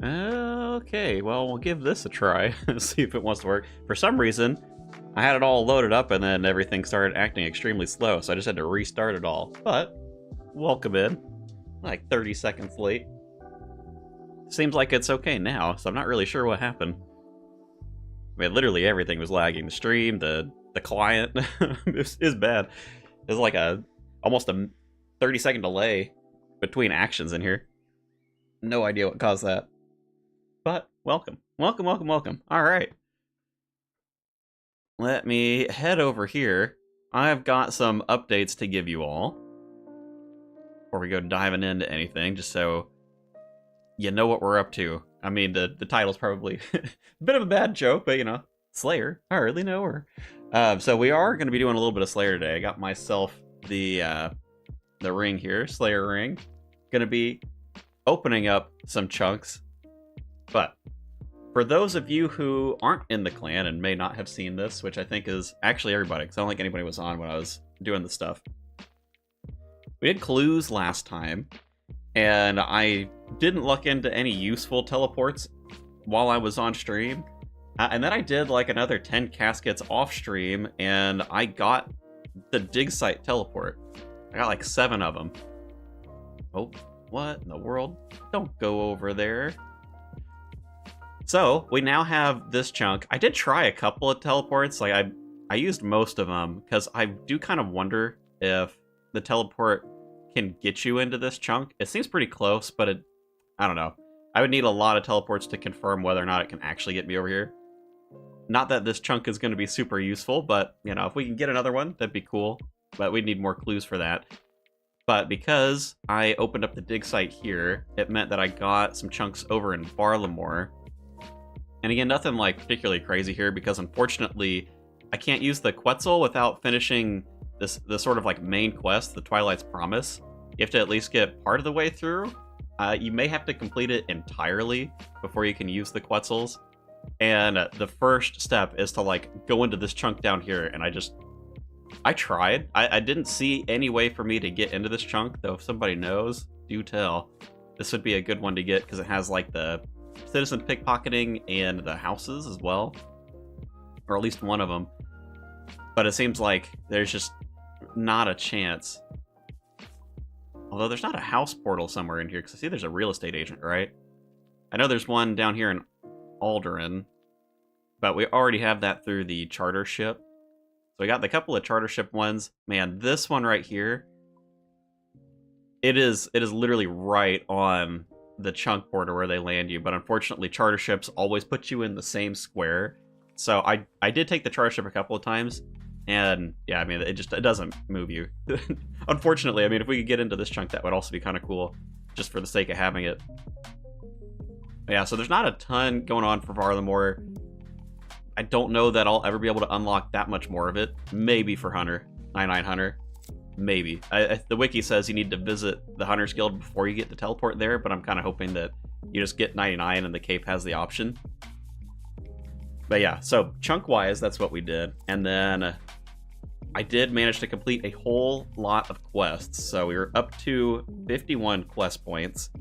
Okay, well, we'll give this a try. See if it wants to work. For some reason, I had it all loaded up and then everything started acting extremely slow, so I just had to restart it all. But, welcome in. Like 30 seconds late. Seems like it's okay now, so I'm not really sure what happened. I mean, literally everything was lagging. The stream, the client. It was bad. There's like almost a 30-second delay between actions in here. No idea what caused that. But welcome. Welcome, welcome, welcome. Alright. Let me head over here. I've got some updates to give you all. Before we go diving into anything, just so you know what we're up to. I mean, the title's probably a bit of a bad joke, but you know, Slayer. I hardly know her. So we are going to be doing a little bit of Slayer today. I got myself the ring here, Slayer ring. Going to be opening up some chunks. But for those of you who aren't in the clan and may not have seen this, which I think is actually everybody, because I don't think anybody was on when I was doing the stuff. We did clues last time, and I didn't look into any useful teleports while I was on stream. And then I did like another 10 caskets off stream, and I got the dig site teleport. I got like 7 of them. Oh, what in the world? Don't go over there. So, we now have this chunk. I did try a couple of teleports. Like, I used most of them, because I do kind of wonder if the teleport can get you into this chunk. It seems pretty close, but I don't know. I would need a lot of teleports to confirm whether or not it can actually get me over here. Not that this chunk is going to be super useful, but, you know, if we can get another one, that'd be cool. But we'd need more clues for that. But because I opened up the dig site here, it meant that I got some chunks over in Barlamore. And again, nothing like particularly crazy here, because unfortunately, I can't use the Quetzal without finishing this sort of like main quest, the Twilight's Promise. You have to at least get part of the way through. You may have to complete it entirely before you can use the Quetzals. And the first step is to like go into this chunk down here, and I tried. I didn't see any way for me to get into this chunk, though if somebody knows, do tell. This would be a good one to get, because it has like the citizen pickpocketing and the houses as well. Or at least one of them. But it seems like there's just not a chance. Although there's not a house portal somewhere in here, because I see there's a real estate agent, right? I know there's one down here in Alderan, but we already have that through the charter ship. So we got the couple of charter ship ones. Man, this one right here, it is literally right on the chunk border where they land you, but unfortunately charter ships always put you in the same square. So I did take the charter ship a couple of times, and yeah, I mean, it doesn't move you. Unfortunately, I mean, if we could get into this chunk, that would also be kind of cool, just for the sake of having it. But yeah, so there's not a ton going on for Varlamore. I don't know that I'll ever be able to unlock that much more of it. Maybe for Hunter, 99 Hunter. Maybe. The wiki says you need to visit the Hunters Guild before you get the teleport there, but I'm kind of hoping that you just get 99 and the cape has the option. But yeah, so chunk-wise, that's what we did. And then I did manage to complete a whole lot of quests. So we were up to 51 quest points.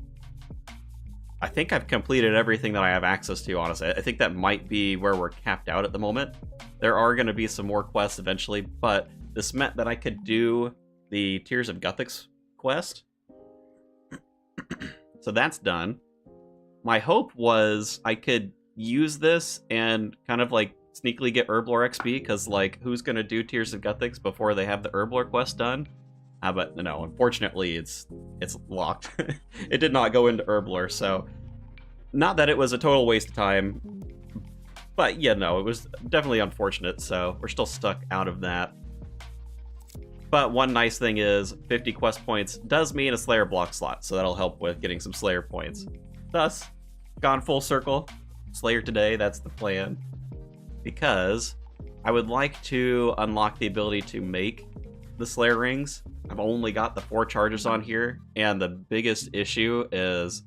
I think I've completed everything that I have access to, honestly. I think that might be where we're capped out at the moment. There are going to be some more quests eventually, but this meant that I could do the Tears of Guthix quest. So that's done. My hope was I could use this and kind of like sneakily get Herblore XP, because like who's going to do Tears of Guthix before they have the Herblore quest done? But no, unfortunately it's locked. It did not go into Herblore, so not that it was a total waste of time, but yeah, no, it was definitely unfortunate, so we're still stuck out of that. But one nice thing is 50 quest points does mean a Slayer block slot, so that'll help with getting some Slayer points. Thus, gone full circle. Slayer today, that's the plan. Because I would like to unlock the ability to make the Slayer rings. I've only got the 4 charges on here, and the biggest issue is,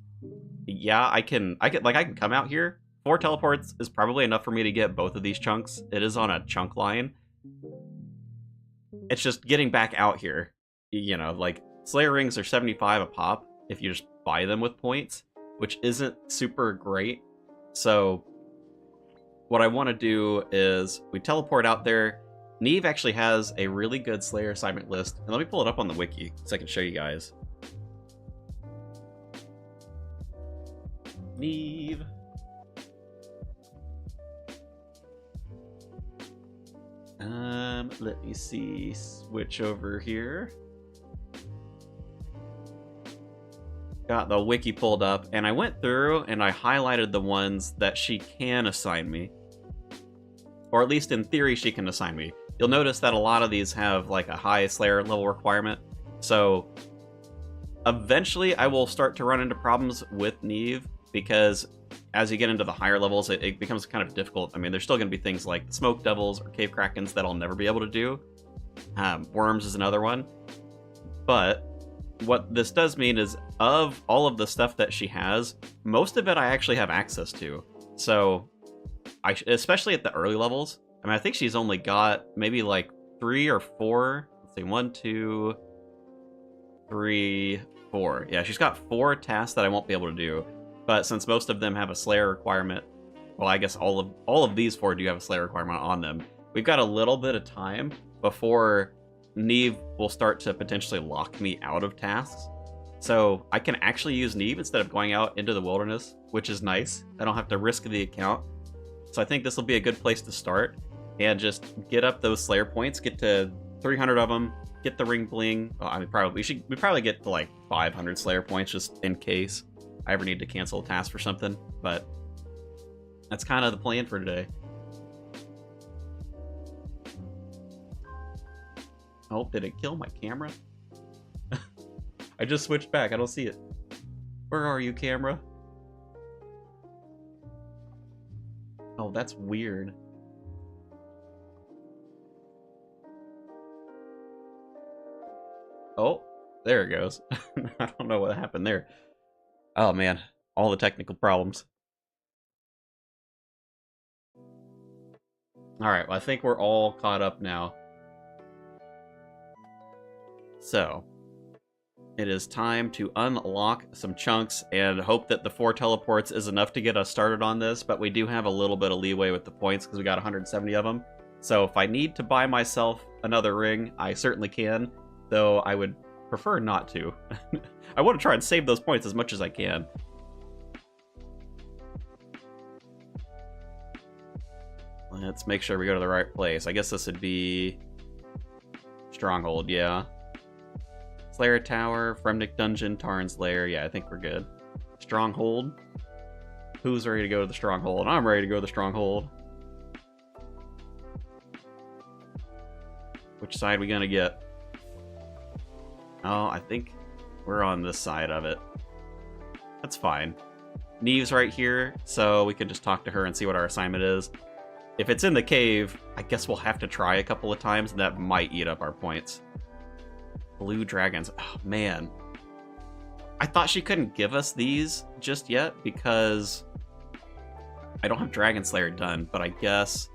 yeah, I can come out here. 4 teleports is probably enough for me to get both of these chunks. It is on a chunk line. It's just getting back out here. You know, like, Slayer rings are 75 a pop if you just buy them with points. which isn't super great. So what I want to do is we teleport out there. Neve actually has a really good Slayer assignment list. And let me pull it up on the wiki so I can show you guys. Neve. Let me see. Switch over here. Got the wiki pulled up, and I went through and I highlighted the ones that she can assign me. Or at least in theory she can assign me. You'll notice that a lot of these have like a high Slayer level requirement. So eventually I will start to run into problems with Neve, because as you get into the higher levels, it becomes kind of difficult. I mean, there's still going to be things like the Smoke Devils or Cave Krakens that I'll never be able to do. Worms is another one. But what this does mean is, of all of the stuff that she has, most of it I actually have access to. So, especially at the early levels, I mean, I think she's only got maybe like 3 or 4. Let's see, 1, 2, 3, 4. Yeah, she's got 4 tasks that I won't be able to do. But since most of them have a Slayer requirement, well, I guess all of these 4 do have a Slayer requirement on them. We've got a little bit of time before Neve will start to potentially lock me out of tasks. So I can actually use Neve instead of going out into the wilderness, which is nice. I don't have to risk the account. So I think this will be a good place to start and just get up those Slayer points, get to 300 of them, get the ring bling. Well, I mean, we probably get to like 500 Slayer points just in case I ever need to cancel a task for something, but that's kind of the plan for today. Oh, did it kill my camera? I just switched back. I don't see it. Where are you, camera? Oh, that's weird. Oh, there it goes. I don't know what happened there. Oh man, all the technical problems. Alright, well I think we're all caught up now. So, it is time to unlock some chunks and hope that the 4 teleports is enough to get us started on this, but we do have a little bit of leeway with the points because we got 170 of them. So if I need to buy myself another ring, I certainly can, though I would prefer not to. I want to try and save those points as much as I can. Let's make sure we go to the right place. I guess this would be Stronghold, yeah. Slayer Tower, Fremnik Dungeon, Tarn's Lair. Yeah, I think we're good. Stronghold. Who's ready to go to the Stronghold? I'm ready to go to the Stronghold. Which side are we gonna get? Oh, I think we're on this side of it. That's fine. Neve's right here, so we can just talk to her and see what our assignment is. If it's in the cave, I guess we'll have to try a couple of times, and that might eat up our points. Blue dragons. Oh, man. I thought she couldn't give us these just yet because I don't have Dragon Slayer done, but I guess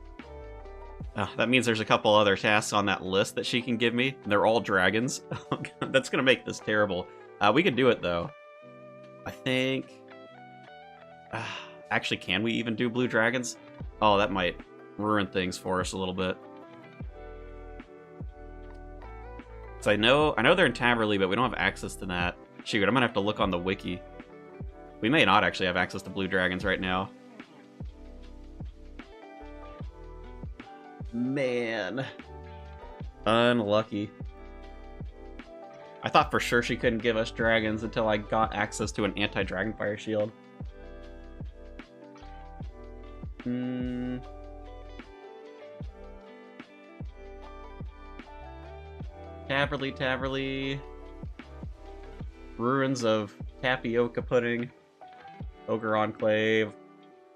that means there's a couple other tasks on that list that she can give me. They're all dragons. That's going to make this terrible. We could do it, though. I think... actually, can we even do blue dragons? Oh, that might ruin things for us a little bit. So I know they're in Taverley, but we don't have access to that. Shoot, I'm gonna have to look on the wiki. We may not actually have access to blue dragons right now. Man. Unlucky. I thought for sure she couldn't give us dragons until I got access to an anti-dragonfire shield. Taverley. Ruins of Tapioca Pudding. Ogre Enclave.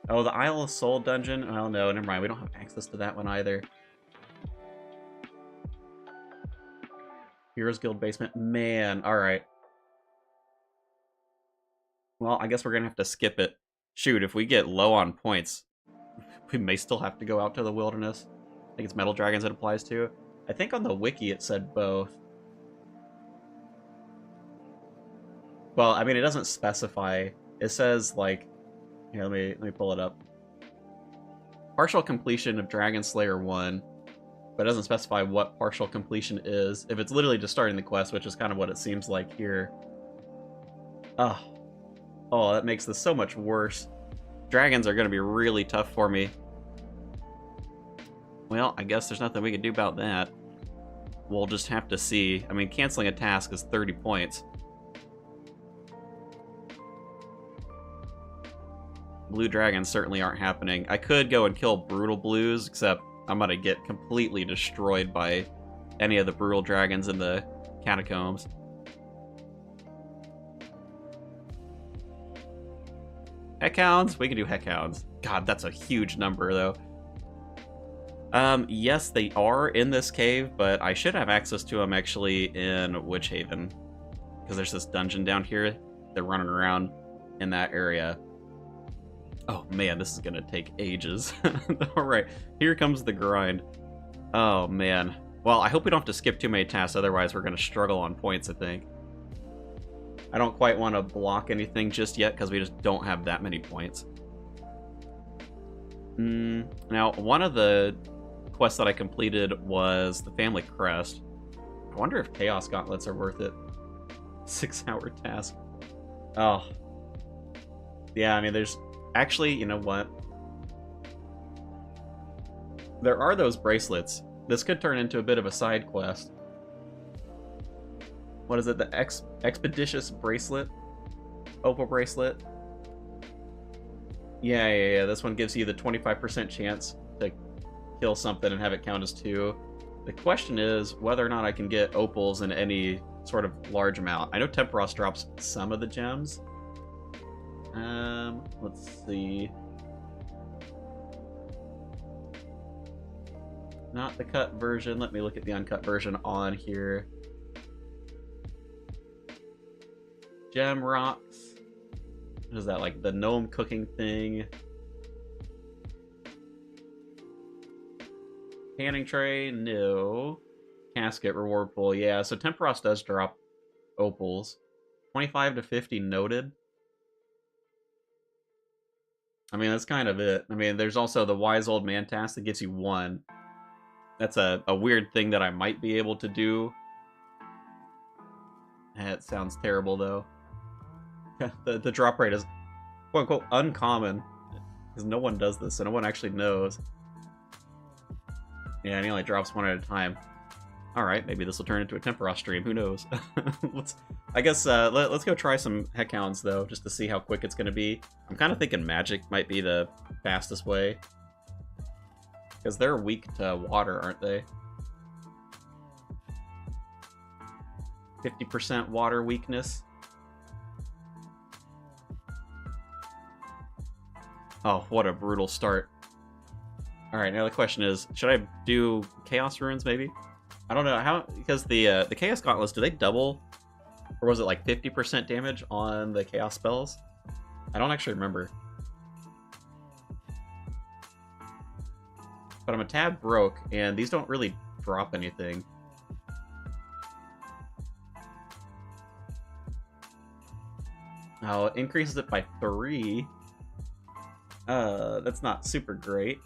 Oh, the Isle of Soul dungeon? Oh no, never mind. We don't have access to that one either. Heroes Guild basement. Man, alright. Well, I guess we're gonna have to skip it. Shoot, if we get low on points, we may still have to go out to the wilderness. I think it's Metal Dragons it applies to. I think on the wiki it said both. Well, I mean, it doesn't specify It says, like... Here, let me pull it up. Partial completion of Dragon Slayer 1, but it doesn't specify what partial completion is. If it's literally just starting the quest, which is kind of what it seems like here. Oh, oh, that makes this so much worse. Dragons are going to be really tough for me. Well, I guess there's nothing we can do about that. We'll just have to see. I mean, canceling a task is 30 points. Blue dragons certainly aren't happening. I could go and kill Brutal Blues, except I'm gonna get completely destroyed by any of the Brutal dragons in the catacombs. Heckhounds? We can do Heckhounds. God, that's a huge number, though. Yes, they are in this cave, but I should have access to them, actually, in Witch Haven. Because there's this dungeon down here. They're running around in that area. Oh, man, this is gonna take ages. Alright, here comes the grind. Oh, man. Well, I hope we don't have to skip too many tasks, otherwise we're gonna struggle on points, I think. I don't quite want to block anything just yet, because we just don't have that many points. Now, one of the quests that I completed was the Family Crest. I wonder if Chaos Gauntlets are worth it. 6-hour task. Oh. Yeah, I mean, there's... Actually, you know what? There are those bracelets. This could turn into a bit of a side quest. What is it? The Expeditious Bracelet? Opal Bracelet? Yeah. This one gives you the 25% chance to kill something and have it count as 2. The question is whether or not I can get opals in any sort of large amount. I know Temperos drops some of the gems. Let's see. Not the cut version. Let me look at the uncut version on here. Gem rocks. What is that, like the gnome cooking thing? Canning tray? No. Casket reward pool. Yeah, so Temperos does drop opals. 25 to 50 noted. I mean, that's kind of it. I mean, there's also the Wise Old Man task that gives you 1. That's a weird thing that I might be able to do. It sounds terrible, though. the drop rate is, quote-unquote, uncommon. Because no one does this, so no one actually knows. Yeah, and he only drops 1 at a time. Alright, maybe this will turn into a Temperos stream. Who knows? I guess let's go try some Heckhounds, though, just to see how quick it's going to be. I'm kind of thinking magic might be the fastest way. Because they're weak to water, aren't they? 50% water weakness. Oh, what a brutal start. Alright, now the question is, should I do Chaos Runes, maybe? I don't know how, because the Chaos Gauntlets, do they double? Or was it like 50% damage on the Chaos spells? I don't actually remember. But I'm a tad broke, and these don't really drop anything. Oh, it increases it by 3. That's not super great.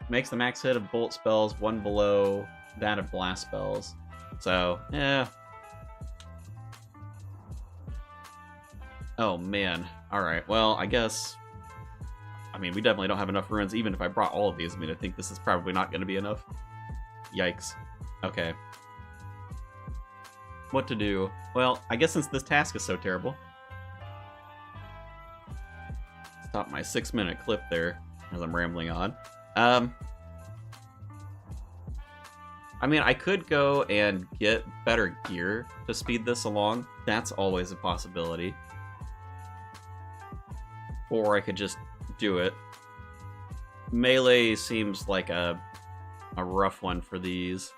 Makes the max hit of bolt spells 1 below that of blast spells. So, yeah. Oh, man. Alright, well, I guess... I mean, we definitely don't have enough runes, even if I brought all of these. I mean, I think this is probably not going to be enough. Yikes. Okay. What to do? Well, I guess since this task is so terrible... Stop my 6-minute clip there, as I'm rambling on. I mean, I could go and get better gear to speed this along. That's always a possibility. Or I could just do it. Melee seems like a rough one for these.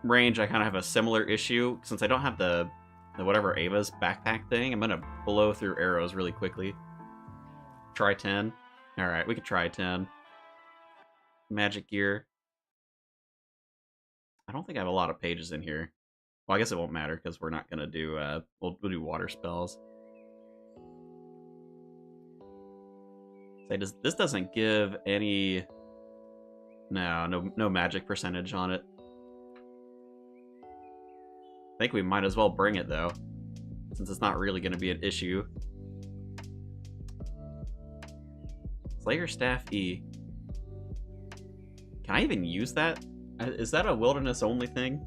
Range, I kind of have a similar issue. Since I don't have the whatever Ava's backpack thing, I'm going to blow through arrows really quickly. Try 10. Alright, we could try 10. Magic gear. I don't think I have a lot of pages in here. Well, I guess it won't matter because we're not gonna do. We'll do water spells. Say, this doesn't give any. No magic percentage on it. I think we might as well bring it though, since it's not really going to be an issue. Slayer Staff E. Can I even use that? Is that a wilderness only thing?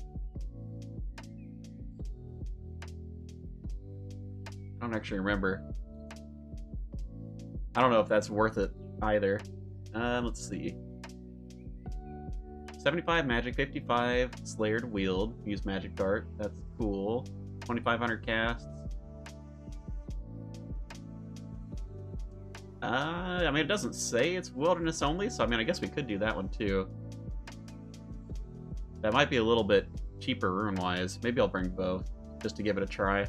I don't actually remember. I don't know if that's worth it either. Let's see. 75 magic, 55 Slayer to wield. Use magic dart. That's cool. 2,500 casts. I mean, it doesn't say it's wilderness only, so I mean, I guess we could do that one too. That might be a little bit cheaper rune-wise. Maybe I'll bring both, just to give it a try.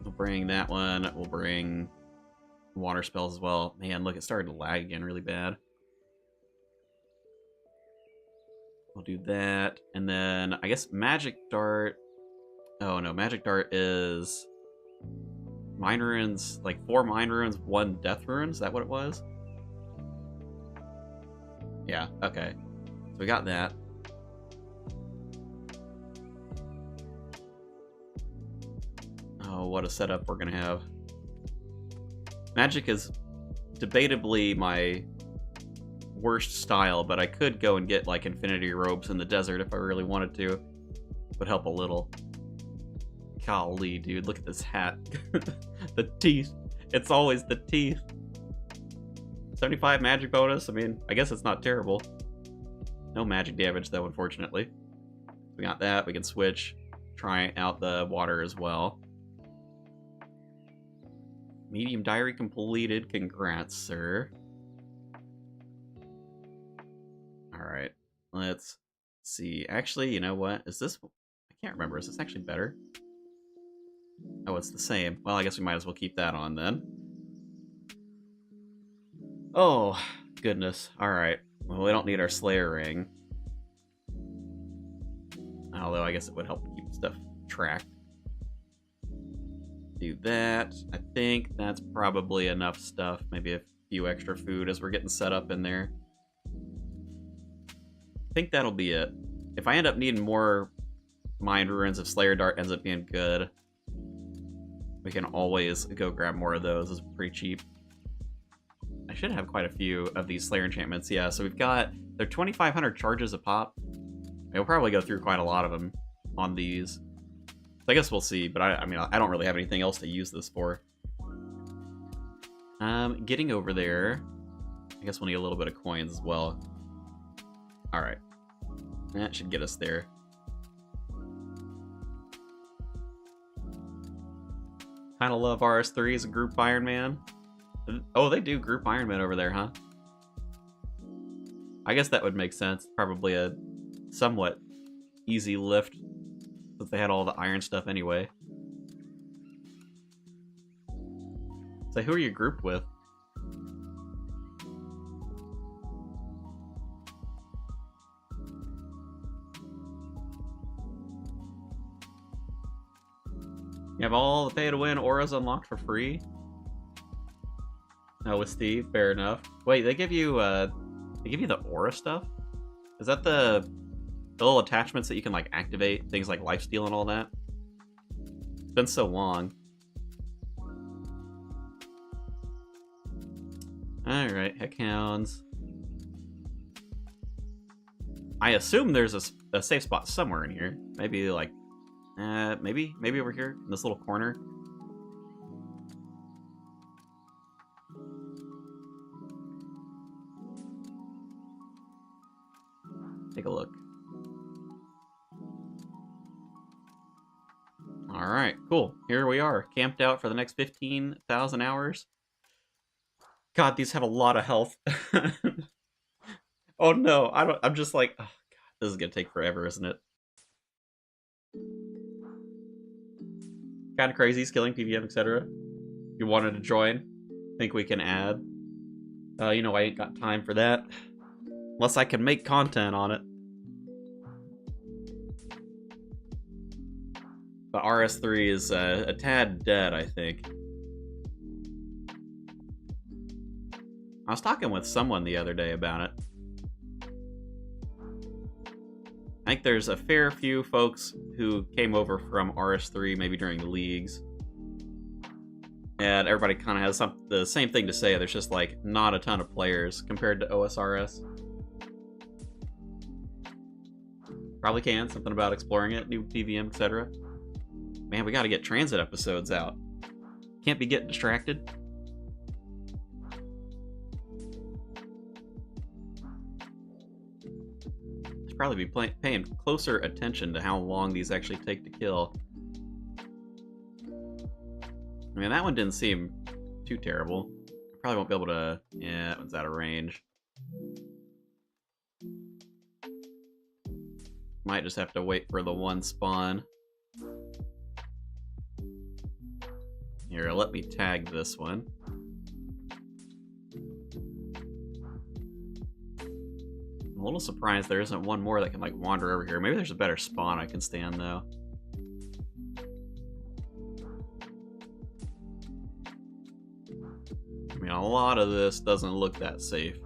We'll bring that one. We'll bring water spells as well. Man, look, it started to lag again really bad. We'll do that. And then, I guess magic dart... Oh no, magic dart is... Mine runes, like 4 mine runes, 1 death rune. Is that what it was? Yeah, okay. So we got that. Oh, what a setup we're gonna have. Magic is debatably my worst style, but I could go and get like infinity robes in the desert if I really wanted to. Would help a little. Golly, dude, look at this hat. The teeth. It's always the teeth. 75 magic bonus. I mean, I guess it's not terrible. No magic damage, though, unfortunately. We got that. We can switch. Try out the water as well. Medium diary completed. Congrats, sir. Alright. Let's see. Actually, you know what? Is this... I can't remember. Is this actually better? Oh, it's the same. Well, I guess we might as well keep that on then. Oh, goodness. Alright. Well, we don't need our Slayer ring. Although, I guess it would help keep stuff tracked. Do that. I think that's probably enough stuff. Maybe a few extra food as we're getting set up in there. I think that'll be it. If I end up needing more Mind Ruins, if Slayer Dart ends up being good, we can always go grab more of those. It's pretty cheap. I should have quite a few of these Slayer enchantments. Yeah, so we've got... They're 2,500 charges a pop. We'll probably go through quite a lot of them on these. So I guess we'll see, but I mean, I don't really have anything else to use this for. Getting over there. I guess we'll need a little bit of coins as well. Alright. That should get us there. Kinda love RS3 as a group Iron Man. Oh, they do group Iron Man over there, huh? I guess that would make sense. Probably a somewhat easy lift, since they had all the iron stuff anyway. So who are you grouped with? You have all the pay-to-win auras unlocked for free? No, with Steve, fair enough. Wait, they give you the aura stuff? Is that the little attachments that you can like activate, things like lifesteal and all that? It's been so long. Alright, Heckhounds. I assume there's a safe spot somewhere in here. Maybe like, maybe over here in this little corner. Take a look. Alright, cool. Here we are, camped out for the next 15,000 hours. God, these have a lot of health. Oh no, I'm just like, oh god, this is gonna take forever, isn't it? Kinda crazy, skilling, PVM, etc. You wanted to join? Think we can add? You know, I ain't got time for that. Unless I can make content on it. But RS3 is a tad dead, I think. I was talking with someone the other day about it. I think there's a fair few folks who came over from RS3 maybe during the leagues. And everybody kind of has the same thing to say. There's just like not a ton of players compared to OSRS. Probably can. Something about exploring it, new PVM, etc. Man, we got to get transit episodes out. Can't be getting distracted. Should probably be paying closer attention to how long these actually take to kill. I mean, that one didn't seem too terrible. Probably won't be able to... Yeah, that one's out of range. Might just have to wait for the one spawn. Here, let me tag this one. I'm a little surprised there isn't one more that can, like, wander over here. Maybe there's a better spawn I can stand, though. I mean, a lot of this doesn't look that safe.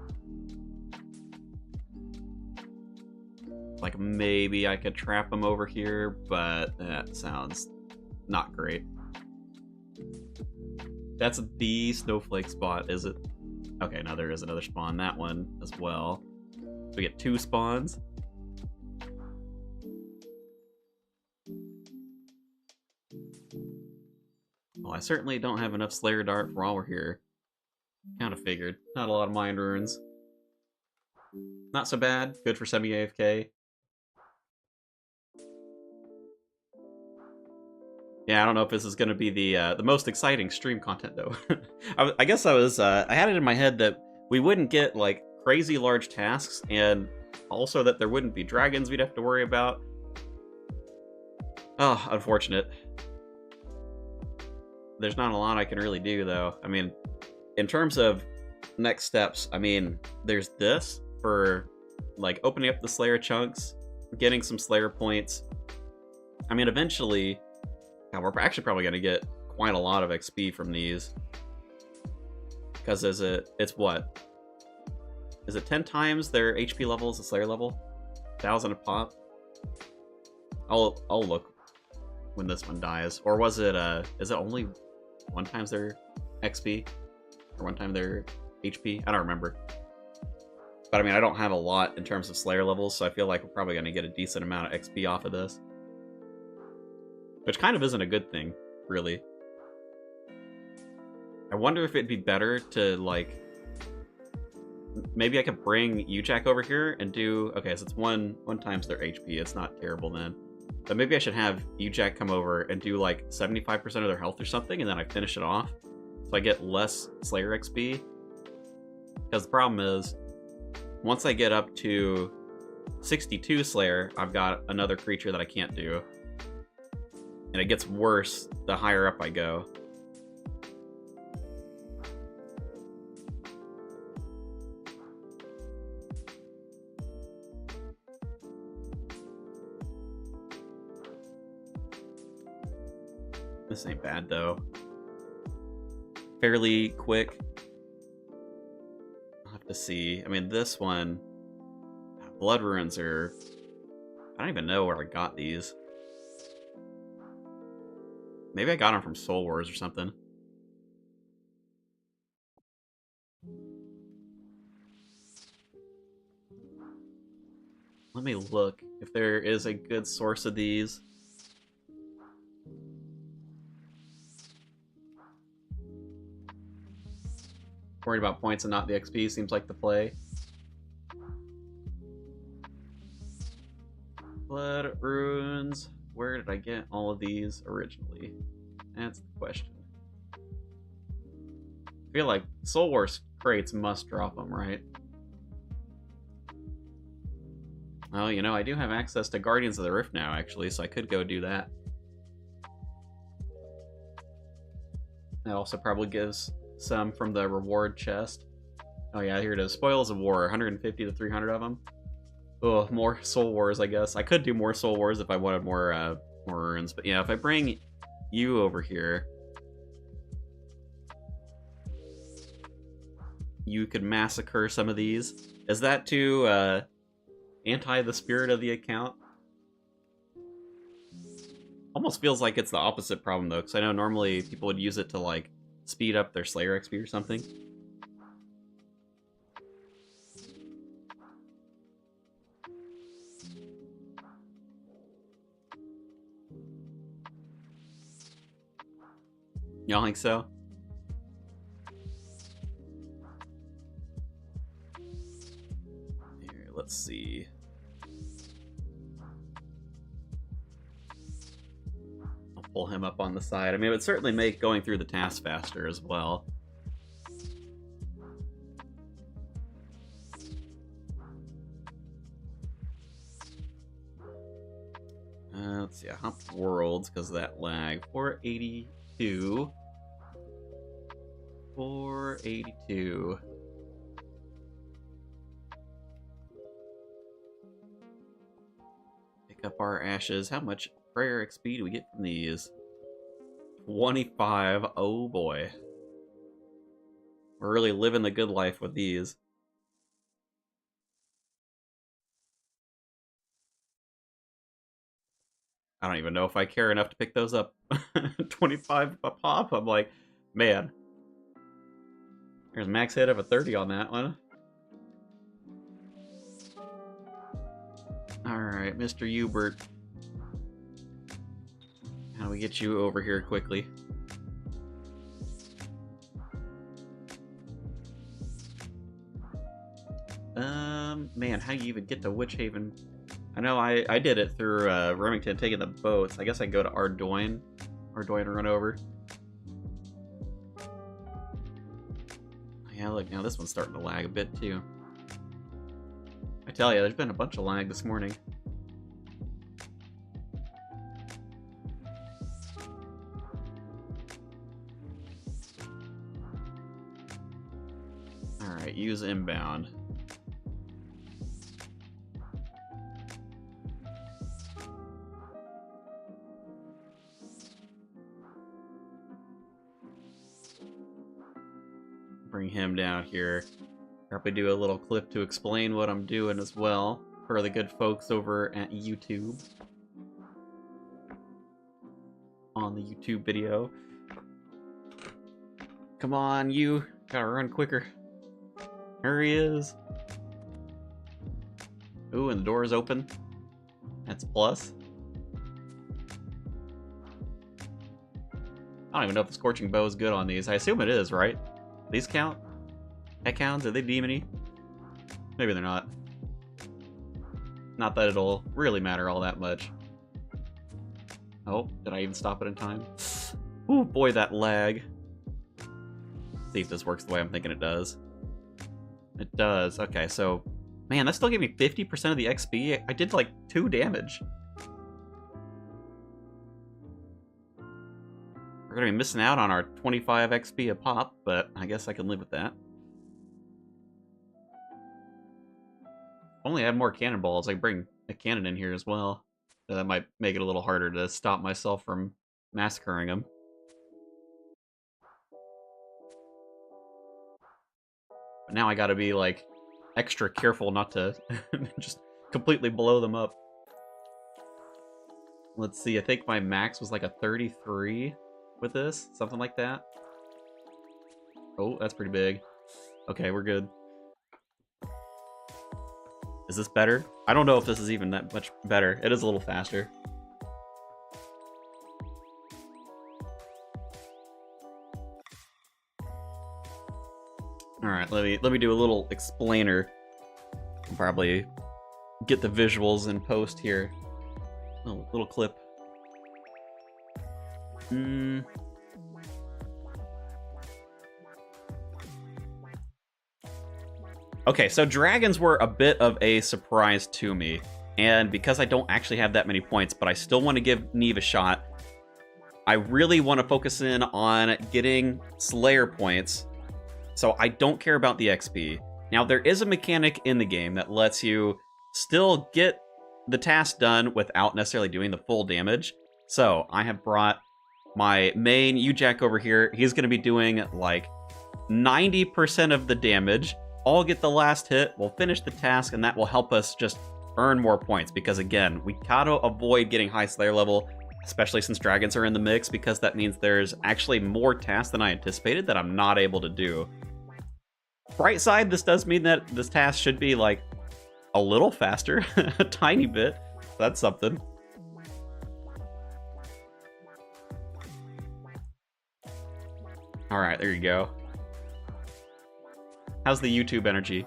Like, maybe I could trap him over here, but that sounds not great. That's the snowflake spot, is it? Okay, now there is another spawn. That one as well. So we get 2 spawns. Well, I certainly don't have enough Slayer Dart for while we're here. Kind of figured. Not a lot of Mind Runes. Not so bad. Good for semi-AFK. Yeah, I don't know if this is going to be the most exciting stream content, though. I guess I had it in my head that we wouldn't get, like, crazy large tasks, and also that there wouldn't be dragons we'd have to worry about. Oh, unfortunate. There's not a lot I can really do, though. I mean, in terms of next steps, I mean, there's this for, like, opening up the Slayer chunks, getting some Slayer points. I mean, eventually... we're actually probably going to get quite a lot of XP from these. Because it's what? Is it 10 times their HP level as a Slayer level? 1,000 a pop? I'll look when this one dies. Or was it, is it only 1 times their XP? Or 1 time their HP? I don't remember. But I mean, I don't have a lot in terms of Slayer levels, so I feel like we're probably going to get a decent amount of XP off of this. Which kind of isn't a good thing, really. I wonder if it'd be better to, like... Maybe I could bring Ujak over here and do... Okay, so it's one times their HP. It's not terrible then. But maybe I should have Ujak come over and do, like, 75% of their health or something, and then I finish it off. So I get less Slayer XP. Because the problem is, once I get up to 62 Slayer, I've got another creature that I can't do. And it gets worse the higher up I go. This ain't bad, though. Fairly quick. I'll have to see. I mean, this one... Blood runes are... I don't even know where I got these. Maybe I got them from Soul Wars or something. Let me look if there is a good source of these. Worried about points and not the XP seems like the play. Blood runes. Where did I get all of these originally? That's the question. I feel like Soul Wars crates must drop them, right? Oh, you know, I do have access to Guardians of the Rift now, actually, so I could go do that. That also probably gives some from the reward chest. Oh yeah, here it is. Spoils of War, 150 to 300 of them. Oh, more Soul Wars, I guess. I could do more Soul Wars if I wanted more runes, but yeah, if I bring you over here, you could massacre some of these. Is that to anti the spirit of the account? Almost feels like it's the opposite problem though, because I know normally people would use it to like speed up their Slayer XP or something. Y'all think so? Here, let's see. I'll pull him up on the side. I mean, it would certainly make going through the task faster as well. Let's see, I hopped worlds because of that lag. 482. 482. Pick up our ashes. How much prayer XP do we get from these? 25. Oh boy. We're really living the good life with these. I don't even know if I care enough to pick those up. 25 a pop? I'm like, man. There's a max hit of a 30 on that one. Alright, Mr. Hubert. How do we get you over here quickly? Man, how do you even get to Witch Haven? I know I did it through Remington taking the boats. I guess I can go to Ardoyne. Ardoyne and run over. Yeah, look, now this one's starting to lag a bit too. I tell you, there's been a bunch of lag this morning. Alright, use inbound. Bring him down here. Probably do a little clip to explain what I'm doing as well for the good folks over at YouTube. On the YouTube video. Come on, you. Gotta run quicker. There he is. Ooh, and the door is open. That's plus. I don't even know if the Scorching Bow is good on these. I assume it is, right? These count? Heck hounds? Are they demony? Maybe they're not. Not that it'll really matter all that much. Oh, did I even stop it in time? Ooh, boy, that lag. See if this works the way I'm thinking it does. It does. Okay, so... Man, that still gave me 50% of the XP. I did like 2 damage. We're gonna be missing out on our 25 XP a pop, but I guess I can live with that. If only I had more cannonballs, I could bring a cannon in here as well. So that might make it a little harder to stop myself from massacring them. But now I gotta be, like, extra careful not to just completely blow them up. Let's see, I think my max was like a 33 with this, something like that. Oh, that's pretty big. Okay, we're good. Is this better? I don't know if this is even that much better. It is a little faster. Alright, let me do a little explainer. I'll probably get the visuals in post here. Oh, little clip. Okay, so dragons were a bit of a surprise to me. And because I don't actually have that many points, but I still want to give Neve a shot, I really want to focus in on getting Slayer points, so I don't care about the XP. Now, there is a mechanic in the game that lets you still get the task done without necessarily doing the full damage. So I have brought my main U-Jack over here. He's going to be doing like 90% of the damage. I'll get the last hit, we'll finish the task, and that will help us just earn more points. Because again, we gotta avoid getting high Slayer level, especially since dragons are in the mix, because that means there's actually more tasks than I anticipated that I'm not able to do. Bright side, this does mean that this task should be like a little faster, a tiny bit. That's something. All right, there you go. How's the YouTube energy?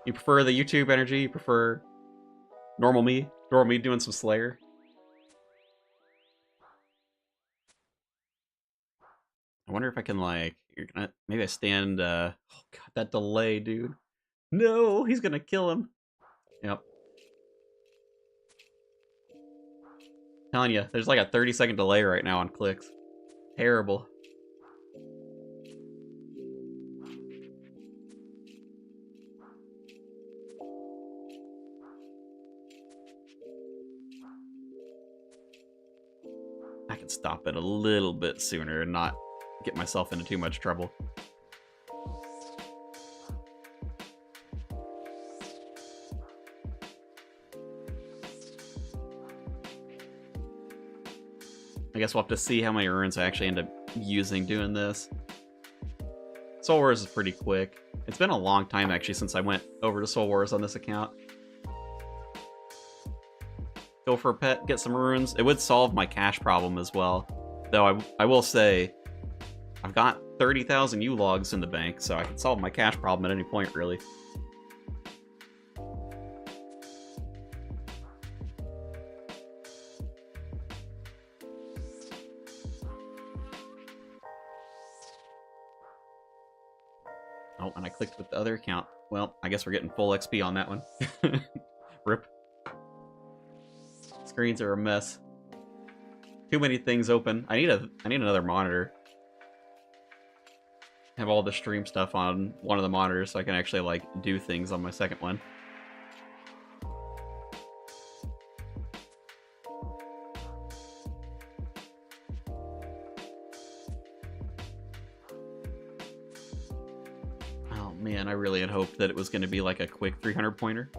You prefer the YouTube energy? You prefer normal me? Normal me doing some Slayer? I wonder if I can, like, maybe I stand, oh god, that delay, dude. No, he's gonna kill him. Yep. Telling you, there's like a 30-second delay right now on clicks. Terrible. I can stop it a little bit sooner and not get myself into too much trouble. I guess we'll have to see how many runes I actually end up using doing this. Soul Wars is pretty quick. It's been a long time actually since I went over to Soul Wars on this account. Go for a pet, get some runes. It would solve my cash problem as well. Though I will say, I've got 30,000 U-logs in the bank, so I can solve my cash problem at any point, really. Oh, and I clicked with the other account. Well, I guess we're getting full XP on that one. Rip. Screens are a mess. Too many things open. I need another monitor. Have all the stream stuff on one of the monitors so I can actually like do things on my second one. Oh man, I really had hoped that it was going to be like a quick 300 pointer.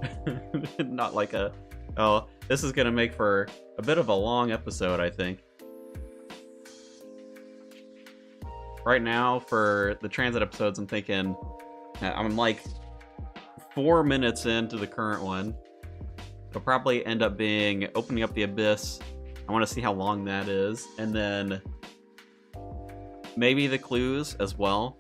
Not like a, oh, this is going to make for a bit of a long episode, I think. Right now, for the transit episodes, I'm thinking, I'm like 4 minutes into the current one. It'll probably end up being opening up the abyss. I want to see how long that is. And then maybe the clues as well.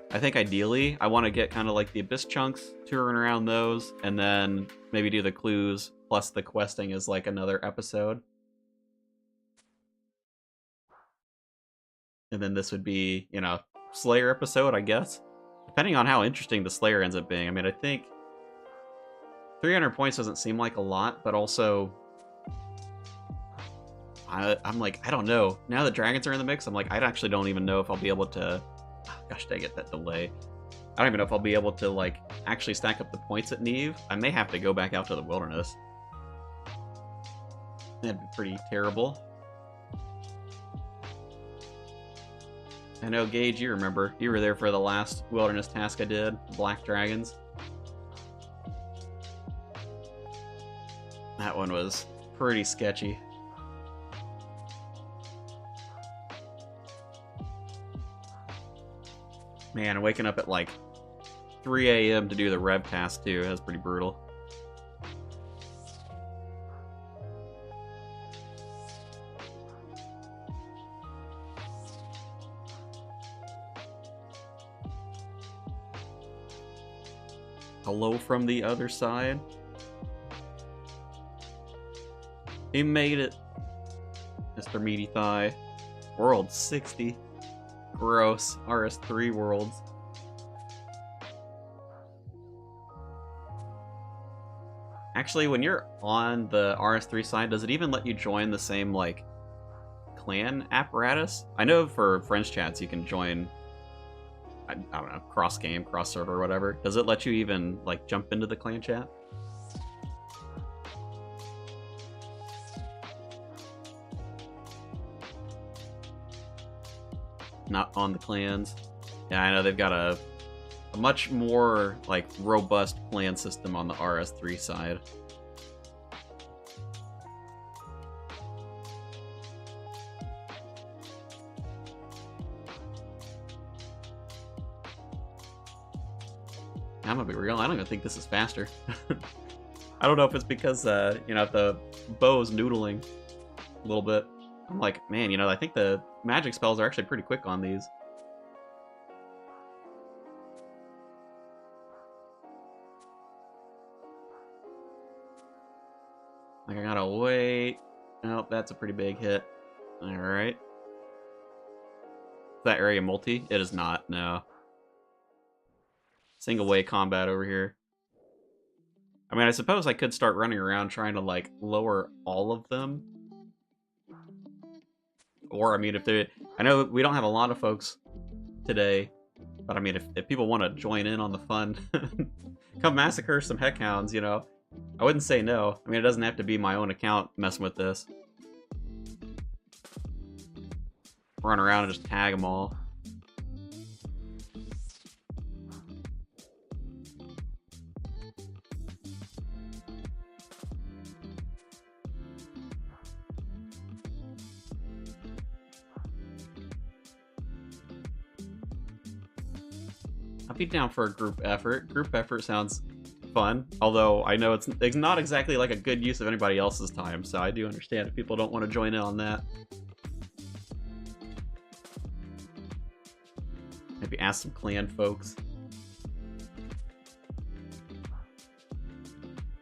I think ideally, I want to get kind of like the abyss chunks, touring around those, and then maybe do the clues plus the questing as like another episode. And then this would be, you know, Slayer episode, I guess. Depending on how interesting the Slayer ends up being. I mean, I think 300 points doesn't seem like a lot, but also I'm like, I don't know. Now that dragons are in the mix, I'm like, I actually don't even know if I'll be able to... Oh, gosh dang it, that delay. I don't even know if I'll be able to, like, actually stack up the points at Neve. I may have to go back out to the wilderness. That'd be pretty terrible. I know, Gage, you remember. You were there for the last wilderness task I did, Black Dragons. That one was pretty sketchy. Man, waking up at like 3 a.m. to do the rev task too, that's pretty brutal. Hello from the other side. He made it. Mr. Meaty Thigh. World 60. Gross. RS3 worlds. Actually, when you're on the RS3 side, does it even let you join the same, like, clan apparatus? I know for French chats you can join I don't know, cross game, cross server, whatever. Does it let you even like jump into the clan chat? Not on the clans. Yeah, I know they've got a much more like robust clan system on the RS3 side. I'm gonna be real, I don't even think this is faster. I don't know if it's because, you know, the bow's noodling a little bit. I'm like, man, you know, I think the magic spells are actually pretty quick on these. Like, I gotta wait. Oh, that's a pretty big hit. Alright. Is that area multi? It is not, no. Single way combat over here. I mean, I suppose I could start running around trying to, like, lower all of them. Or, I mean, if they... I know we don't have a lot of folks today, but I mean, if people want to join in on the fun, come massacre some heckhounds, you know. I wouldn't say no. I mean, it doesn't have to be my own account messing with this. Run around and just tag them all. I'd be down for a group effort. Group effort sounds fun, although I know it's not exactly like a good use of anybody else's time, so I do understand if people don't want to join in on that. Maybe ask some clan folks.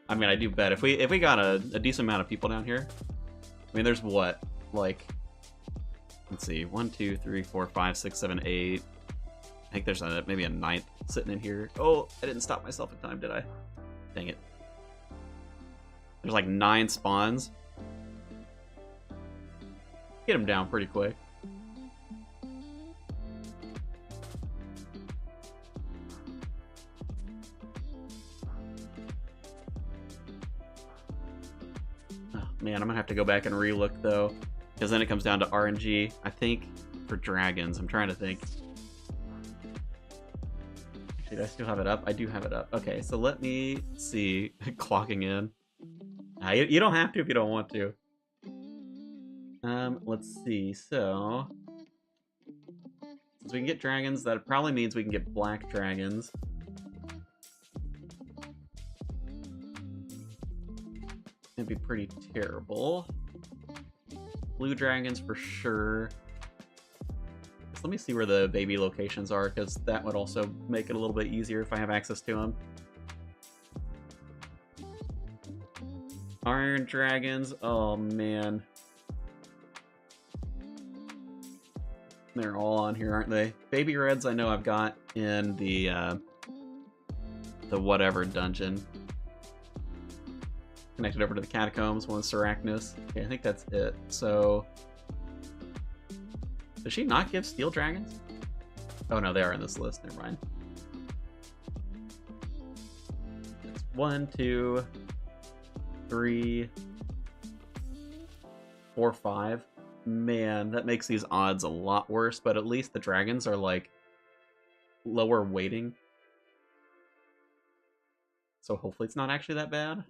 I mean, I do bet if we got a decent amount of people down here, I mean, there's what, like, let's see, 1, 2, 3, 4, 5, 6, 7, 8. I think there's maybe a 9th sitting in here. Oh, I didn't stop myself in time, did I? Dang it. There's like 9 spawns. Get them down pretty quick. Oh, man, I'm gonna have to go back and relook though, because then it comes down to RNG. I think for dragons. I'm trying to think. Did I still have it up? I do have it up. Okay, so let me see. Clocking in. You don't have to if you don't want to. Let's see. So, since we can get dragons, that probably means we can get black dragons. It'd be pretty terrible. Blue dragons for sure. Let me see where the baby locations are, because that would also make it a little bit easier if I have access to them. Iron dragons, oh man. They're all on here, aren't they? Baby reds I know I've got in the whatever dungeon. Connected over to the catacombs, one with Seracnus. Okay, I think that's it. So... does she not give steel dragons? Oh no, they are in this list. Never mind. It's 1, 2, 3, 4, 5. Man, that makes these odds a lot worse, but at least the dragons are like lower weighting. So hopefully it's not actually that bad.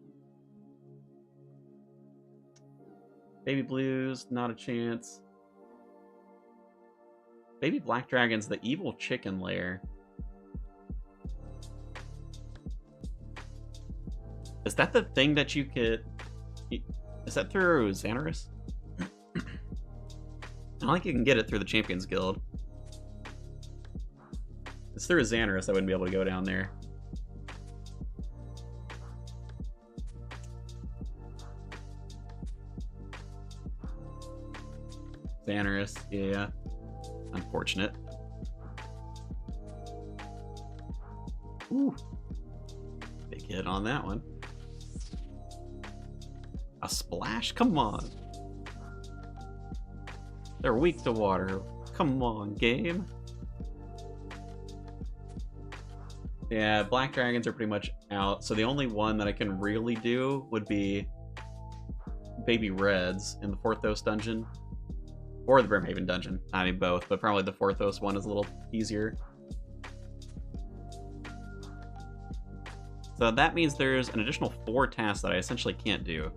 Baby blues, not a chance. Baby black dragon's the evil chicken lair. Is that the thing that you could... is that through Xanaris? I don't think you can get it through the Champions Guild. If it's through Xanaris, I wouldn't be able to go down there. Xanaris, yeah. Unfortunate. Ooh. Big hit on that one. A splash? Come on. They're weak to water. Come on, game. Yeah, black dragons are pretty much out, so the only one that I can really do would be baby reds in the Forthos dungeon. Or the Brimhaven dungeon. I mean both, but probably the Forthos one is a little easier. So that means there's an additional 4 tasks that I essentially can't do.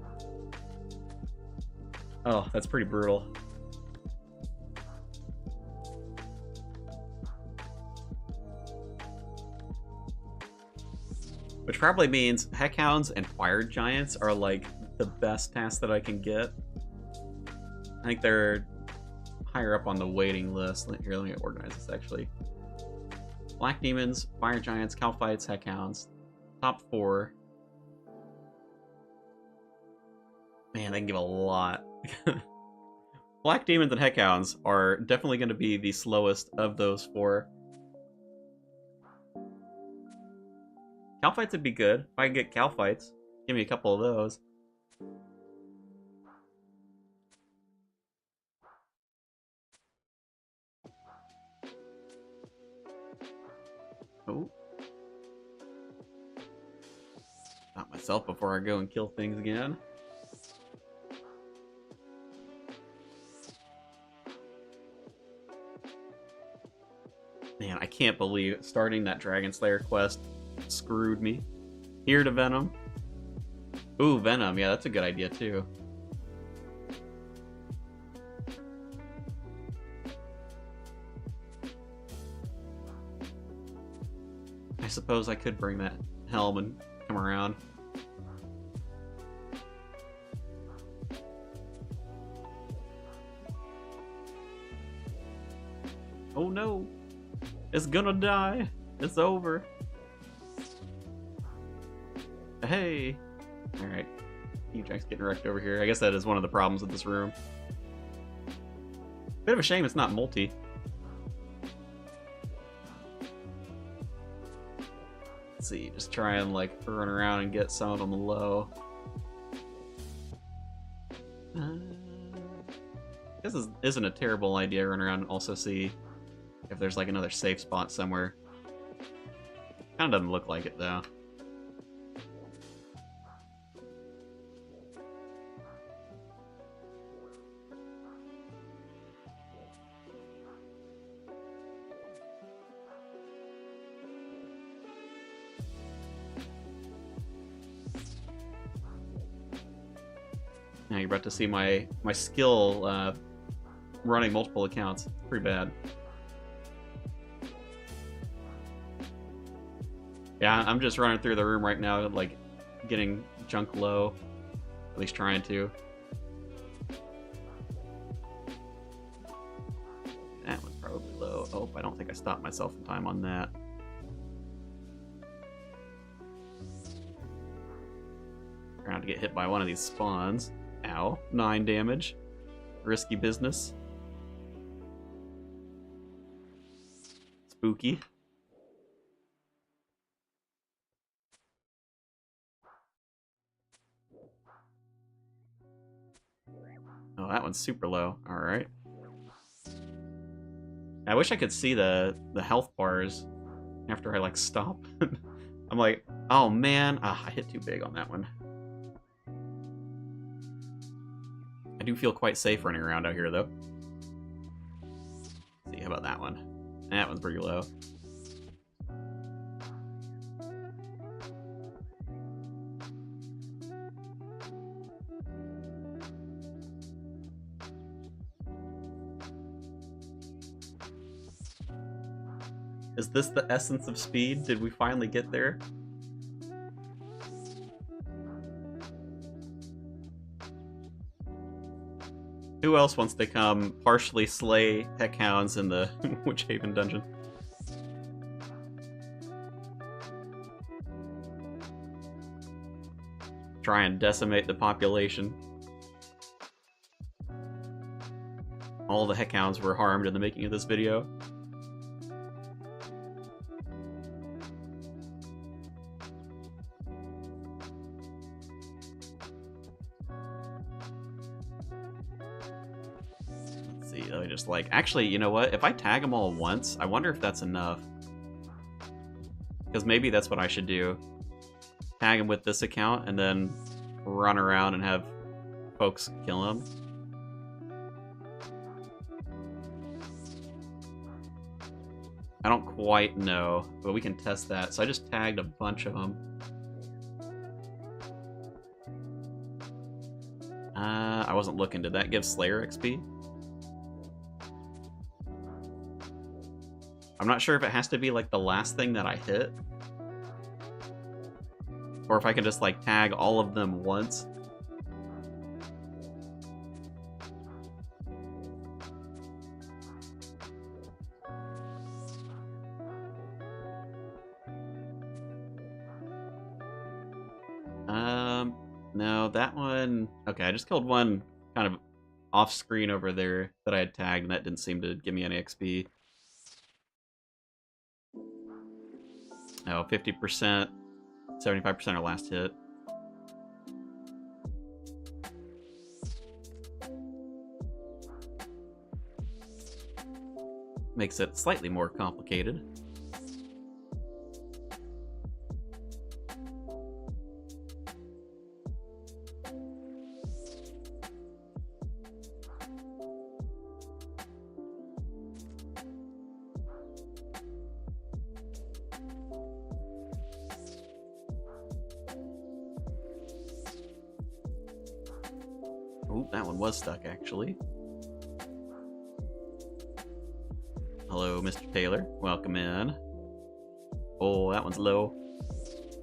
Oh, that's pretty brutal. Which probably means Heckhounds and Fire Giants are like the best tasks that I can get. I think they're higher up on the waiting list. Here, let me organize this actually. Black Demons, Fire Giants, Calphites, Heckhounds. Top 4. Man, they can give a lot. Black Demons and Heckhounds are definitely going to be the slowest of those 4. Calphites would be good. If I can get Calphites, give me a couple of those. Oh. Stop myself before I go and kill things again. Man, I can't believe starting that Dragon Slayer quest screwed me. Here to Venom. Ooh, Venom. Yeah, that's a good idea, too. I suppose I could bring that helm and come around. Oh no! It's gonna die! It's over! Hey! Alright. Jack's getting wrecked over here. I guess that is one of the problems with this room. Bit of a shame it's not multi. Let's see, just try and like run around and get some on the low. This isn't a terrible idea. Run around and also see if there's like another safe spot somewhere. Kinda doesn't look like it though. Now you're about to see my skill running multiple accounts. Pretty bad. Yeah, I'm just running through the room right now, like getting junk low. At least trying to. That one's probably low. Oh, I don't think I stopped myself in time on that. Trying to get hit by one of these spawns. Ow. 9 damage. Risky business. Spooky. Oh, that one's super low. Alright. I wish I could see the health bars after I, like, stop. I'm like, oh man. Ah, I hit too big on that one. I do feel quite safe running around out here, though. Let's see, how about that one? That one's pretty low. Is this the essence of speed? Did we finally get there? Who else wants to come partially slay Heckhounds in the Witchhaven dungeon? Try and decimate the population. All the Heckhounds were harmed in the making of this video. Just like, actually, you know what? If I tag them all once, I wonder if that's enough. Because maybe that's what I should do. Tag him with this account and then run around and have folks kill him. I don't quite know, but we can test that. So I just tagged a bunch of them. I wasn't looking. Did that give Slayer XP? I'm not sure if it has to be like the last thing that I hit. Or if I can just like tag all of them once. No, that one... Okay, I just killed one kind of off-screen over there that I had tagged, and that didn't seem to give me any XP. Oh, 50%, 75% our last hit. Makes it slightly more complicated. Oh, that one was stuck, actually. Hello, Mr. Taylor. Welcome in. Oh, that one's low.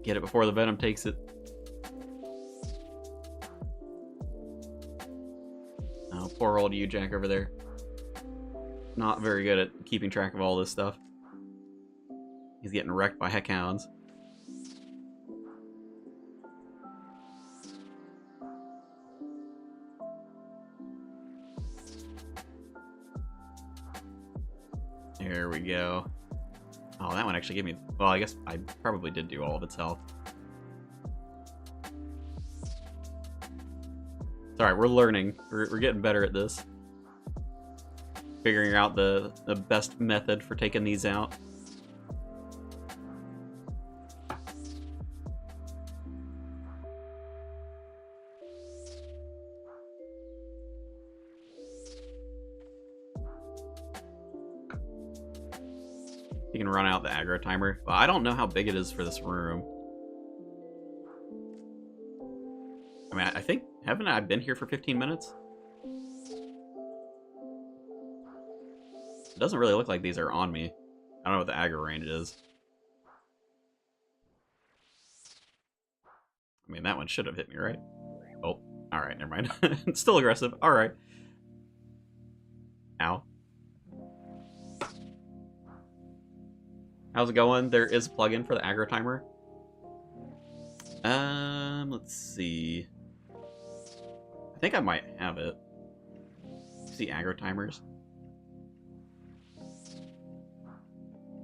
Get it before the venom takes it. Oh, poor old U-Jack over there. Not very good at keeping track of all this stuff. He's getting wrecked by heckhounds. There we go. Oh, that one actually gave me... Well, I guess I probably did do all of its health. It's alright, we're learning. We're getting better at this. Figuring out the best method for taking these out. You can run out the aggro timer. Well, I don't know how big it is for this room. I mean, I think... Haven't I been here for 15 minutes? It doesn't really look like these are on me. I don't know what the aggro range is. I mean, that one should have hit me, right? Oh, alright, never mind. It's still aggressive. Alright. Ow. How's it going? There is a plugin for the aggro timer. Let's see. I think I might have it. See aggro timers.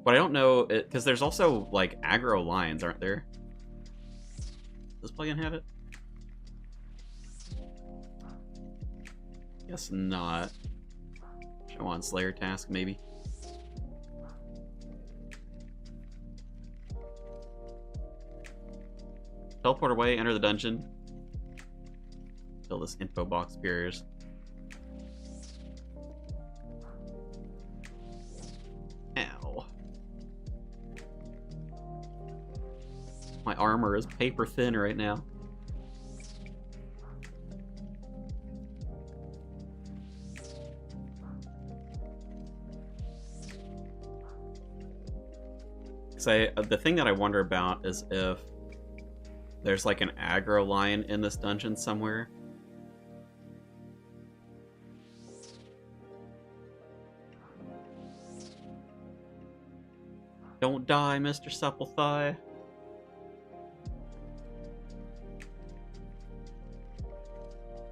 But I don't know, because there's also, like, aggro lines, aren't there? Does this plugin have it? Guess not. Show on Slayer task, maybe. Teleport away, enter the dungeon. Until this info box appears. Ow. My armor is paper thin right now. The thing that I wonder about is if there's like an aggro line in this dungeon somewhere. Don't die, Mr. Supple Thigh.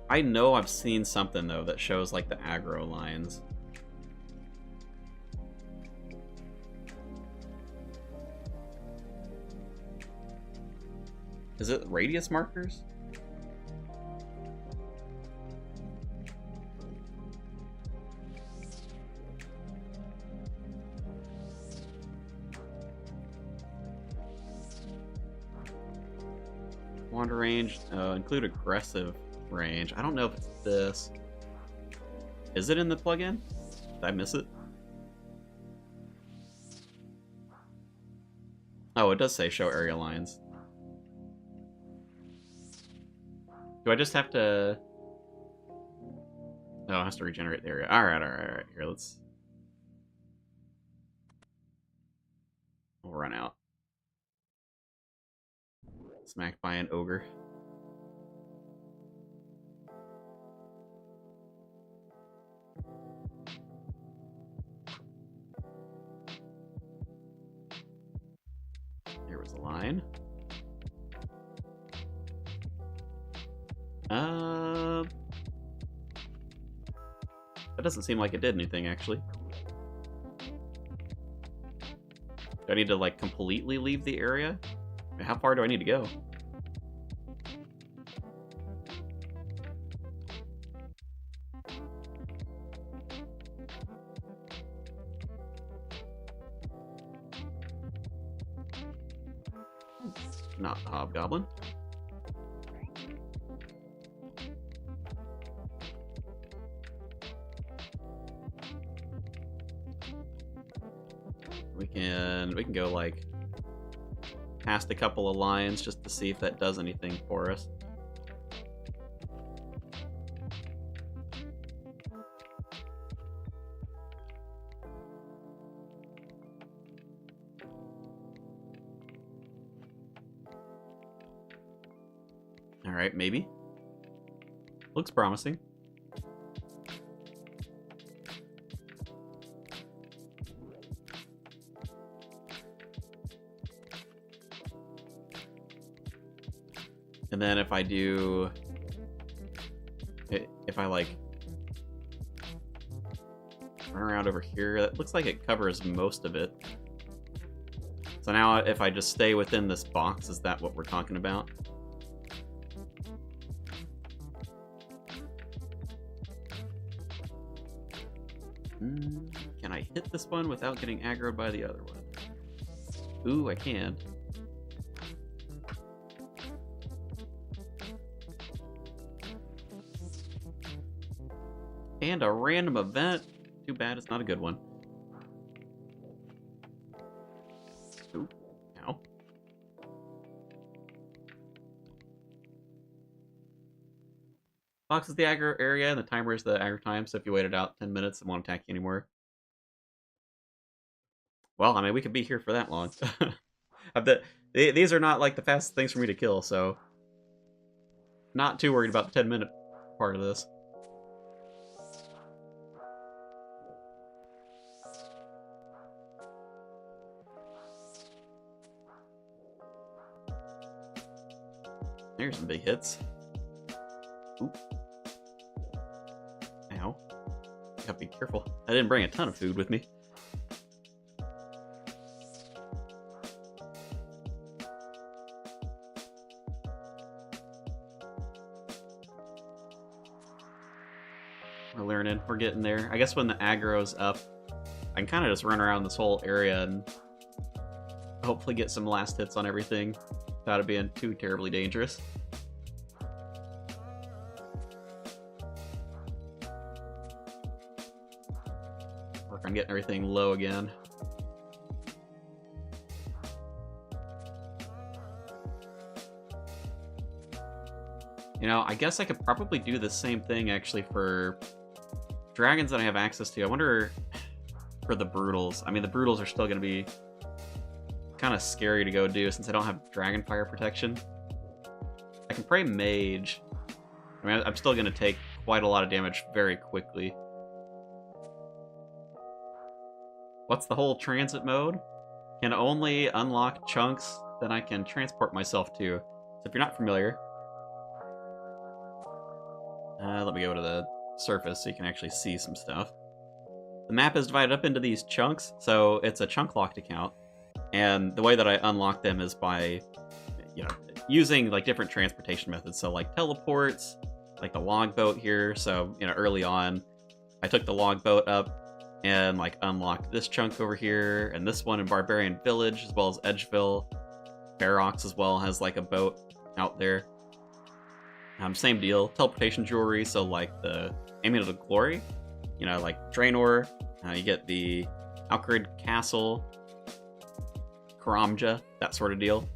I know I've seen something, though, that shows, like, the aggro lines. Is it radius markers? Wander range. Include aggressive range. I don't know if it's this. Is it in the plugin? Did I miss it? Oh, it does say show area lines. Do I just have to... Oh, it has to regenerate the area. Alright. Here, let's... We'll run out. Smacked by an ogre. There was a line. That doesn't seem like it did anything, actually. Do I need to, like, completely leave the area? I mean, how far do I need to go? Not the hobgoblin. We can go like past a couple of lines just to see if that does anything for us. All right, maybe. Looks promising. And then if I do... If I, like, run around over here, it looks like it covers most of it. So now if I just stay within this box, is that what we're talking about? Can I hit this one without getting aggroed by the other one? Ooh, I can. And a random event. Too bad it's not a good one. Ooh, ow. Box is the aggro area, and the timer is the aggro time, so if you wait it out 10 minutes, it won't attack you anymore. Well, I mean, we could be here for that long. These are not, like, the fastest things for me to kill, so... Not too worried about the 10-minute part of this. There's some big hits. Oop. Ow. Gotta be careful. I didn't bring a ton of food with me. We're learning. We're getting there. I guess when the aggro's up, I can kind of just run around this whole area and hopefully get some last hits on everything without it being too terribly dangerous. Work on getting everything low again. You know, I guess I could probably do the same thing actually for dragons that I have access to. I wonder for the Brutals. I mean, the Brutals are still going to be kind of scary to go do since I don't have dragon fire protection. I can pray mage. I mean, I'm still going to take quite a lot of damage very quickly. What's the whole transit mode? Can only unlock chunks that I can transport myself to. So if you're not familiar, let me go to the surface so you can actually see some stuff. The map is divided up into these chunks, so it's a chunk locked account. And the way that I unlock them is by, you know, using like different transportation methods. So like teleports, like the log boat here. So, you know, early on, I took the log boat up and like unlocked this chunk over here and this one in Barbarian Village, as well as Edgeville. Ferox as well has like a boat. out there. Same deal, teleportation jewelry, so like the Amulet of Glory, you know, like Draenor, you get the Alcrid Castle, Karamja, that sort of deal.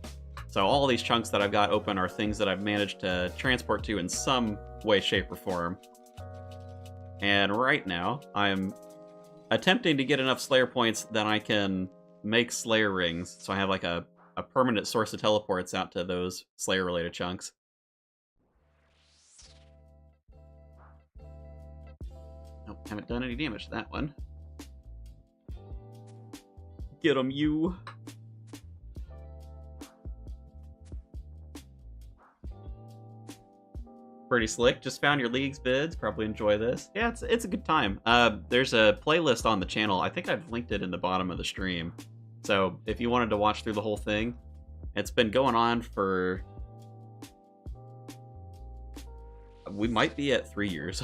So all these chunks that I've got open are things that I've managed to transport to in some way, shape, or form. And right now, I'm attempting to get enough Slayer points that I can make Slayer rings, so I have like a permanent source of teleports out to those Slayer-related chunks. Nope, haven't done any damage to that one. Get 'em, you! Pretty slick. Just found your League's vids. Probably enjoy this. Yeah, it's a good time. There's a playlist on the channel. I think I've linked it in the bottom of the stream. So if you wanted to watch through the whole thing, it's been going on for... We might be at 3 years.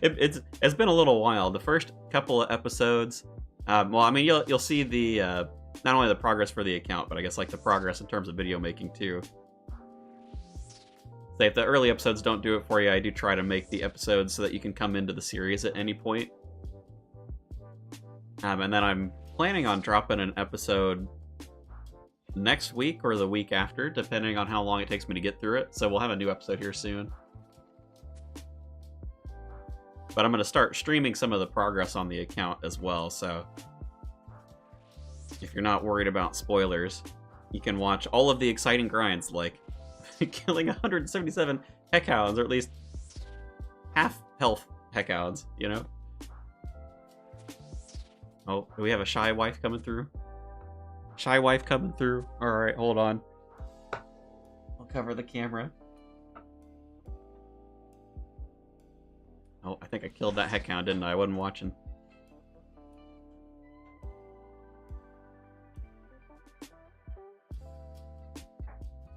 It's been a little while. The first couple of episodes... well, I mean, you'll see the... not only the progress for the account, but I guess like the progress in terms of video making too. So if the early episodes don't do it for you, I do try to make the episodes so that you can come into the series at any point. And then I'm planning on dropping an episode next week or the week after, depending on how long it takes me to get through it. So we'll have a new episode here soon. But I'm going to start streaming some of the progress on the account as well, so if you're not worried about spoilers, you can watch all of the exciting grinds, like killing 177 Heckhounds, or at least half-health Heckhounds, you know? Oh, do we have a shy wife coming through? Shy wife coming through. Alright, hold on. I'll cover the camera. Oh, I think I killed that Heckhound, didn't I? I wasn't watching.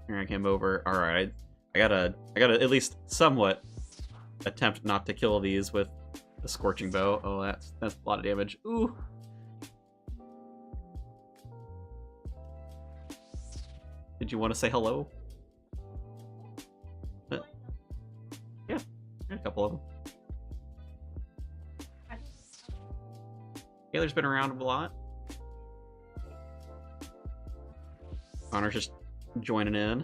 Here I came over. Alright, I gotta at least somewhat attempt not to kill these with the Scorching Bow. Oh, that's a lot of damage. Ooh. Did you want to say hello? Yeah, a couple of them. Taylor's been around a lot. Connor's just joining in.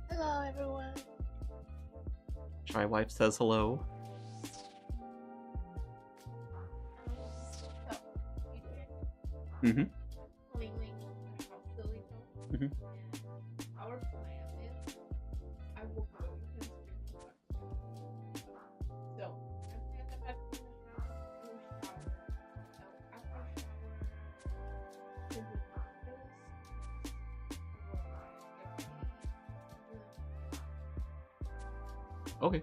Hello, everyone. Shy Wife says hello. Mm-hmm. Mm-hmm. Our plan is I will go and stream so I'm gonna come back to the house, do a shower. So after shower, do the breakfast. Okay.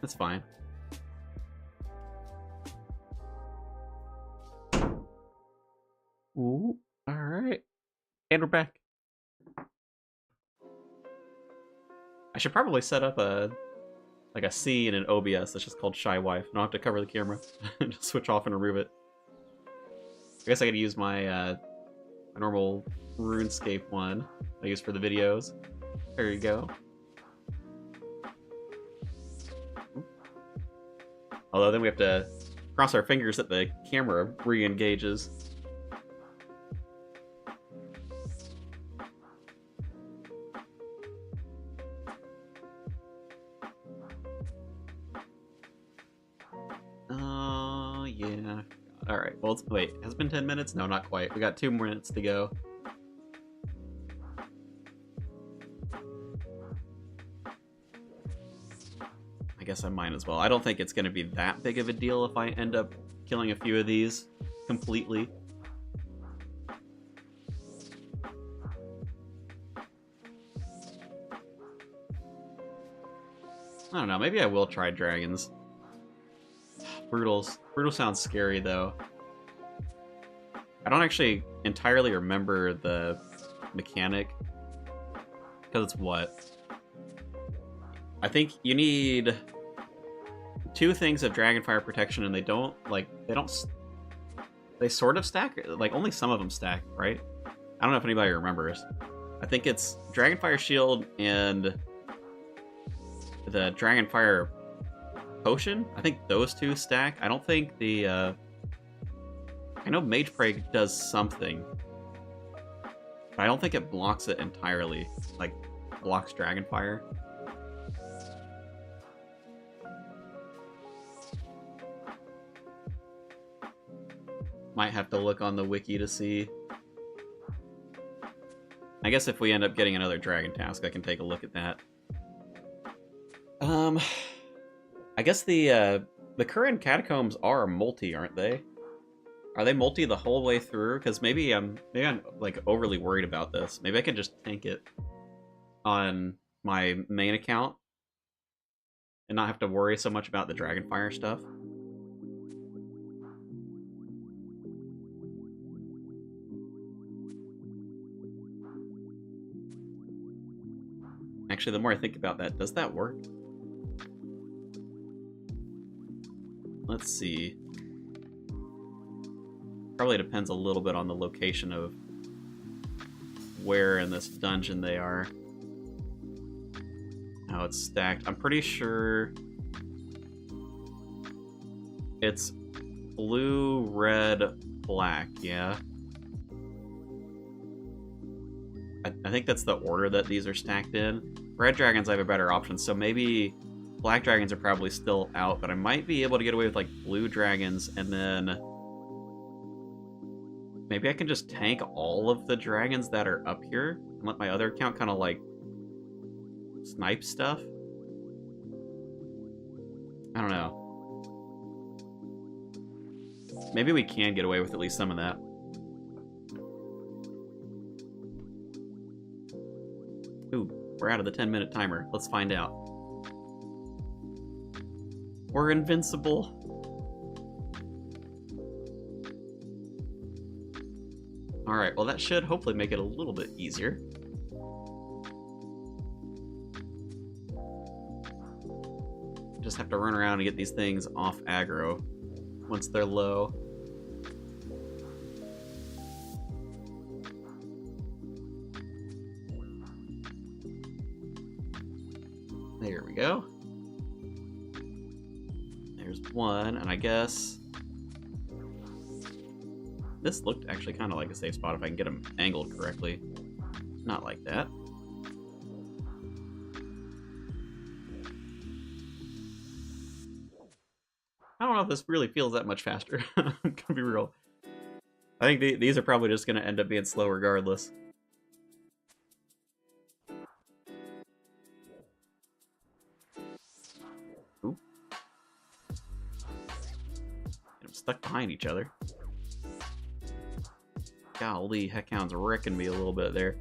That's fine. Ooh, alright. And we're back. I should probably set up a scene in OBS that's just called Shy Wife. I don't have to cover the camera. Just switch off and remove it. I guess I could use my normal RuneScape one I use for the videos. There you go. Although then we have to cross our fingers that the camera re-engages. Yeah. Alright, well, wait, has it been 10 minutes? No, not quite. We got 2 more minutes to go. I guess I might as well. I don't think it's going to be that big of a deal if I end up killing a few of these completely. I don't know, maybe I will try dragons. Brutal sounds scary, though. I don't actually entirely remember the mechanic. Because it's what? I think you need 2 things of Dragonfire protection, and they don't they sort of stack, like only some of them stack, right? I don't know if anybody remembers. I think it's Dragonfire Shield and the Dragonfire Potion. I think those 2 stack. I don't think the I know Mage Prey does something, but I don't think it blocks it entirely, like blocks Dragonfire. Might have to look on the wiki to see. I guess if we end up getting another dragon task, I can take a look at that. I guess the current catacombs are multi, aren't they? Are they multi the whole way through? Because maybe I'm like overly worried about this. Maybe I can just tank it on my main account and not have to worry so much about the Dragonfire stuff. Actually, the more I think about that, does that work? Let's see. Probably depends a little bit on the location of where in this dungeon they are. How it's stacked. I'm pretty sure it's blue, red, black, yeah? I think that's the order that these are stacked in. Red dragons I have a better option, so maybe black dragons are probably still out, but I might be able to get away with like blue dragons, and then maybe I can just tank all of the dragons that are up here and let my other account kind of like snipe stuff. I don't know. Maybe we can get away with at least some of that. Ooh, we're out of the 10-minute timer. Let's find out. We're invincible. Alright, well that should hopefully make it a little bit easier. Just have to run around and get these things off aggro once they're low. There we go. There's one, and I guess this looked actually kind of like a safe spot if I can get them angled correctly. Not like that. I don't know if this really feels that much faster. I'm gonna be real. I think these are probably just gonna end up being slow regardless. Ooh. Get them stuck behind each other. Golly, Heckhound's wrecking me a little bit there.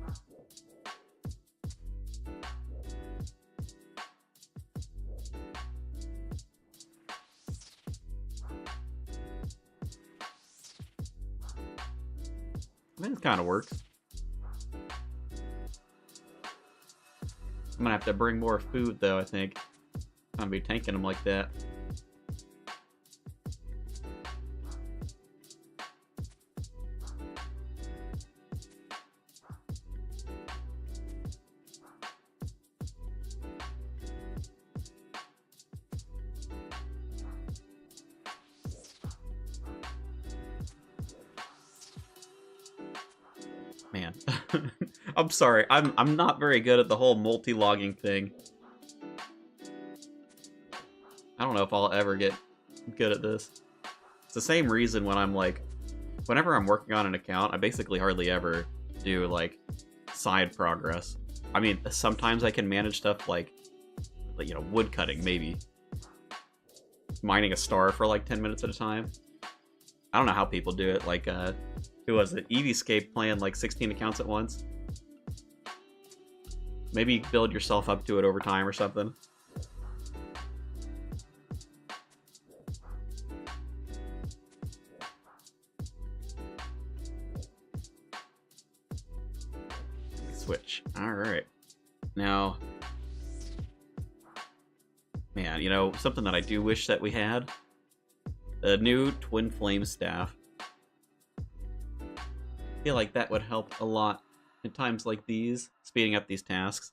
I mean, it kind of works. I'm gonna have to bring more food, though, I think. I'm gonna be tanking them like that. Man, I'm sorry. I'm not very good at the whole multi-logging thing. I don't know if I'll ever get good at this. It's the same reason when I'm like, whenever I'm working on an account, I basically hardly ever do like side progress. I mean, sometimes I can manage stuff like you know, wood cutting, maybe. Mining a star for like 10 minutes at a time. I don't know how people do it. Like, who was it? Runescape playing like 16 accounts at once. Maybe build yourself up to it over time or something. Switch. Alright. Now, man, you know, something that I do wish that we had. A new Twin Flame Staff. I feel like that would help a lot in times like these, speeding up these tasks.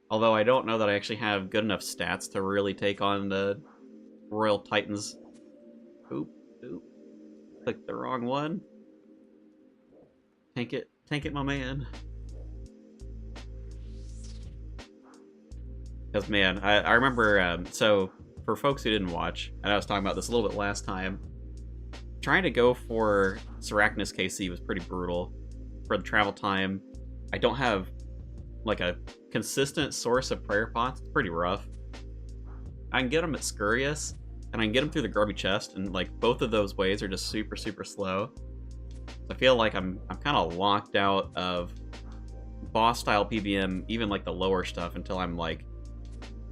Although I don't know that I actually have good enough stats to really take on the Royal Titans. Oop, oop. Clicked the wrong one. Tank it, my man. Because, man, I remember, so, for folks who didn't watch, and I was talking about this a little bit last time, trying to go for Siracnus KC was pretty brutal. For the travel time, I don't have, like, a consistent source of prayer pots. It's pretty rough. I can get them at Scurious, and I can get them through the grubby chest, and, like, both of those ways are just super, super slow. I feel like I'm kind of locked out of boss-style PBM, even, like, the lower stuff, until I'm, like...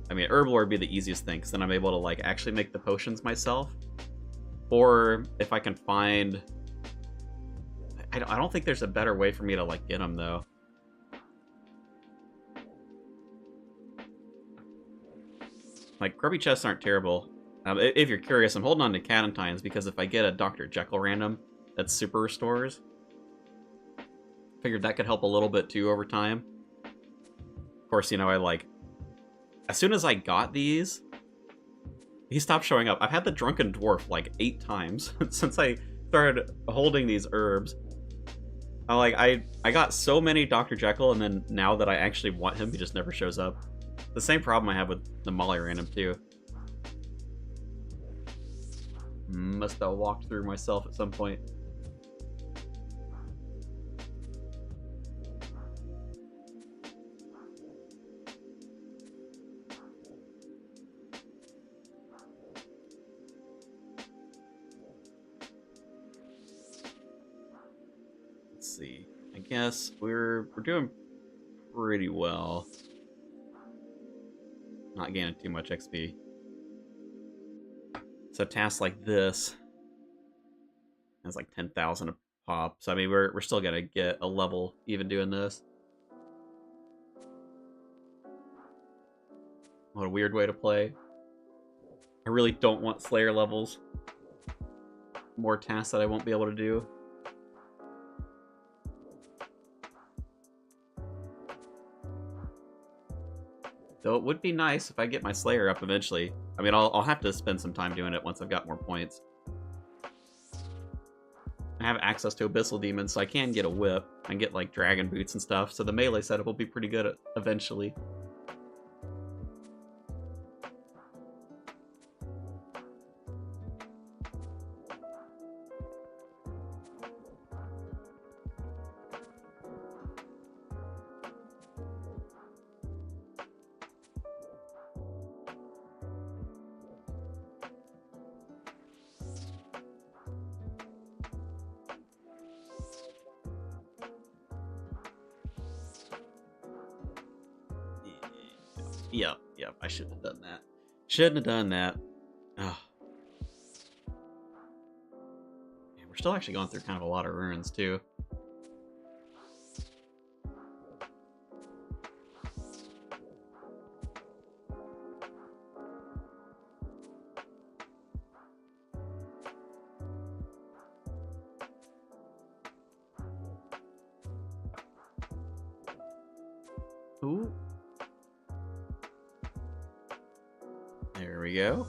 I mean, Herblore would be the easiest thing, because then I'm able to, like, actually make the potions myself. Or, if I can find... I don't think there's a better way for me to, like, get them, though. Like, grubby chests aren't terrible. If you're curious, I'm holding on to Catentines, because if I get a Dr. Jekyll random that super restores, figured that could help a little bit, too, over time. Of course, you know, I, like... As soon as I got these, he stopped showing up. I've had the Drunken Dwarf, like, 8 times since I started holding these herbs. I got so many Dr. Jekyll, and then now that I actually want him, he just never shows up. The same problem I have with the Molly random, too. Must have walked through myself at some point. Let's see. I guess we're doing pretty well. Not gaining too much XP. So tasks like this, it's like 10,000 a pop. So I mean, we're still gonna get a level even doing this. What a weird way to play. I really don't want Slayer levels. More tasks that I won't be able to do. Though it would be nice if I get my Slayer up eventually. I mean, I'll have to spend some time doing it once I've got more points. I have access to Abyssal Demons, so I can get a whip. I can get, like, Dragon Boots and stuff, so the melee setup will be pretty good eventually. Yep, I shouldn't have done that. Shouldn't have done that. Oh. Man, we're still actually going through kind of a lot of ruins, too. Ooh. There we go.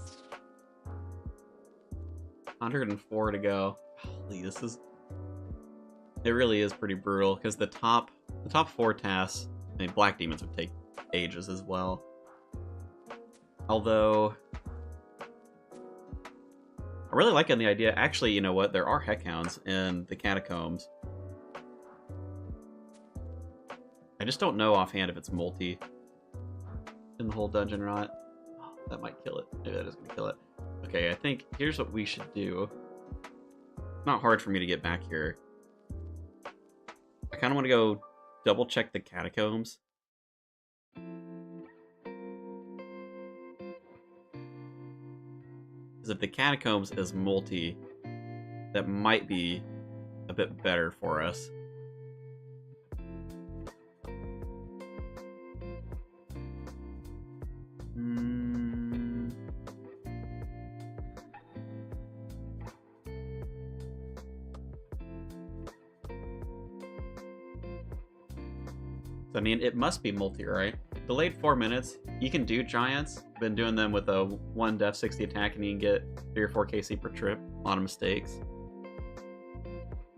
104 to go. Holy, this is... It really is pretty brutal, because the top 4 tasks... I mean, Black Demons would take ages as well. Although... I'm really liking the idea... Actually, you know what? There are Heckhounds in the Catacombs. I just don't know offhand if it's multi in the whole dungeon or not. Oh, that might kill it. Maybe that is going to kill it. Okay, I think here's what we should do. It's not hard for me to get back here. I kind of want to go double check the Catacombs. Because if the Catacombs is multi, that might be a bit better for us. I mean, it must be multi, right? Delayed 4 minutes. You can do giants. Been doing them with a 1 def 60 attack, and you can get 3 or 4 KC per trip. A lot of mistakes.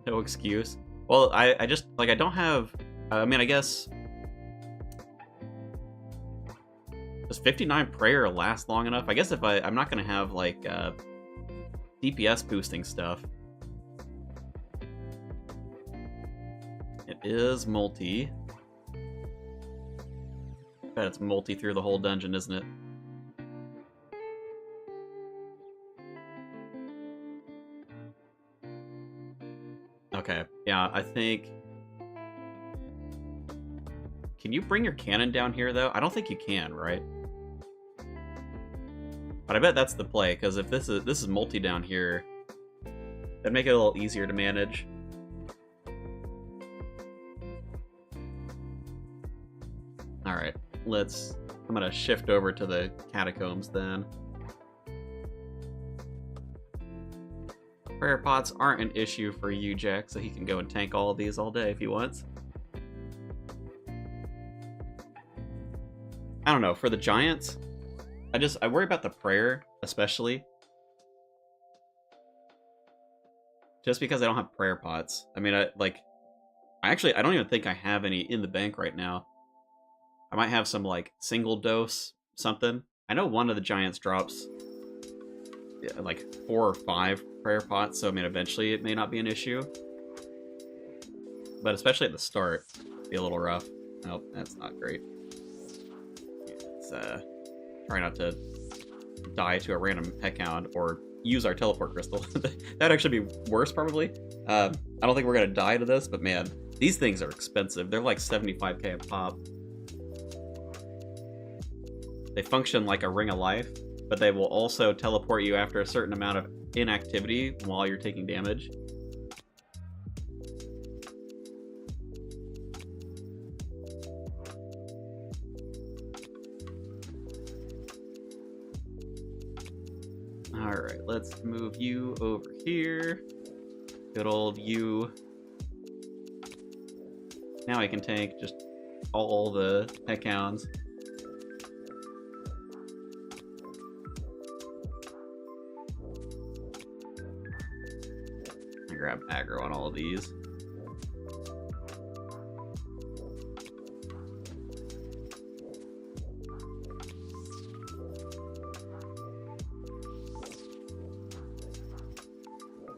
No excuse. Well, I just, like, I don't have... I mean, I guess... Does 59 prayer last long enough? I guess if I'm not going to have, like, DPS boosting stuff. It is multi. I bet it's multi through the whole dungeon, isn't it? Okay, yeah, I think... Can you bring your cannon down here, though? I don't think you can, right? But I bet that's the play, because if this is multi down here, that'd make it a little easier to manage. Alright, I'm gonna shift over to the catacombs then. Prayer pots aren't an issue for you, Jack, so he can go and tank all of these all day if he wants. I don't know, for the giants, I worry about the prayer, especially. Just because I don't have prayer pots. I mean, I don't even think I have any in the bank right now. I might have some, like, single dose something. I know one of the giants drops, like, 4 or 5 prayer pots, so, I mean, eventually it may not be an issue. But especially at the start, it'd be a little rough. Nope, that's not great. Let's, try not to die to a random heckhound, or use our teleport crystal. That'd actually be worse, probably. I don't think we're gonna die to this, but man, these things are expensive. They're like 75k a pop. They function like a ring of life, but they will also teleport you after a certain amount of inactivity while you're taking damage. Alright, let's move you over here. Good old you. Now I can tank just all the heckhounds. I grab aggro on all of these.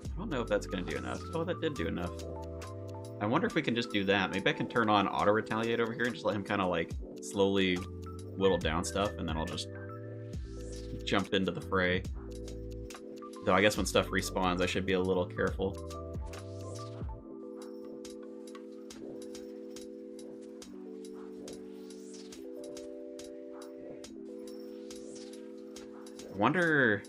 I don't know if that's going to do enough. Oh, that did do enough. I wonder if we can just do that. Maybe I can turn on auto-retaliate over here and just let him kind of, like, slowly whittle down stuff, and then I'll just jump into the fray. Though I guess when stuff respawns, I should be a little careful. I wonder...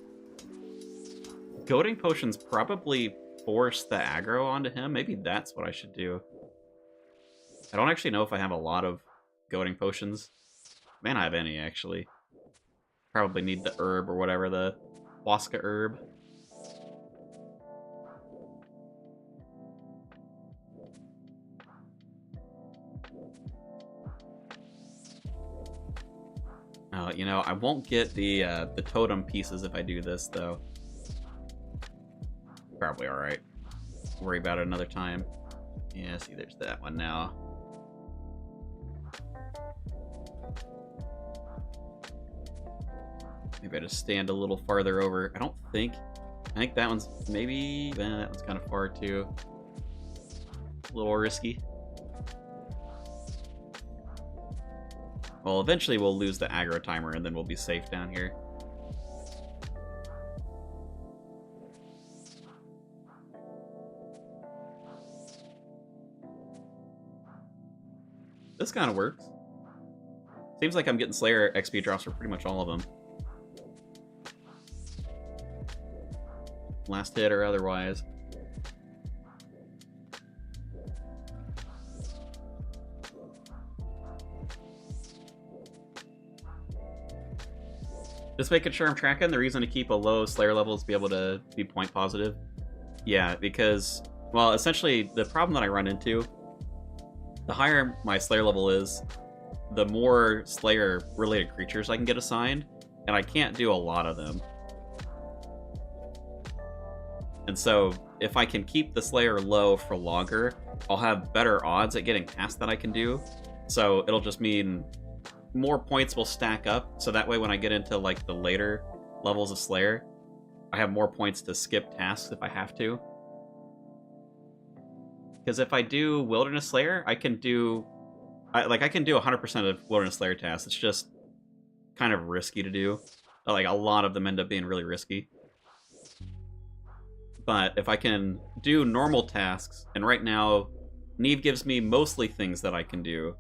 Goading potions probably force the aggro onto him. Maybe that's what I should do. I don't actually know if I have a lot of goading potions. Man, I have any, actually. Probably need the herb or whatever, the Huasca herb. You know, I won't get the totem pieces if I do this, though. Probably alright. Worry about it another time. Yeah, see, there's that one now. Maybe I just stand a little farther over. I think that one's maybe... that one's kind of far, too. A little risky. Well, eventually we'll lose the aggro timer, and then we'll be safe down here. This kind of works. Seems like I'm getting Slayer XP drops for pretty much all of them. Last hit or otherwise. Just making sure I'm tracking. The reason to keep a low Slayer level is to be able to be point positive. Yeah, because, well, essentially the problem that I run into the higher my Slayer level is, the more Slayer-related creatures I can get assigned, and I can't do a lot of them. And so, if I can keep the Slayer low for longer, I'll have better odds at getting tasks that I can do. So it'll just mean more points will stack up, so that way when I get into like the later levels of Slayer, I have more points to skip tasks if I have to. Because if I do Wilderness Slayer, I can do 100% of Wilderness Slayer tasks. It's just kind of risky to do. Like, a lot of them end up being really risky. But if I can do normal tasks, and right now, Neve gives me mostly things that I can do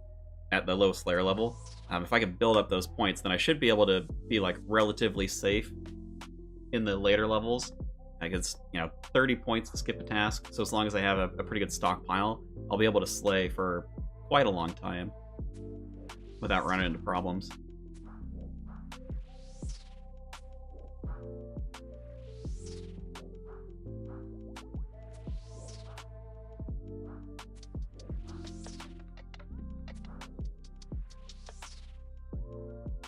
at the low Slayer level. If I can build up those points, then I should be able to be, like, relatively safe in the later levels. Like, it's, 30 points to skip a task, so as long as I have a pretty good stockpile, I'll be able to slay for quite a long time without running into problems.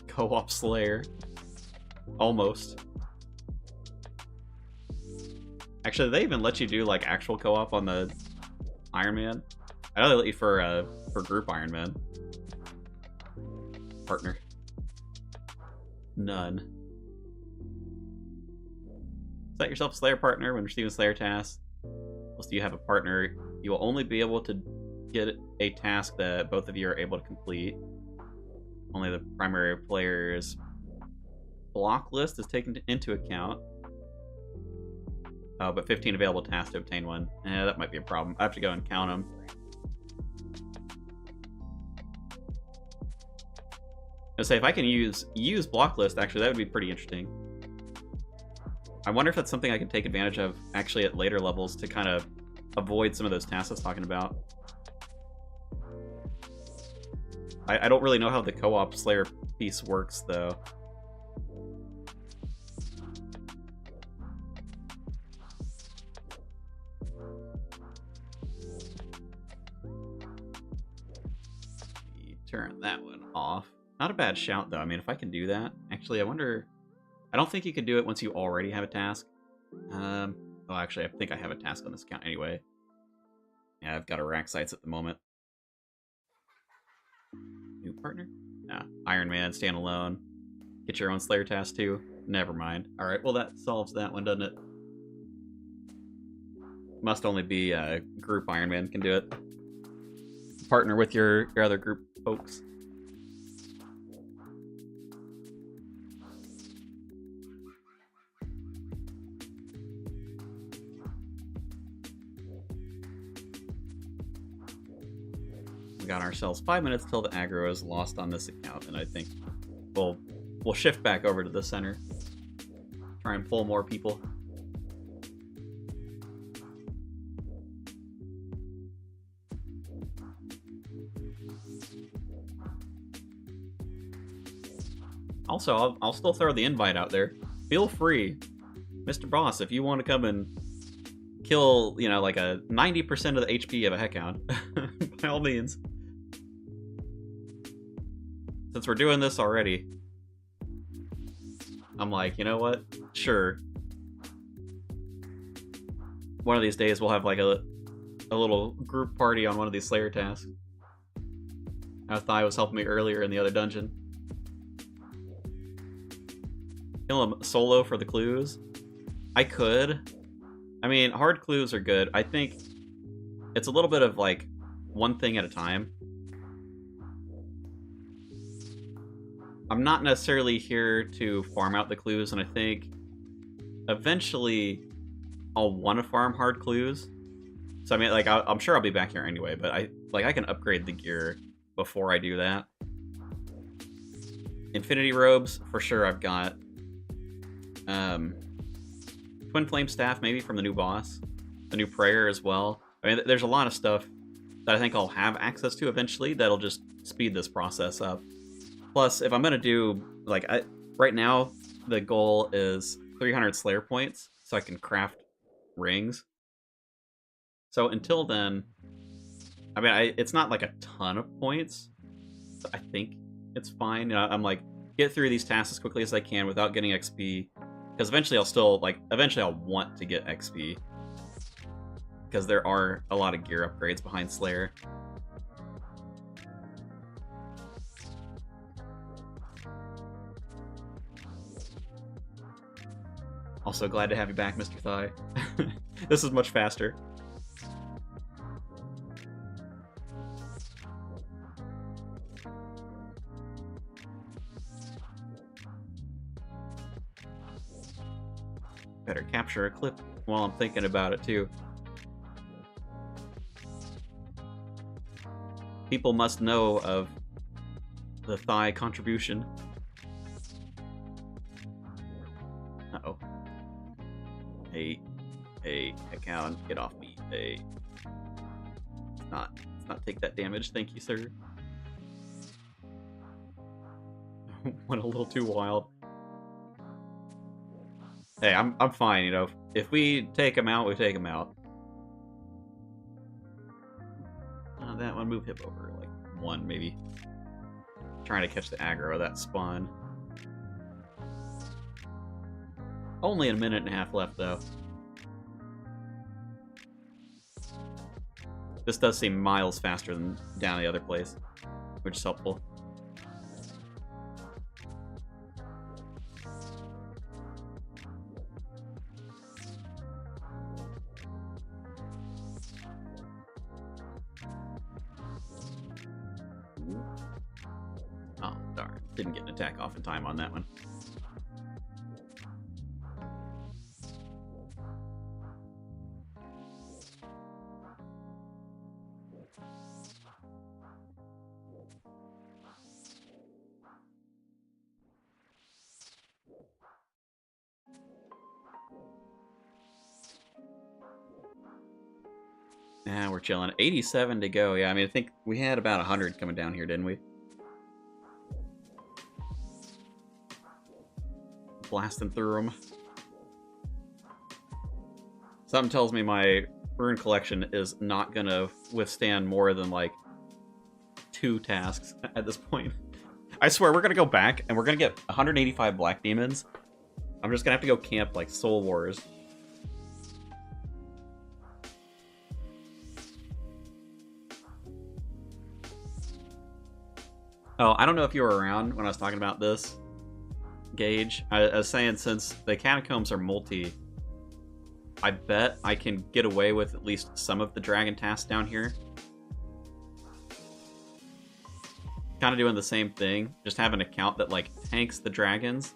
Co-op Slayer. Almost. Actually, they even let you do like actual co-op on the Iron Man. I know they let you for group Iron Man. Partner. None. Set yourself a Slayer partner when receiving Slayer tasks. Once you have a partner, you will only be able to get a task that both of you are able to complete. Only the primary player's block list is taken into account. Oh, but 15 available tasks to obtain one. That might be a problem. I have to go and count them. I'll say if I can use block list, actually, that would be pretty interesting. I wonder if that's something I can take advantage of actually at later levels to kind of avoid some of those tasks I was talking about. I don't really know how the co-op Slayer piece works, though. Turn that one off. Not a bad shout, though. I mean, if I can do that. Actually, I wonder... I don't think you could do it once you already have a task. Oh, actually, I think I have a task on this account anyway. Yeah, I've got a rack sites at the moment. New partner? Nah. Iron Man, standalone. Get your own Slayer task, too. Never mind. Alright, well, that solves that one, doesn't it? Must only be group Iron Man can do it. Partner with your other group folks. We got ourselves 5 minutes till the aggro is lost on this account, and I think we'll shift back over to the center. Try and pull more people. Also, I'll still throw the invite out there. Feel free, Mr. Boss, if you want to come and kill, like a 90% of the HP of a Heckhound, by all means. Since we're doing this already, I'm like, you know what? Sure. One of these days we'll have like a little group party on one of these Slayer tasks. Thai was helping me earlier in the other dungeon. Kill him solo for the clues? I could. I mean, hard clues are good. I think it's a little bit of like one thing at a time. I'm not necessarily here to farm out the clues, and I think eventually I'll want to farm hard clues. So I mean, like, I'm sure I'll be back here anyway, but I can upgrade the gear before I do that. Infinity robes, for sure I've got. Twin Flame Staff, maybe, from the new boss. The new Prayer as well. I mean, there's a lot of stuff that I think I'll have access to eventually that'll just speed this process up. Plus, if I'm going to do, like, right now, the goal is 300 Slayer points, so I can craft rings. So until then, I mean, it's not like a ton of points, but I think it's fine. I'm like, get through these tasks as quickly as I can without getting XP, because eventually I'll want to get XP, because there are a lot of gear upgrades behind Slayer. Also glad to have you back, Mr. Thigh. This is much faster. Better capture a clip while I'm thinking about it, too. People must know of the Thigh contribution. Uh-oh. Hey, Heckhound, get off me. Hey. Let's not take that damage, thank you, sir. Went a little too wild. Hey, I'm fine, you know. If we take him out, we take him out. That one, move him over, like, 1, maybe. Trying to catch the aggro of that spawn. Only a minute and a half left, though. This does seem miles faster than down the other place, which is helpful. Oh, darn. Didn't get an attack off in time on that one. Nah, we're chilling. 87 to go. Yeah, I mean, I think we had about 100 coming down here, didn't we? Blasting through them. Something tells me my rune collection is not gonna withstand more than, like, 2 tasks at this point. I swear, we're gonna go back, and we're gonna get 185 Black Demons. I'm just gonna have to go camp, like, Soul Wars. Oh, I don't know if you were around when I was talking about this, Gage. I was saying, since the catacombs are multi, I bet I can get away with at least some of the dragon tasks down here. Kind of doing the same thing, just have an account that, like, tanks the dragons.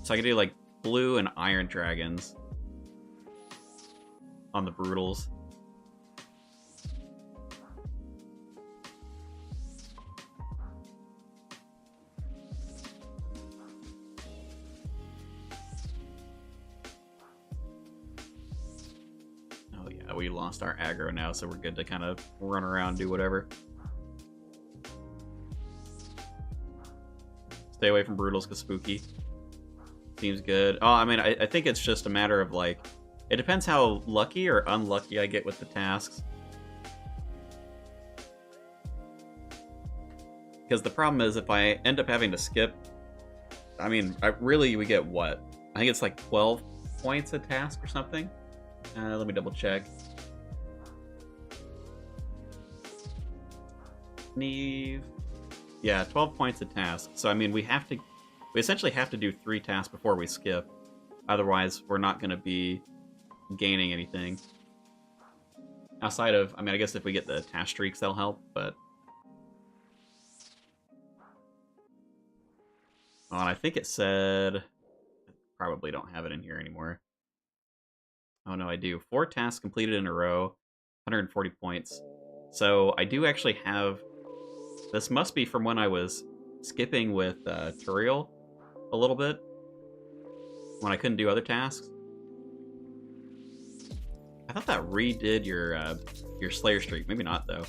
So I can do, like, blue and iron dragons on the brutals. We lost our aggro now, so we're good to kind of run around, do whatever. Stay away from brutals because spooky. Seems good. Oh, I mean, I think it's just a matter of, like, it depends how lucky or unlucky I get with the tasks. Because the problem is, if I end up having to skip, I mean, we get what? I think it's like 12 points a task or something. Let me double check. Neve. Yeah, 12 points a task. So, I mean, we essentially have to do 3 tasks before we skip. Otherwise, we're not going to be gaining anything. Outside of, I mean, I guess if we get the task streaks, that'll help, but... Oh, and I think it said... Probably don't have it in here anymore. Oh, no, I do. 4 tasks completed in a row, 140 points. So I do actually have... This must be from when I was skipping with Turiel a little bit, when I couldn't do other tasks. I thought that redid your Slayer streak. Maybe not, though.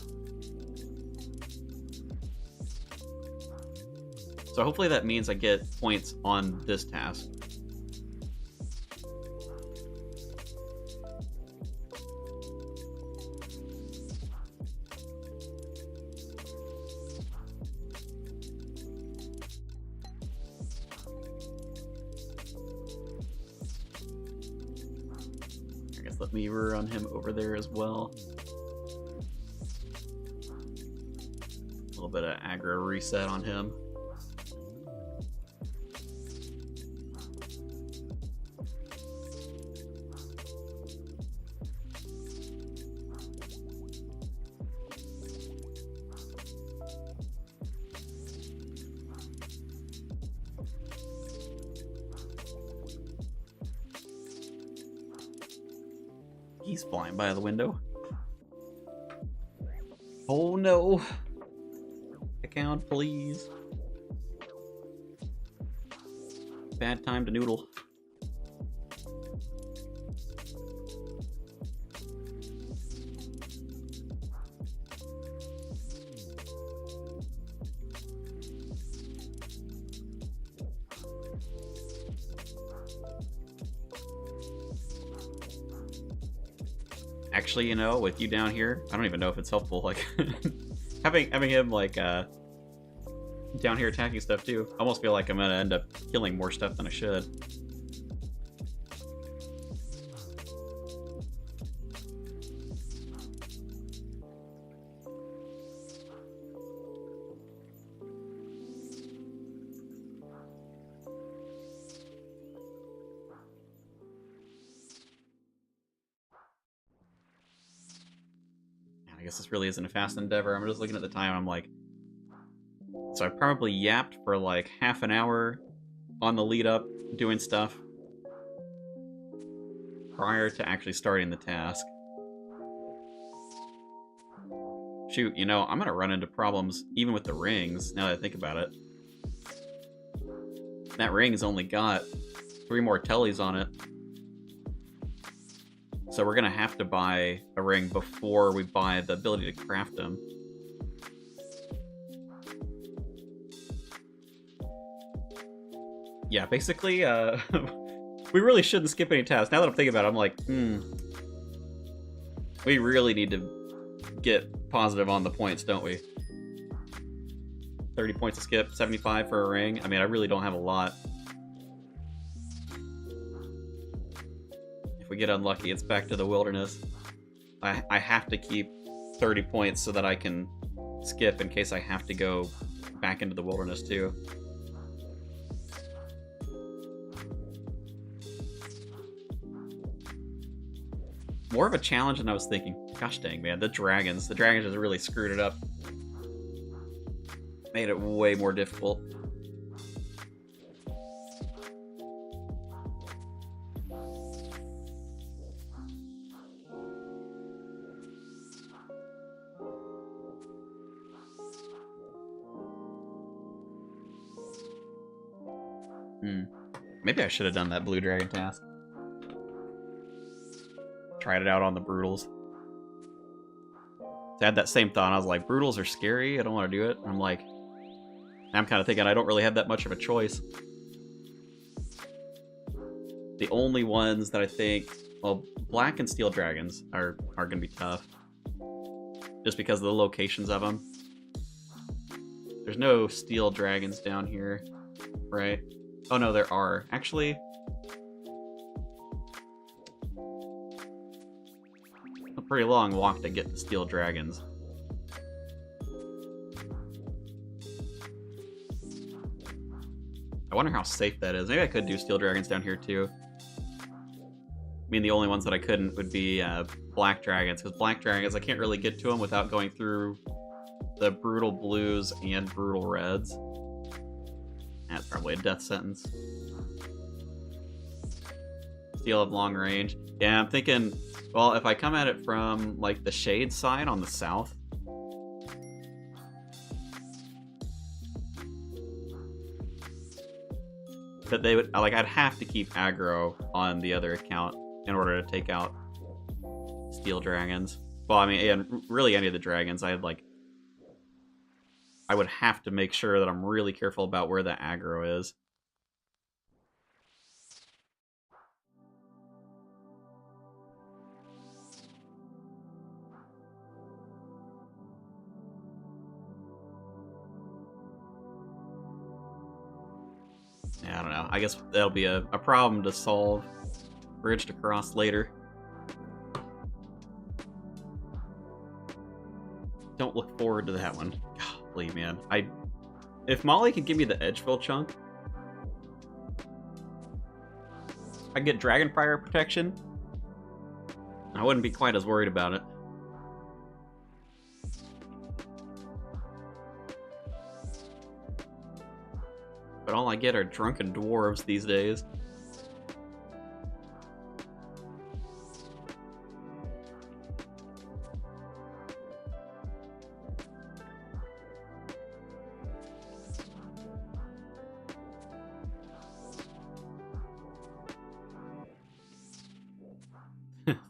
So hopefully that means I get points on this task. let me run him over there as well. A little bit of aggro reset on him. He's flying by the window. Oh no. Account, please. Bad time to noodle. Actually, you know, with you down here, I don't even know if it's helpful. Like having him like down here attacking stuff too. I almost feel like I'm gonna end up killing more stuff than I should. I guess this really isn't a fast endeavor. I'm just looking at the time. I'm like, so I probably yapped for like half an hour on the lead up doing stuff prior to actually starting the task. Shoot, you know, I'm gonna run into problems even with the rings now that I think about it. That ring's only got 3 more tellies on it. So we're gonna have to buy a ring before we buy the ability to craft them. Yeah, basically, we really shouldn't skip any tasks. Now that I'm thinking about it, I'm like, we really need to get positive on the points, don't we? 30 points to skip, 75 for a ring. I mean, I really don't have a lot. If we get unlucky, it's back to the wilderness. I have to keep 30 points so that I can skip in case I have to go back into the wilderness too. More of a challenge than I was thinking. Gosh dang, man, the dragons just really screwed it up. Made it way more difficult. Maybe I should have done that blue dragon task. Tried it out on the brutals. I had that same thought. I was like, brutals are scary. I don't want to do it. I'm like, I'm kind of thinking I don't really have that much of a choice. The only ones that I think, well, black and steel dragons are going to be tough. Just because of the locations of them. There's no steel dragons down here, right? Oh no, there are. Actually, a pretty long walk to get to steel dragons. I wonder how safe that is. Maybe I could do steel dragons down here too. I mean, the only ones that I couldn't would be black dragons, because black dragons, I can't really get to them without going through the brutal blues and brutal reds. That's probably a death sentence. Steel of long range. Yeah, I'm thinking, well, if I come at it from, like, the shade side on the south. But they would, like, I'd have to keep aggro on the other account in order to take out steel dragons. Well, I mean, and really any of the dragons, I would have to make sure that I'm really careful about where the aggro is. I don't know. I guess that'll be a problem to solve. Bridge to cross later. don't look forward to that one. Golly, man. If Molly could give me the Edgefill chunk, I get Dragon Fire protection, I wouldn't be quite as worried about it. But all I get are drunken dwarves these days.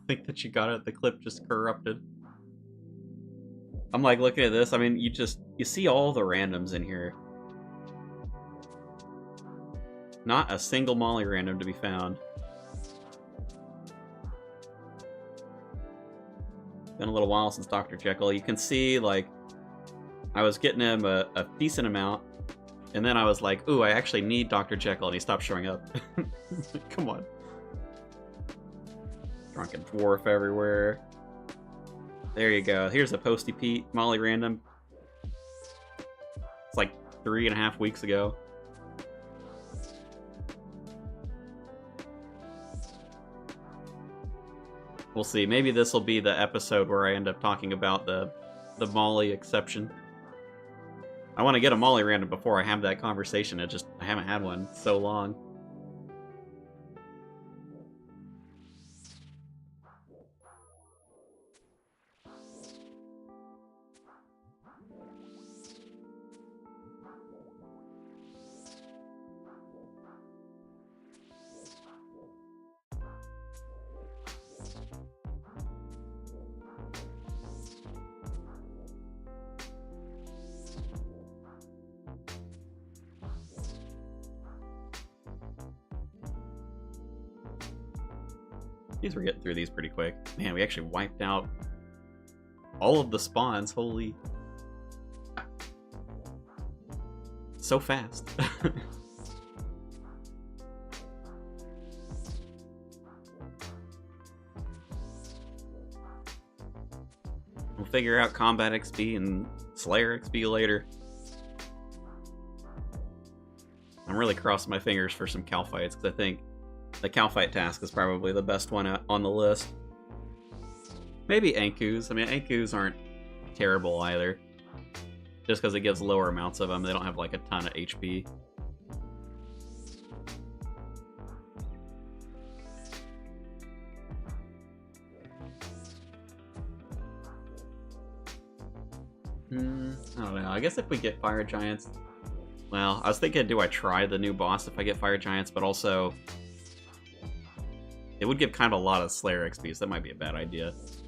Think that you got it, the clip just corrupted. I'm like looking at this, I mean, you see all the randoms in here. Not a single Molly random to be found. Been a little while since Dr. Jekyll. You can see, like, I was getting him a decent amount, and then I was like, ooh, I actually need Dr. Jekyll, and he stopped showing up. Come on. Drunken dwarf everywhere. There you go. Here's a Posty Pete Molly random. It's like 3.5 weeks ago. We'll see. Maybe this will be the episode where I end up talking about the Molly exception. I want to get a Molly random before I have that conversation. I haven't had one so long. These were getting through these pretty quick. Man, we actually wiped out all of the spawns. Holy. So fast. We'll figure out Combat XP and Slayer XP later. I'm really crossing my fingers for some Cal fights, because I think the Cal fight task is probably the best one on the list. Maybe Ankus. I mean, Ankus aren't terrible either. Just because it gives lower amounts of them. They don't have like a ton of HP. I don't know. I guess if we get Fire Giants... Well, I was thinking, do I try the new boss if I get Fire Giants? But also... it would give kind of a lot of Slayer XP, so that might be a bad idea. Let's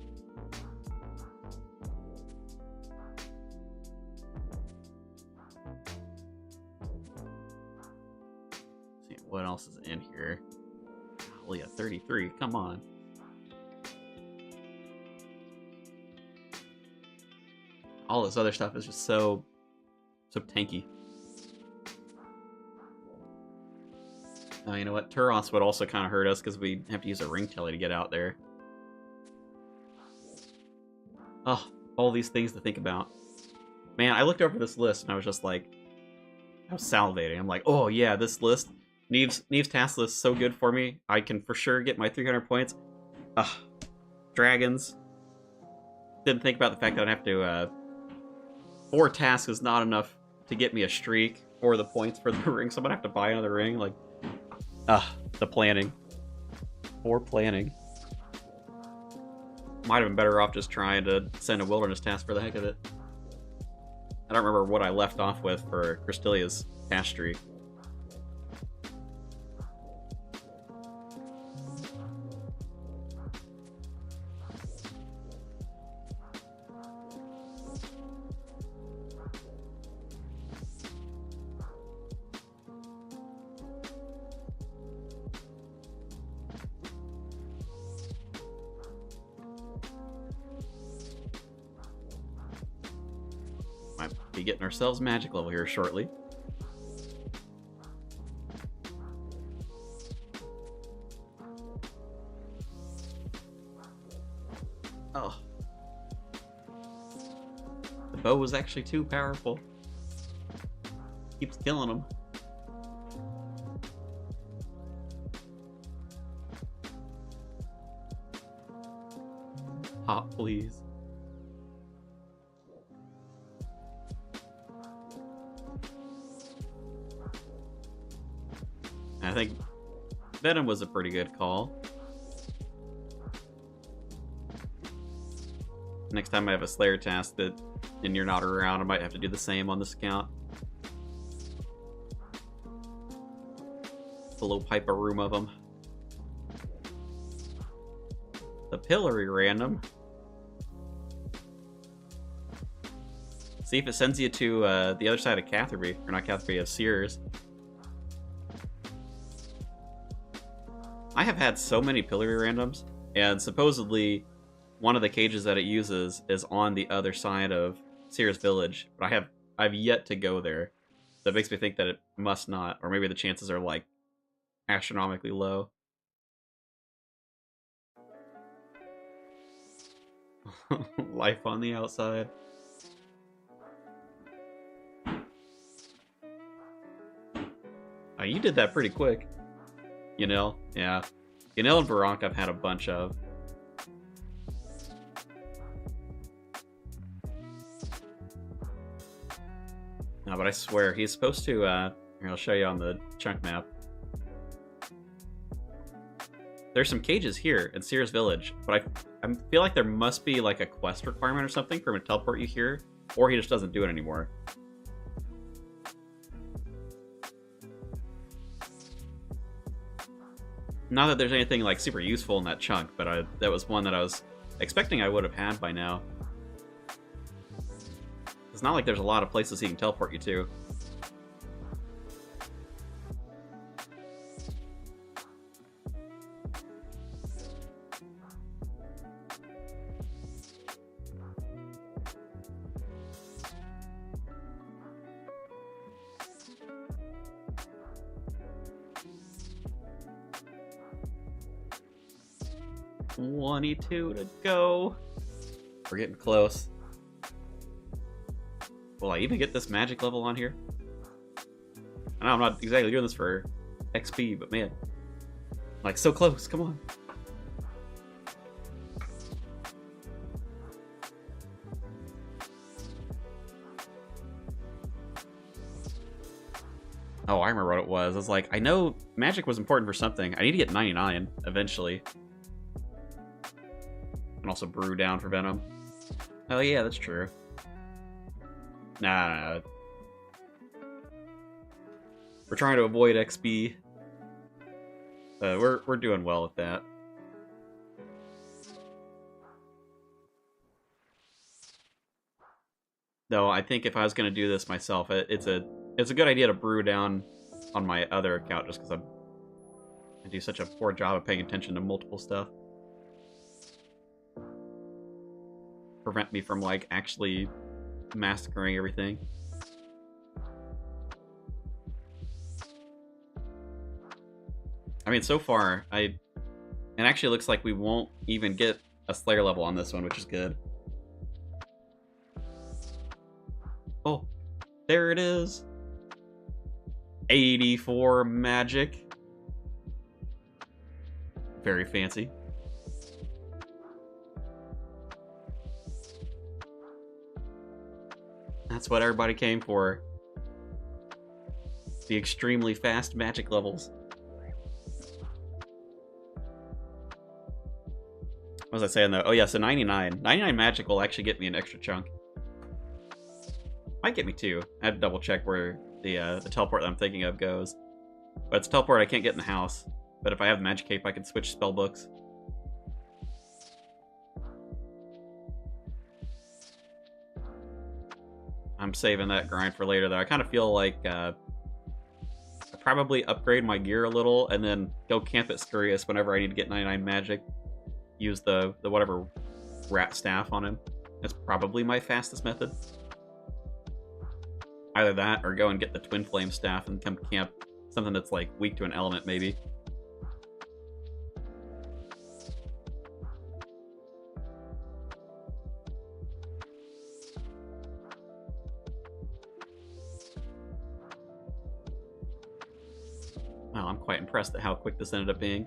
see, what else is in here? Golly, a 33, come on. All this other stuff is just so tanky. Oh, you know what? Turos would also kind of hurt us because we have to use a ring telly to get out there. Oh, all these things to think about. Man, I looked over this list and I was just like, I was salivating. I'm like, oh yeah, this list, Neve's task list is so good for me. I can for sure get my 300 points. Ugh. Dragons. Didn't think about the fact that I'd have to, 4 tasks is not enough to get me a streak or the points for the ring, so I'm gonna have to buy another ring. Like, the planning. Poor planning. Might have been better off just trying to send a wilderness task for the heck of it. I don't remember what I left off with for Crystalia's task streak. Be getting ourselves magic level here shortly. Oh. bow was actually too powerful. Keeps killing him. Pop, please. I think Venom was a pretty good call. Next time I have a Slayer task and you're not around, I might have to do the same on this account. Blow pipe a room of them. The pillory random. See if it sends you to the other side of Catherby, or not Catherby, of Sears. I have had so many pillory randoms, and supposedly one of the cages that it uses is on the other side of Sears Village, but I've yet to go there. So it makes me think that it must not, or maybe the chances are like astronomically low. Life on the outside. Oh, you did that pretty quick. Yanil, yeah. Yanil and Baronk I've had a bunch of. No, but I swear, he's supposed to, here, I'll show you on the chunk map. There's some cages here in Sears Village, but I feel like there must be like a quest requirement or something for him to teleport you here, or he just doesn't do it anymore. Not that there's anything like super useful in that chunk, but that was one that I was expecting I would have had by now. It's not like there's a lot of places he can teleport you to. $22 to go. We're getting close. Will I even get this magic level on here? I know I'm not exactly doing this for XP, but man. Like, so close, come on. Oh, I remember what it was. I was like, I know magic was important for something. I need to get 99 eventually. And also brew down for Venom. Oh yeah, that's true. Nah. We're trying to avoid XP. We're doing well with that. Though I think if I was gonna do this myself, it's a good idea to brew down on my other account just because I do such a poor job of paying attention to multiple stuff. Prevent me from like actually massacring everything. I mean, so far, it actually looks like we won't even get a Slayer level on this one, which is good. Oh, there it is. 84 magic. Very fancy. That's what everybody came for. The extremely fast magic levels. What was I saying though? Oh yeah, so 99. 99 magic will actually get me an extra chunk. Might get me two. I have to double check where the teleport that I'm thinking of goes. But it's a teleport I can't get in the house. But if I have the magic cape, I can switch spell books. I'm saving that grind for later though. I kind of feel like I probably upgrade my gear a little and then go camp at Scurious whenever I need to get 99 magic. Use the whatever rat staff on him. That's probably my fastest method. Either that or go and get the twin flame staff and come camp something that's like weak to an element maybe. Wow, I'm quite impressed at how quick this ended up being.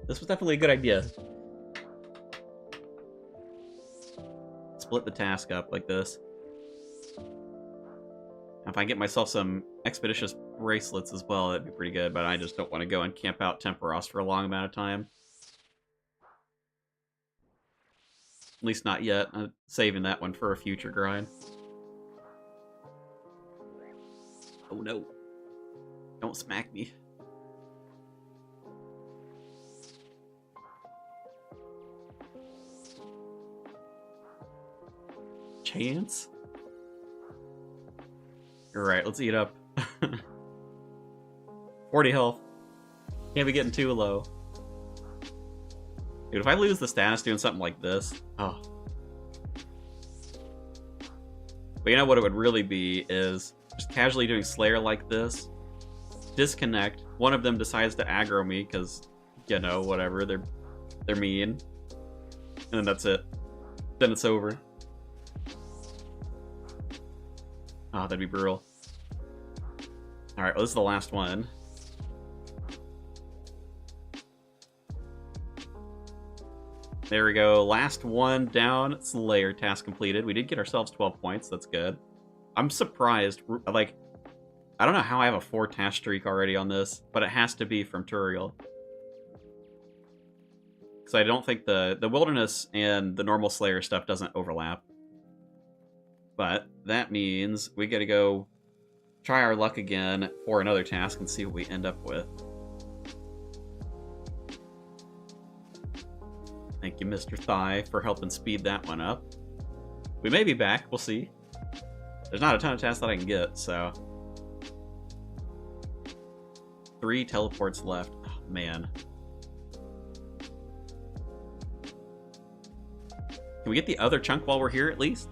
This was definitely a good idea. Split the task up like this. If I get myself some expeditious bracelets as well, that'd be pretty good, but I just don't want to go and camp out Temperos for a long amount of time. At least not yet. I'm saving that one for a future grind. Oh no. Don't smack me. Chance? Alright, let's eat up. 40 health. Can't be getting too low. Dude, if I lose the status doing something like this... Oh. But you know what it would really be is just casually doing Slayer like this. Disconnect. One of them decides to aggro me because, you know, whatever. They're mean. And then that's it. Then it's over. Oh, that'd be brutal. Alright, well, this is the last one. There we go. Last one down. Slayer task completed. We did get ourselves 12 points. That's good. I'm surprised. Like, I don't know how I have a 4 task streak already on this, but it has to be from Turiel. Because I don't think the Wilderness and the normal Slayer stuff doesn't overlap. But that means we gotta go try our luck again for another task and see what we end up with. Thank you, Mr. Thigh, for helping speed that one up. We may be back. We'll see. There's not a ton of tasks that I can get, so... 3 teleports left. Oh, man. Can we get the other chunk while we're here, at least?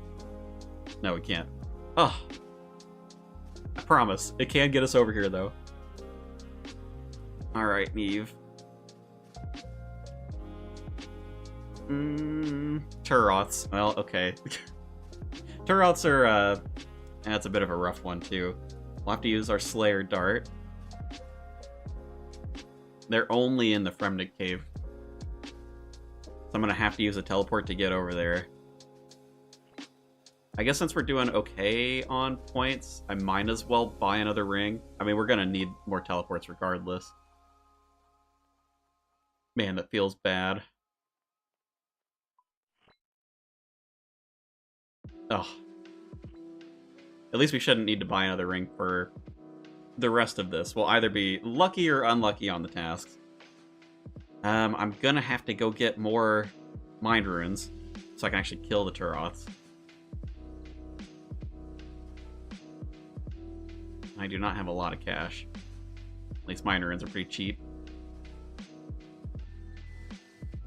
No, we can't. Oh. I promise. It can get us over here, though. Alright, Neve. Turoths. Well, okay. Turoths are, that's a bit of a rough one, too. We'll have to use our Slayer Dart. They're only in the Fremnik Cave. So I'm gonna have to use a teleport to get over there. I guess since we're doing okay on points, I might as well buy another ring. I mean, we're gonna need more teleports regardless. Man, that feels bad. Oh. At least we shouldn't need to buy another ring for the rest of this. We'll either be lucky or unlucky on the tasks. I'm gonna have to go get more Mind Runes so I can actually kill the Turoths. I do not have a lot of cash. At least Mind Runes are pretty cheap.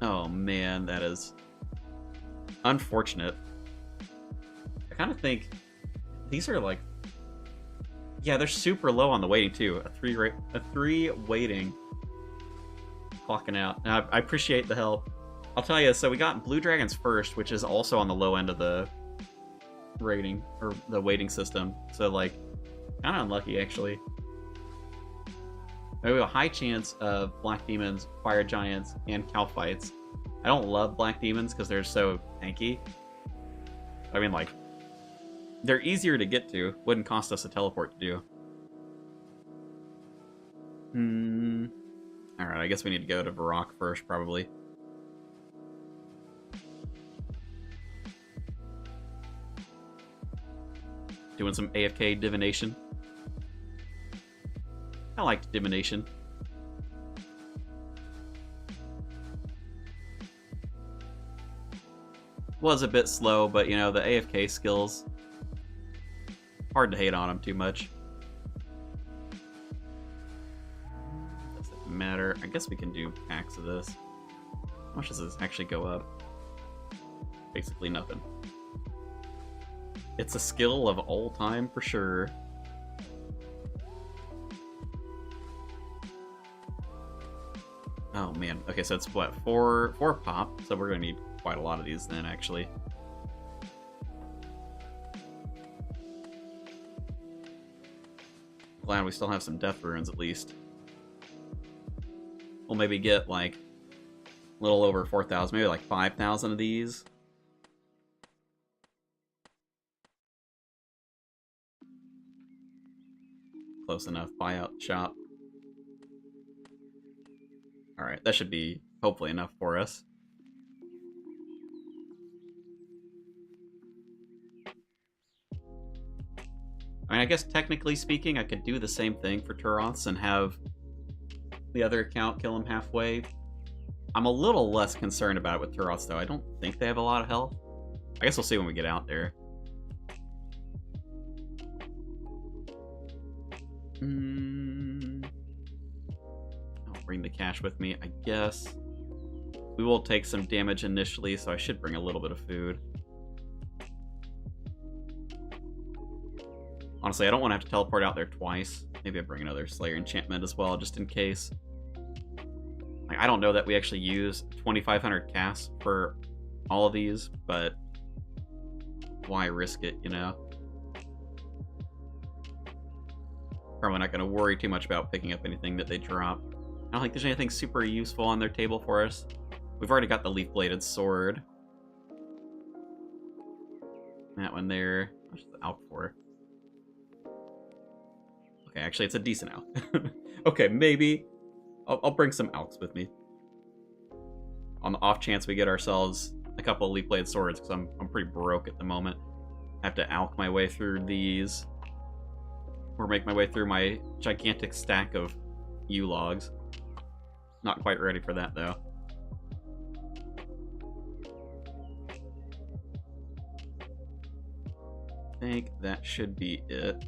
Oh man, that is unfortunate. I kind of think these are like, yeah, they're super low on the waiting too. A 3 waiting. Clocking out. I appreciate the help. I'll tell you, so we got Blue Dragons first, which is also on the low end of the rating, or the waiting system. So, like, kind of unlucky, actually. We have a high chance of Black Demons, Fire Giants, and Cow Fights. I don't love Black Demons because they're so tanky. I mean, like, they're easier to get to. Wouldn't cost us a teleport to do. Alright, I guess we need to go to Varrock first, probably. Doing some AFK divination. I liked divination. Was a bit slow, but you know, the AFK skills, hard to hate on them too much. Doesn't matter. I guess we can do packs of this. How much does this actually go up? Basically nothing. It's a skill of all time for sure. Oh man. Okay, so it's what, four pop, so we're gonna need quite a lot of these then, actually. Glad we still have some death runes at least. We'll maybe get like a little over 4,000, maybe like 5,000 of these. Close enough. Buyout shop. Alright, that should be hopefully enough for us. I mean, I guess technically speaking, I could do the same thing for Turoths and have the other account kill him halfway. I'm a little less concerned about it with Turoths, though. I don't think they have a lot of health. I guess we'll see when we get out there. I'll bring the cash with me, I guess. We will take some damage initially, so I should bring a little bit of food. Honestly, I don't want to have to teleport out there twice. Maybe I bring another Slayer enchantment as well, just in case. Like, I don't know that we actually use 2,500 casts for all of these, but why risk it, you know? Probably not going to worry too much about picking up anything that they drop. I don't think there's anything super useful on their table for us. We've already got the leaf-bladed sword. That one there. What's the alp for? Okay, actually, it's a decent alp. Okay, maybe. I'll bring some alks with me. On the off chance we get ourselves a couple of leaf-bladed swords, because I'm pretty broke at the moment. I have to alk my way through these. Or make my way through my gigantic stack of U-logs. Not quite ready for that, though. I think that should be it.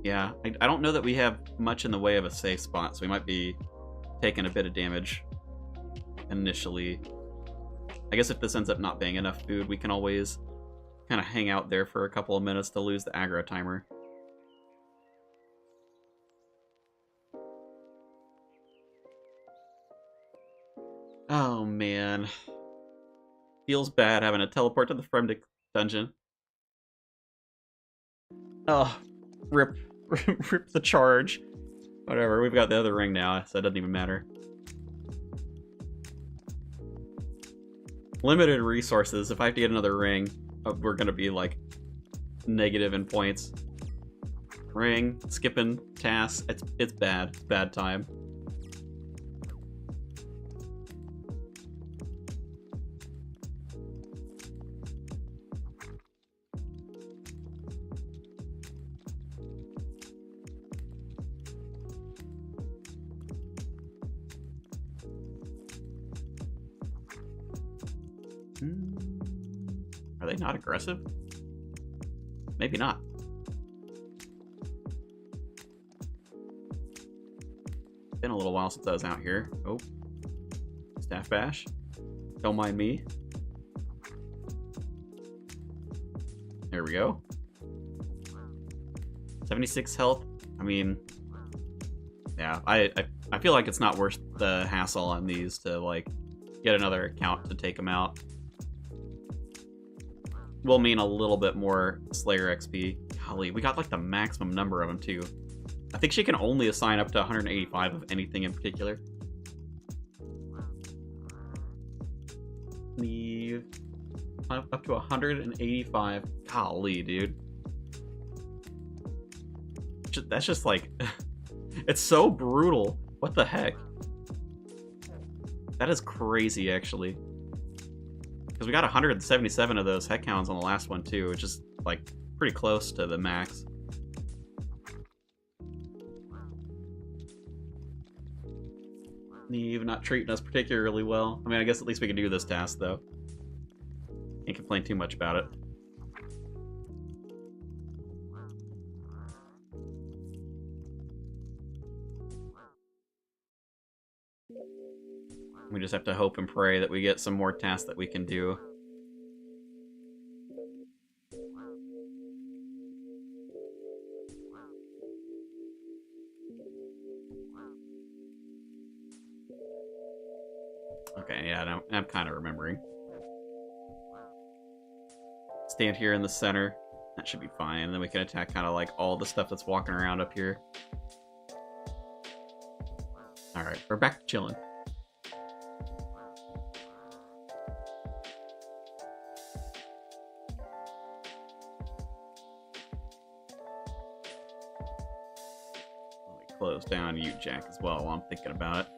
Yeah, I don't know that we have much in the way of a safe spot, so we might be taking a bit of damage initially. I guess if this ends up not being enough food, we can always kind of hang out there for a couple of minutes to lose the aggro timer. Oh, man. Feels bad having to teleport to the Fremdic dungeon. Oh, rip. Rip the charge. Whatever, we've got the other ring now, so it doesn't even matter. Limited resources. If I have to get another ring, we're gonna be like negative in points. Ring, skipping tasks. It's bad. It's bad time. Are they not aggressive? Maybe not. Been a little while since I was out here. Oh. Staff bash. Don't mind me. There we go. 76 health. I mean, yeah, I feel like it's not worth the hassle on these to, like, get another account to take them out. Will mean a little bit more Slayer XP. Golly, we got like the maximum number of them too. I think she can only assign up to 185 of anything in particular. Leave up to 185. Golly, dude. That's just like, it's so brutal. What the heck? That is crazy, actually. Because we got 177 of those heck hounds on the last one, too, which is, like, pretty close to the max. Neve not treating us particularly well. I mean, I guess at least we can do this task, though. Can't complain too much about it. We just have to hope and pray that we get some more tasks that we can do. Okay, yeah, I'm kind of remembering. stand here in the center. That should be fine. And then we can attack kind of like all the stuff that's walking around up here. Alright, we're back to chilling. Let me close down you, Jack, as well while I'm thinking about it.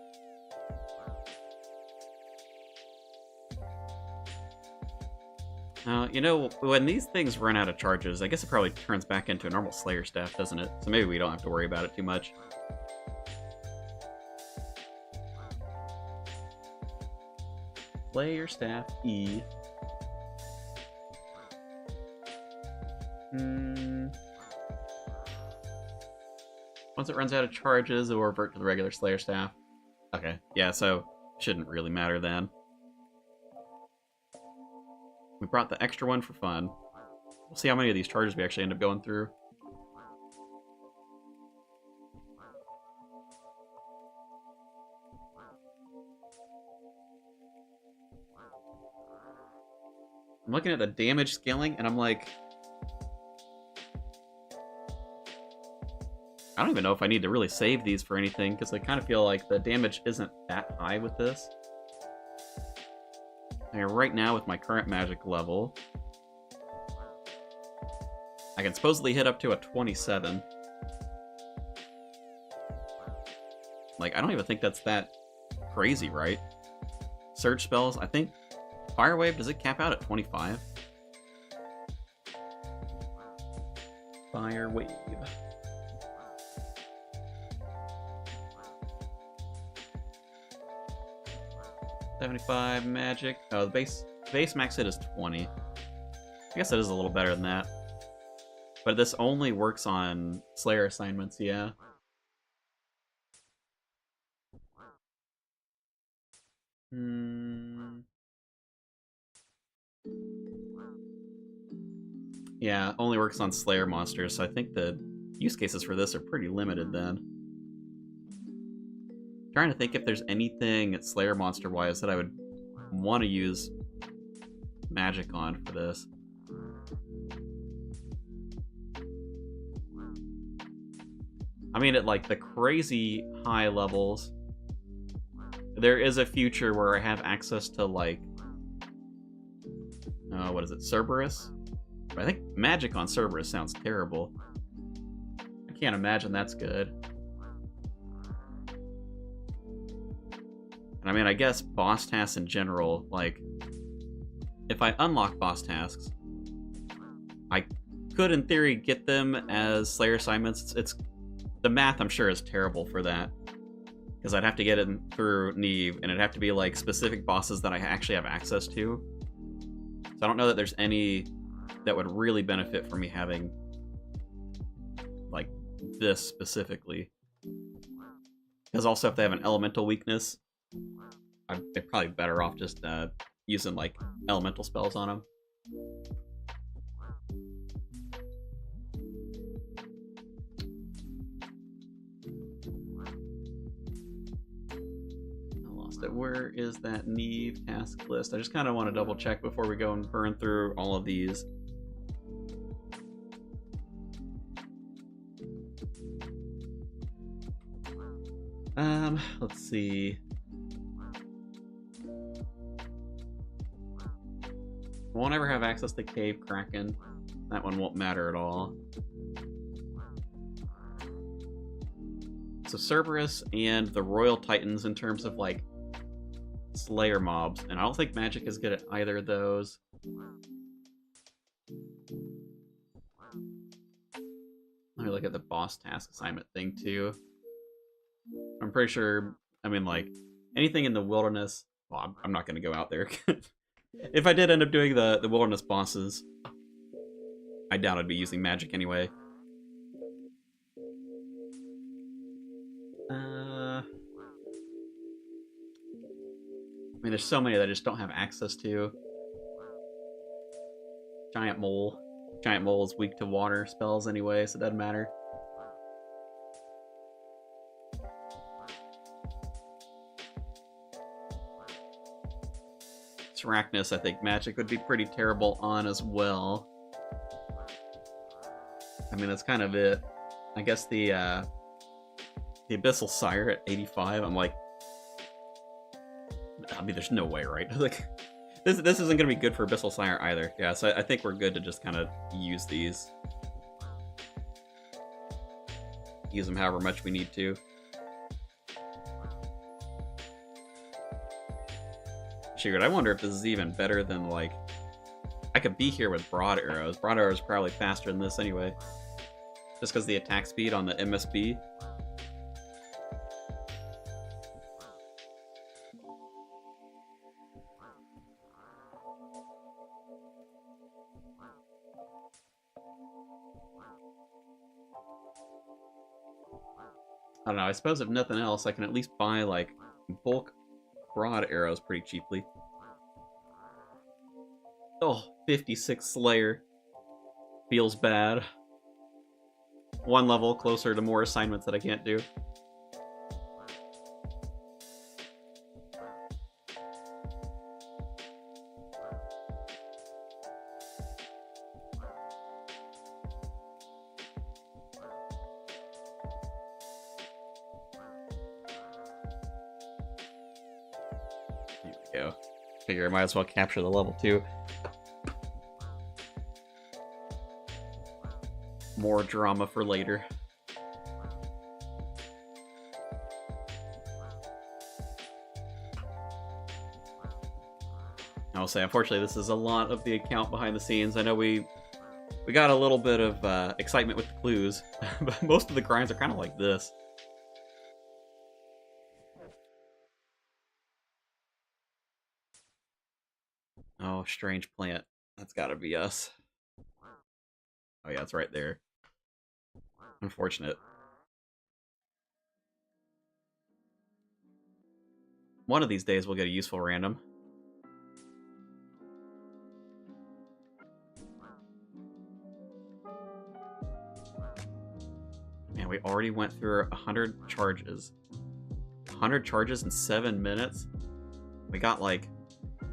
You know, when these things run out of charges, I guess it probably turns back into a normal Slayer staff, doesn't it? So maybe we don't have to worry about it too much. Slayer staff E. Once it runs out of charges, it will revert to the regular Slayer staff. Okay, yeah, so shouldn't really matter then. We brought the extra one for fun. We'll see how many of these charges we actually end up going through. I'm looking at the damage scaling, and I'm like... I don't even know if I need to really save these for anything, because I kind of feel like the damage isn't that high with this. And right now, with my current magic level, I can supposedly hit up to a 27. Like, I don't even think that's that crazy, right? Surge spells, I think Fire Wave, does it cap out at 25? Fire Wave. $75 magic. Oh, the base max hit is 20. I guess that is a little better than that. But this only works on Slayer assignments, yeah. Yeah, only works on Slayer monsters, so I think the use cases for this are pretty limited then. Trying to think if there's anything Slayer monster-wise that I would want to use magic on for this. I mean, at like the crazy high levels, there is a future where I have access to like, what is it, Cerberus? But I think magic on Cerberus sounds terrible. I can't imagine that's good. And I mean, I guess boss tasks in general, like, if I unlock boss tasks, I could, in theory, get them as Slayer assignments. The math, I'm sure, is terrible for that. Because I'd have to get it through Neve, and it'd have to be, like, specific bosses that I actually have access to. So I don't know that there's any that would really benefit from me having, like, this specifically. Because also, if they have an elemental weakness, they're probably better off just using, like, elemental spells on them. Where is that Neve task list? I just kind of want to double check before we go and burn through all of these. Let's see. Won't ever have access to Cave Kraken. That one won't matter at all. So Cerberus and the Royal Titans in terms of, like, Slayer mobs, and I don't think magic is good at either of those. Let me look at the boss task assignment thing too. I'm pretty sure, I mean, like, anything in the wilderness, well, I'm not going to go out there. If I did end up doing the wilderness bosses, I doubt I'd be using magic anyway. I mean, there's so many that I just don't have access to. Giant Mole. Giant Mole is weak to water spells anyway, so it doesn't matter. Arachnus, I think magic would be pretty terrible on as well. I mean, that's kind of it. I guess the Abyssal Sire at 85, I'm like... I mean, there's no way, right? Like, this isn't going to be good for Abyssal Sire either. Yeah, so I think we're good to just kind of use these. Use them however much we need to. Shoot, I wonder if this is even better than, like... I could be here with Broad Arrows. Broad Arrows is probably faster than this anyway. Just because the attack speed on the MSB. I don't know, I suppose if nothing else, I can at least buy, like, bulk Broad Arrows pretty cheaply. Oh, 56 Slayer. Feels bad. One level closer to more assignments that I can't do. Here we go. Figure I might as well capture the level 2. More drama for later. I'll say, unfortunately, this is a lot of the account behind the scenes. I know we got a little bit of excitement with the clues, but most of the grinds are kind of like this. Oh, strange plant. That's gotta be us. Oh yeah, it's right there. Unfortunate. One of these days we'll get a useful random. Man, we already went through 100 charges. 100 charges in 7 minutes? We got like... I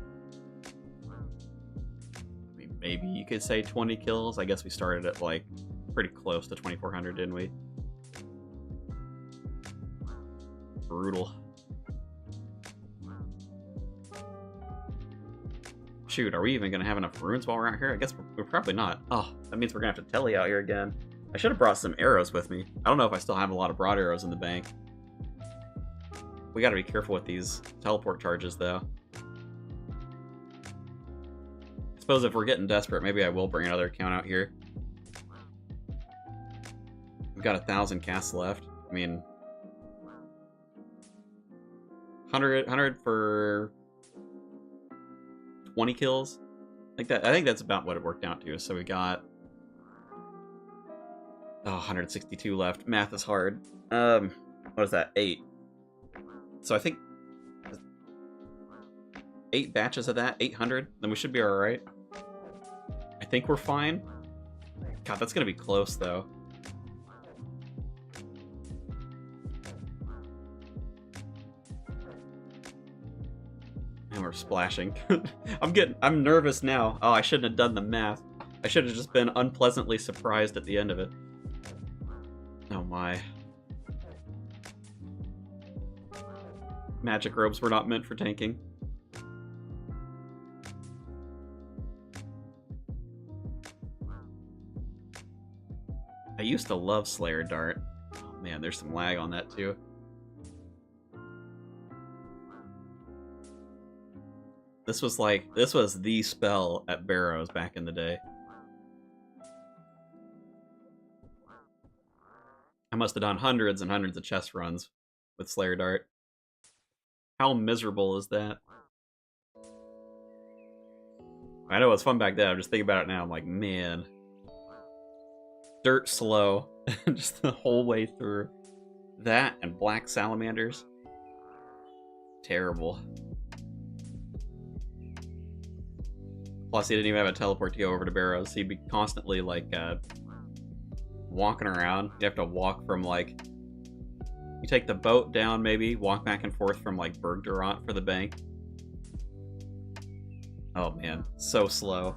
mean, maybe you could say 20 kills. I guess we started at like pretty close to 2400, didn't we? Brutal. Shoot, are we even gonna have enough runes while we're out here? I guess we're probably not. Oh, that means we're gonna have to telly out here again. I should have brought some arrows with me. I don't know if I still have a lot of broad arrows in the bank. We gotta be careful with these teleport charges, though. I suppose if we're getting desperate, maybe I will bring another account out here. We've got 1,000 casts left. I mean... 100 for... 20 kills? Like that. I think that's about what it worked out to. So we got... Oh, 162 left. Math is hard. What is that? 8. So I think... 8 batches of that, 800, then we should be alright. I think we're fine. God, that's gonna be close, though. And we're splashing. I'm nervous now. Oh, I shouldn't have done the math. I should have just been unpleasantly surprised at the end of it. Oh my. Magic robes were not meant for tanking. I used to love Slayer Dart. Oh man, there's some lag on that too. This was the spell at Barrows back in the day. I must have done hundreds and hundreds of chest runs with Slayer Dart. How miserable is that? I know it was fun back then, I'm just thinking about it now, I'm like, man. Dirt slow, just the whole way through. That and black salamanders. Terrible. Plus, he didn't even have a teleport to go over to Barrows. He'd be constantly, like, walking around. You have to walk from, like... You take the boat down, maybe, walk back and forth from, like, Bergdorant for the bank. Oh man, so slow.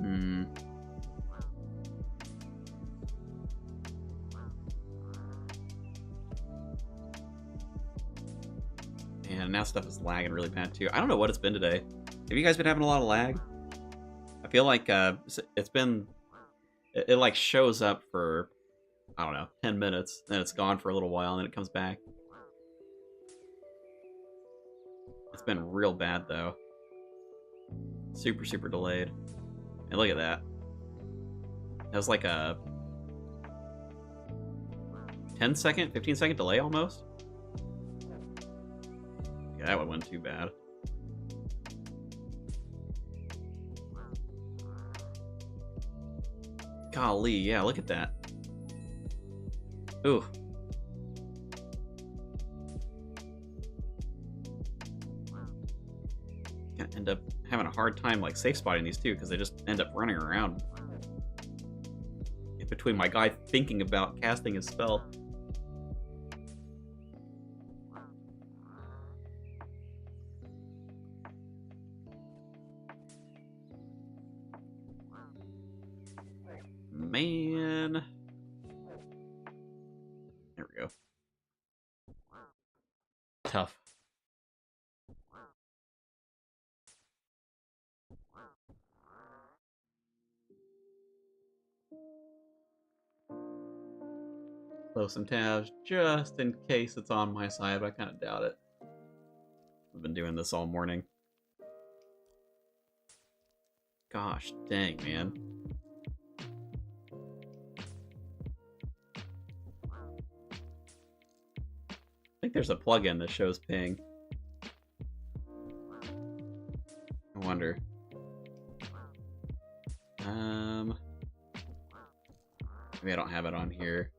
Hmm. And now stuff is lagging really bad too. I don't know what it's been today. Have you guys been having a lot of lag? I feel like it's been it like shows up for I don't know 10 minutes, then it's gone for a little while, and then it comes back. It's been real bad though. Super delayed. And look at that. That was like a 10-second, 15-second delay almost. Yeah, that one wasn't too bad. Golly, yeah, look at that. Ooh. Gonna end up having a hard time like safe spotting these two because they just end up running around. In between my guy thinking about casting his spell. Man. There we go. Tough. Close some tabs just in case it's on my side, but I kind of doubt it. I've been doing this all morning. Gosh dang, man. I think there's a plugin that shows ping. I wonder. Maybe I don't have it on here.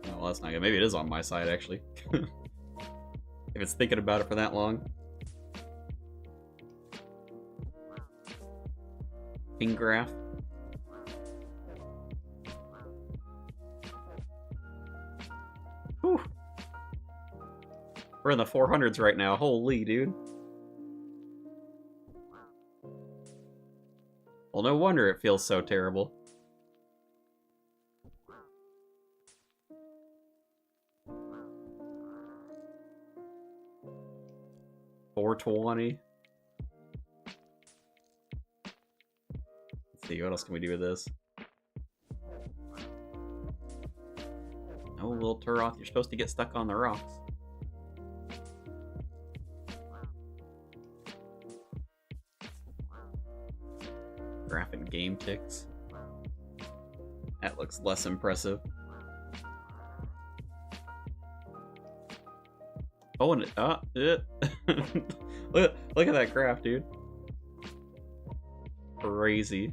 Oh, well, that's not good. Maybe it is on my side, actually. If it's thinking about it for that long. Ping graph. Whew. We're in the 400s right now. Holy, dude. Well, no wonder it feels so terrible. $420. Let's see, what else can we do with this? Oh, little Turoth, you're supposed to get stuck on the rocks. Graph and game ticks. That looks less impressive. Oh, and look at that graph, dude. Crazy.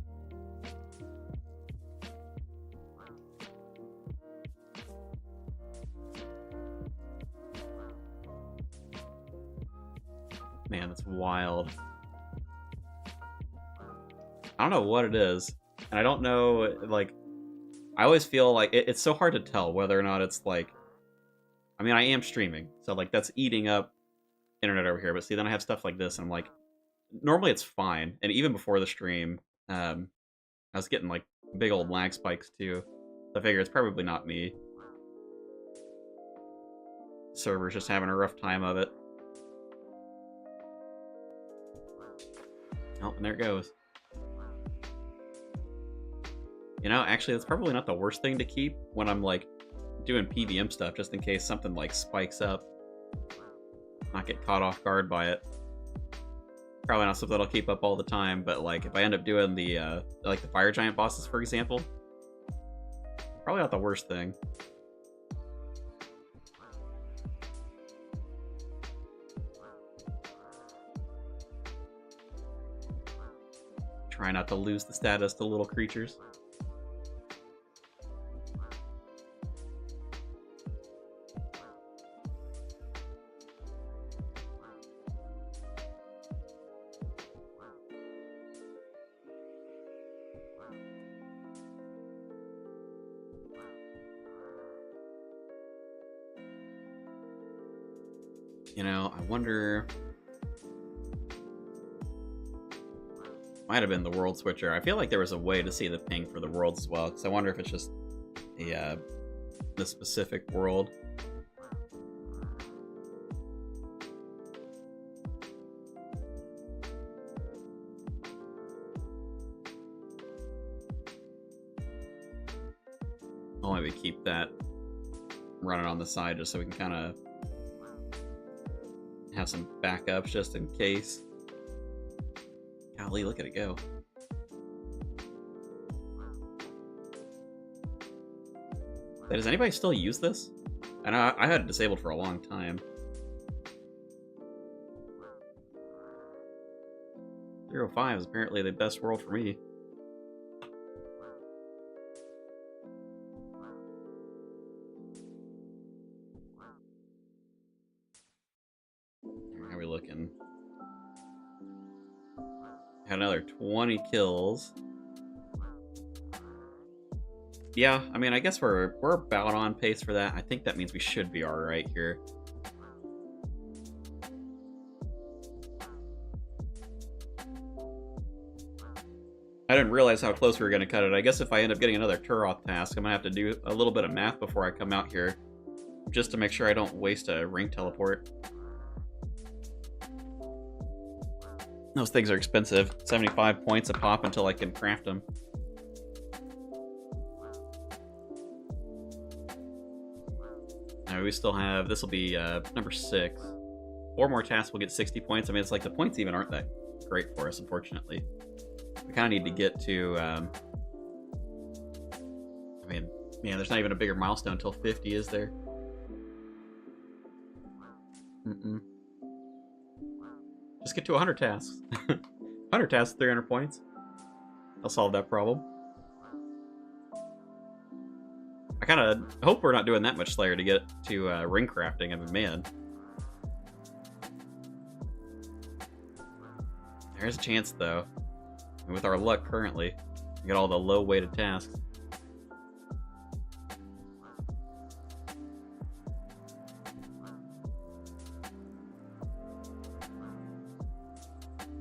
Man, that's wild. I don't know what it is, and I don't know, like, I always feel like it's so hard to tell whether or not it's like, I mean, I am streaming, so like that's eating up internet over here, but see, then I have stuff like this, and I'm like, normally it's fine, and even before the stream, I was getting like big old lag spikes too, so I figure it's probably not me. Server's just having a rough time of it. Oh, and there it goes. You know, actually, that's probably not the worst thing to keep when I'm, like, doing PVM stuff, just in case something, like, spikes up. Not get caught off guard by it. Probably not something I'll keep up all the time, but, like, if I end up doing the, like, the Fire Giant bosses, for example, probably not the worst thing. Try not to lose the status to little creatures. You know, I wonder... Might have been the world switcher. I feel like there was a way to see the ping for the worlds as well, because I wonder if it's just the specific world. I'll maybe keep that running on the side just so we can kind of have some backups just in case. Golly, look at it go. Hey, does anybody still use this? And I had it disabled for a long time. 305 is apparently the best world for me. How are we looking? Had another 20 kills. Yeah, I mean, I guess we're about on pace for that. I think that means we should be alright here. I didn't realize how close we were going to cut it. I guess if I end up getting another Turoth task, I'm going to have to do a little bit of math before I come out here, just to make sure I don't waste a ring teleport. Those things are expensive. 75 points a pop until I can craft them. We still have, this will be number 6. 4 more tasks will get 60 points. I mean, it's like the points even aren't that great for us, unfortunately. We kind of need to get to, I mean, man, there's not even a bigger milestone until 50, is there? Just get to 100 tasks. 100 tasks, 300 points. I'll solve that problem. I kind of hope we're not doing that much Slayer to get to ring crafting. I mean, man. There's a chance, though. And with our luck currently, we get all the low-weighted tasks.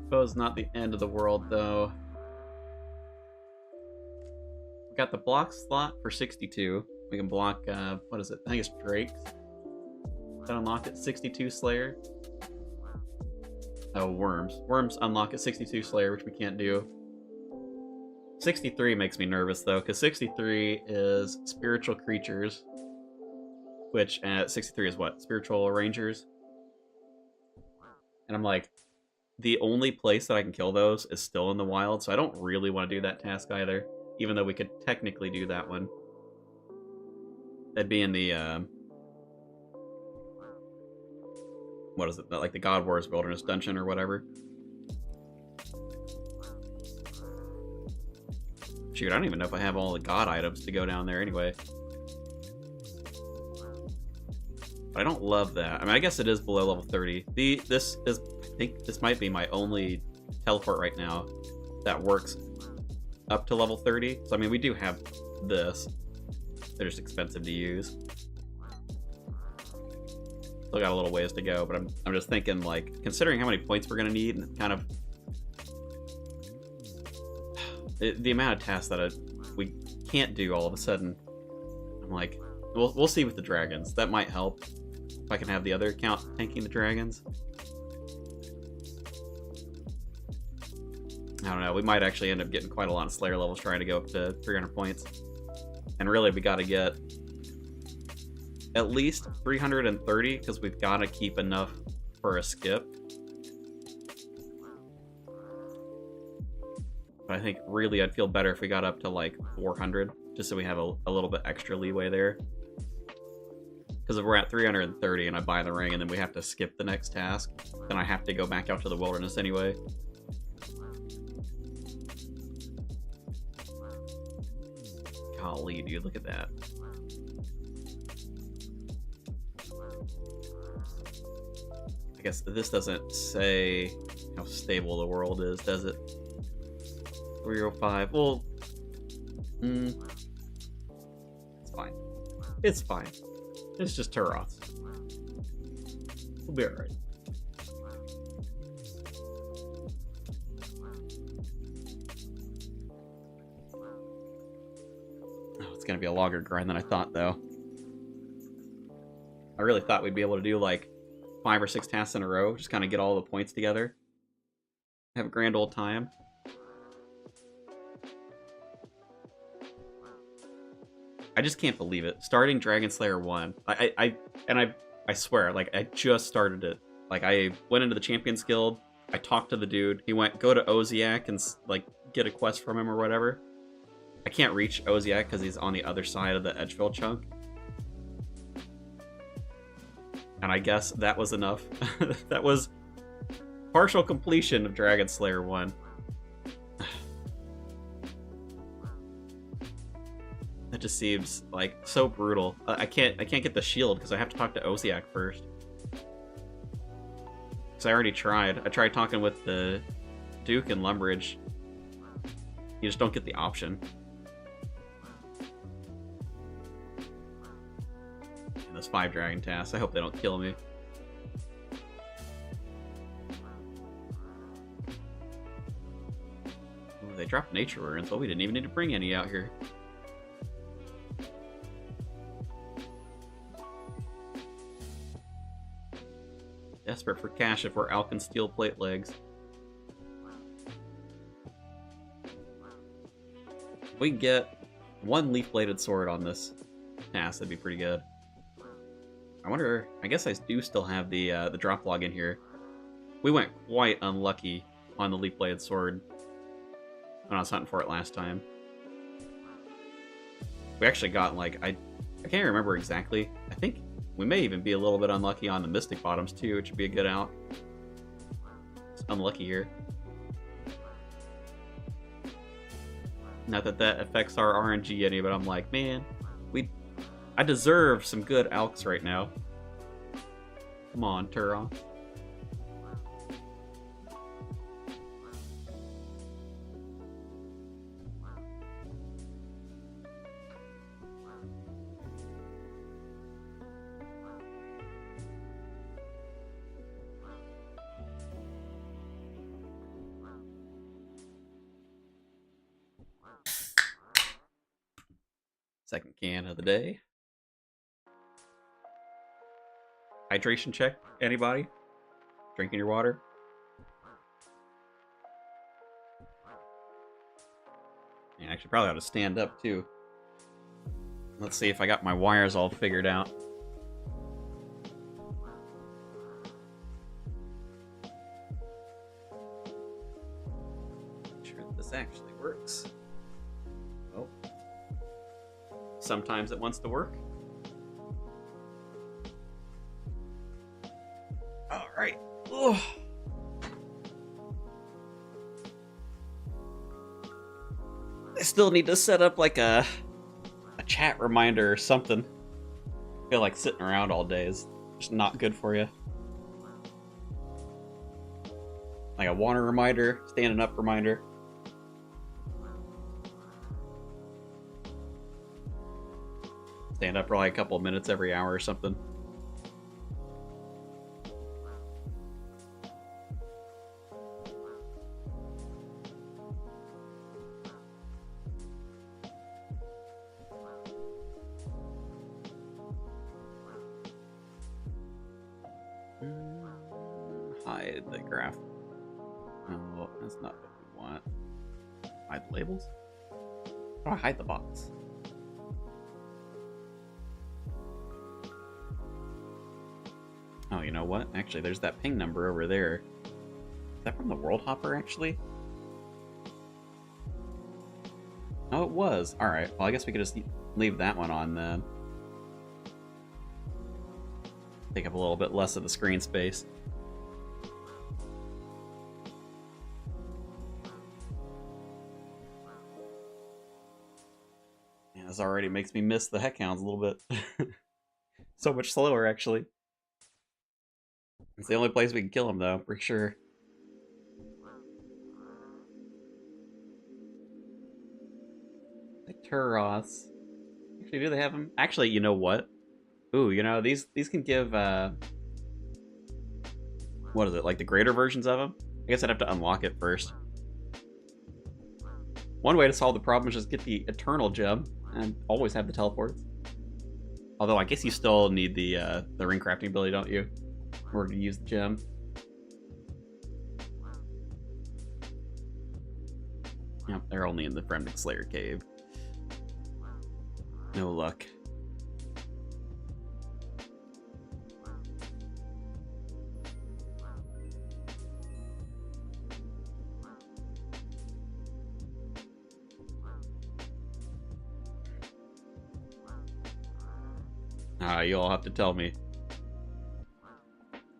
Suppose not the end of the world, though. We got the block slot for 62. We can block, what is it? I think it's Drake's. That unlocked at 62 Slayer. Oh, Worms. Worms unlock at 62 Slayer, which we can't do. 63 makes me nervous, though, because 63 is Spiritual Creatures. Which, 63 is what? Spiritual Rangers? And I'm like, the only place that I can kill those is still in the wild, so I don't really want to do that task either. Even though we could technically do that one. That'd be in the, what is it? Like the God Wars Wilderness Dungeon or whatever. Shoot, I don't even know if I have all the God items to go down there anyway. But I don't love that. I mean, I guess it is below level 30. This is, I think this might be my only teleport right now that works up to level 30. So I mean, we do have this. They're just expensive to use. Still got a little ways to go, but I'm just thinking, like, considering how many points we're gonna need and kind of the amount of tasks that we can't do all of a sudden. I'm like, we'll see with the dragons. That might help if I can have the other account tanking the dragons. I don't know, we might actually end up getting quite a lot of Slayer levels trying to go up to 300 points. And really, we gotta get at least 330, because we've gotta keep enough for a skip. But I think really I'd feel better if we got up to like 400, just so we have a little bit extra leeway there. Because if we're at 330 and I buy the ring and then we have to skip the next task, then I have to go back out to the wilderness anyway. Golly, dude, look at that. I guess this doesn't say how stable the world is, does it? 305. Well, it's fine. It's fine. It's just Turoths. We'll be alright. Oh, it's gonna be a longer grind than I thought, though. I really thought we'd be able to do like 5 or 6 tasks in a row, just kind of get all the points together. Have a grand old time. I just can't believe it. Starting Dragon Slayer 1. I swear, like, I just started it. Like, I went into the Champions Guild, I talked to the dude, he went, go to Oziak and, like, get a quest from him or whatever. I can't reach Oziak because he's on the other side of the Edgeville chunk. And I guess that was enough. That was partial completion of Dragon Slayer 1. That just seems like so brutal. I can't get the shield because I have to talk to Oziak first. Because I already tried. I tried talking with the Duke and Lumbridge. You just don't get the option. And those 5 dragon tasks. I hope they don't kill me. Ooh, they dropped nature runes, but we didn't even need to bring any out here. Desperate for cash if we're Alkin Steel Plate Legs. If we can get 1 leaf-bladed sword on this task, that'd be pretty good. I wonder, I guess I do still have the drop log in here. We went quite unlucky on the leaf-bladed sword when I was hunting for it last time. We actually got, like, I can't remember exactly. I think we may even be a little bit unlucky on the Mystic Bottoms, too, which would be a good out. It's unlucky here. Not that that affects our RNG any, but I'm like, man, I deserve some good alks right now. Come on, Turon. Second can of the day. Hydration check, anybody? Drinking your water? Yeah, actually probably ought to stand up too. Let's see if I got my wires all figured out. Make sure that this actually works. Oh. Sometimes it wants to work. Alright. I still need to set up like a chat reminder or something. I feel like sitting around all day is just not good for you. Like a water reminder, standing up reminder. Stand up for like a couple of minutes every hour or something. Hide the graph. Oh, that's not what we want. Hide the labels? How do I hide the box? Oh, you know what? Actually, there's that ping number over there. Is that from the World Hopper, actually? Oh, it was. Alright, well, I guess we could just leave that one on then. Take up a little bit less of the screen space. Yeah, this already makes me miss the Heckhounds a little bit. So much slower, actually. It's the only place we can kill them, though, for sure. Like Turos. Actually, do they have them? Actually, you know what? Ooh, you know, these can give what is it, like the greater versions of them? I guess I'd have to unlock it first. One way to solve the problem is just get the Eternal Gem and always have the teleports. Although I guess you still need the ring crafting ability, don't you? In order to use the gem. Yep, they're only in the Fremnik Slayer cave. No luck. You'll have to tell me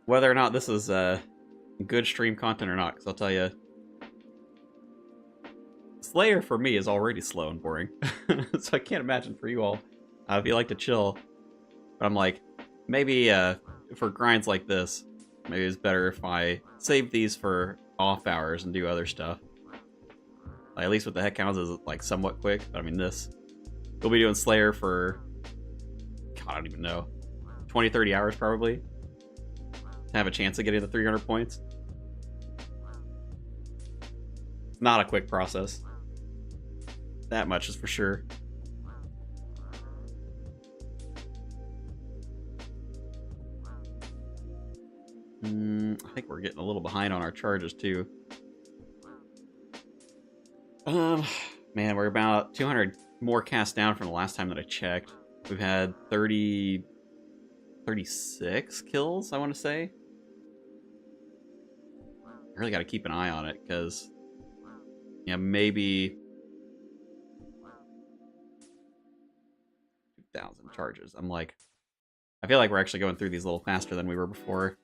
whether or not this is good stream content or not, because I'll tell you, Slayer for me is already slow and boring, so I can't imagine for you all if you like to chill. But I'm like, maybe for grinds like this, maybe it's better if I save these for off hours and do other stuff. Like, at least with the head counts is like somewhat quick. But I mean, this we'll be doing Slayer for, God, I don't even know, 20-30 hours probably to have a chance of getting the 300 points. Not a quick process. That much is for sure. I think we're getting a little behind on our charges too. Man, we're about 200 more cast down from the last time that I checked. We've had 36 kills, I want to say. I really got to keep an eye on it, because, yeah, maybe 2,000 charges. I'm like, I feel like we're actually going through these a little faster than we were before.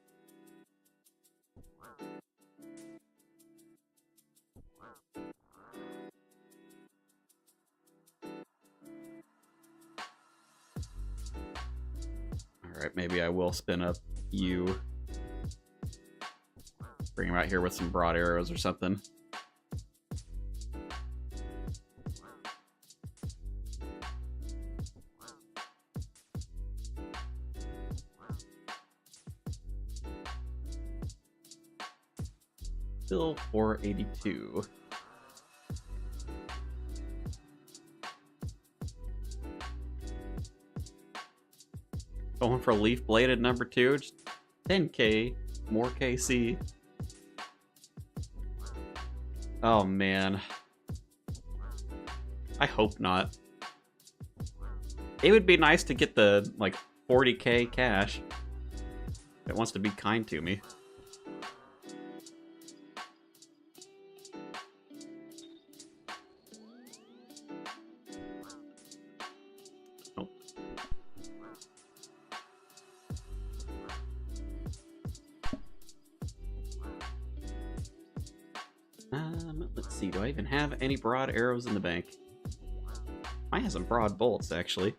Alright, maybe I will spin up you. Bring him out here with some broad arrows or something. Still 482. Going for Leaf Bladed number 2, just 10k more KC. Oh man. I hope not. It would be nice to get the, like, 40k cash. If it wants to be kind to me. Oh. Let's see, do I even have any broad arrows in the bank? I have some broad bolts, actually.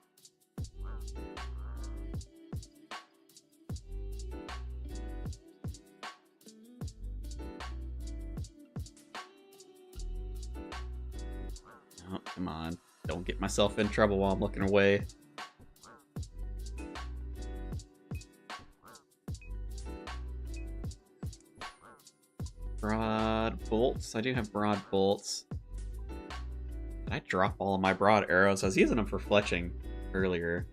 Oh, come on. Don't get myself in trouble while I'm looking away. Broad bolts. I do have broad bolts. Did I drop all of my broad arrows? I was using them for fletching earlier.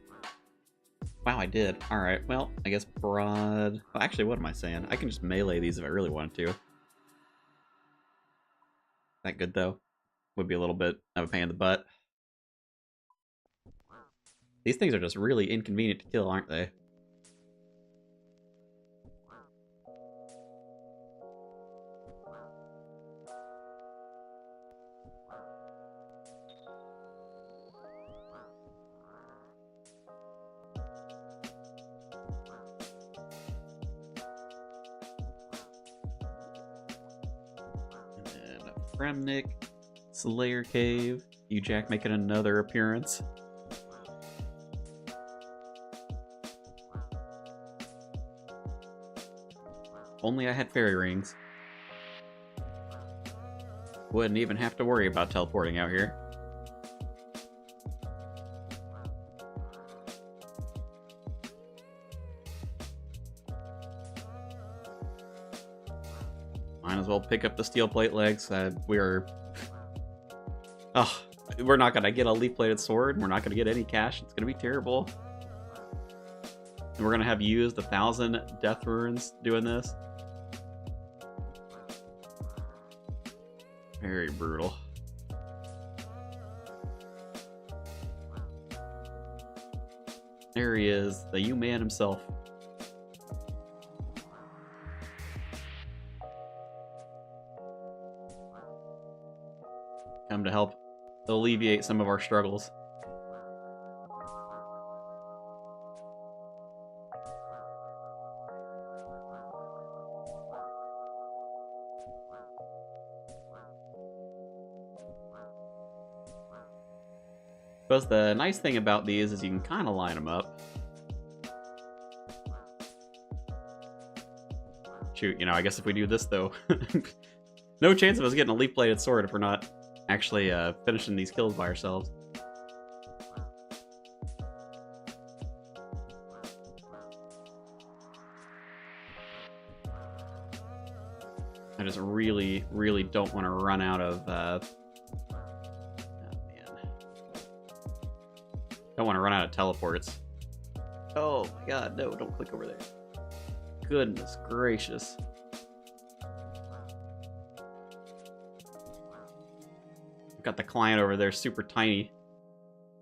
Wow, I did. Alright, well, I guess broad... Well, actually, what am I saying? I can just melee these if I really wanted to. That good, though? Would be a little bit of a pain in the butt. These things are just really inconvenient to kill, aren't they? Fremnik, Slayer Cave, you Jack making another appearance. Only I had fairy rings. Wouldn't even have to worry about teleporting out here. Might as well pick up the steel plate legs. We're not gonna get a leaf-bladed sword. We're not gonna get any cash. It's gonna be terrible. And we're gonna have used 1,000 death runes doing this. Very brutal. There he is, the U-Man himself. Come to help alleviate some of our struggles. But the nice thing about these is you can kind of line them up. Shoot, I guess if we do this though, no chance of us getting a leaf-bladed sword if we're not actually finishing these kills by ourselves. I just really, really don't want to run out of don't want to run out of teleports. Oh my god, no, don't click over there. Goodness gracious. I've got the client over there super tiny.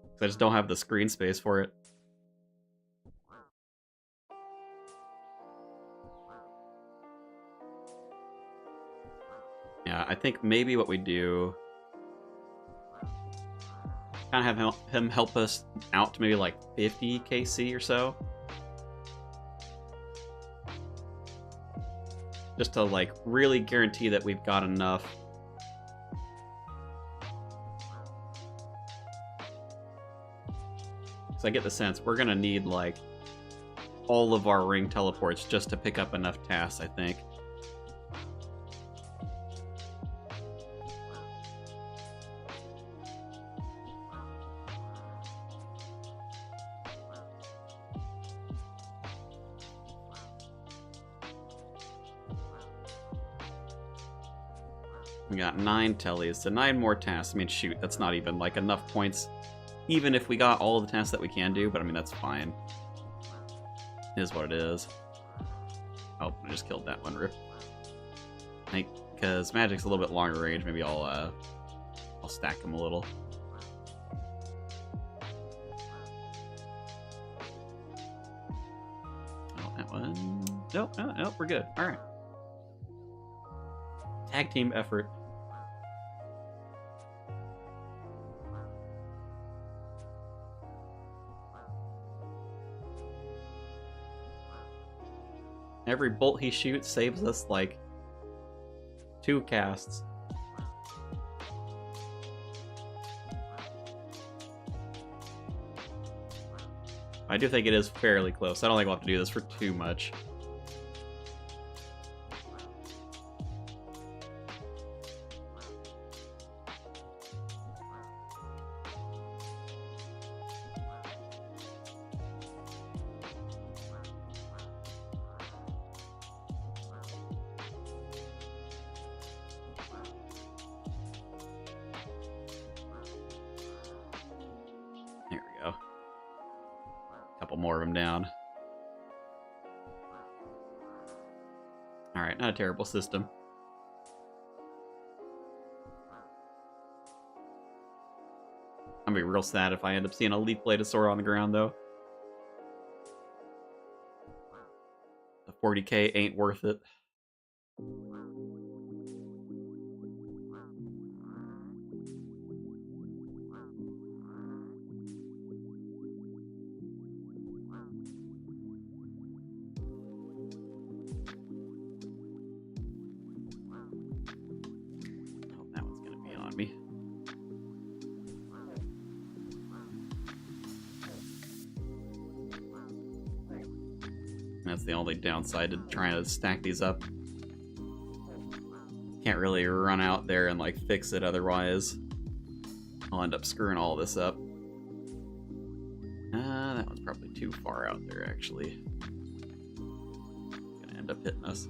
Because I just don't have the screen space for it. Yeah, I think maybe what we do... kind of have him help us out to maybe like 50 KC or so. Just to like really guarantee that we've got enough. So I get the sense we're gonna need like all of our ring teleports just to pick up enough tasks, I think. We got 9 tellies, so 9 more tasks. I mean, shoot, that's not even like enough points, even if we got all of the tasks that we can do, but I mean, that's fine. It is what it is. Oh, I just killed that one, rip. I think because magic's a little bit longer range, maybe I'll stack them a little. Oh, that one. Nope, nope, we're good. All right. Tag team effort. Every bolt he shoots saves us like 2 casts. I do think it is fairly close. I don't think we'll have to do this for too much. More of them down. Alright, not a terrible system. I'm gonna be real sad if I end up seeing a leaf-bladed sword on the ground, though. The 40k ain't worth it. That's the only downside to trying to stack these up. Can't really run out there and like fix it, otherwise I'll end up screwing all this up. That one's probably too far out there, actually. Gonna end up hitting us.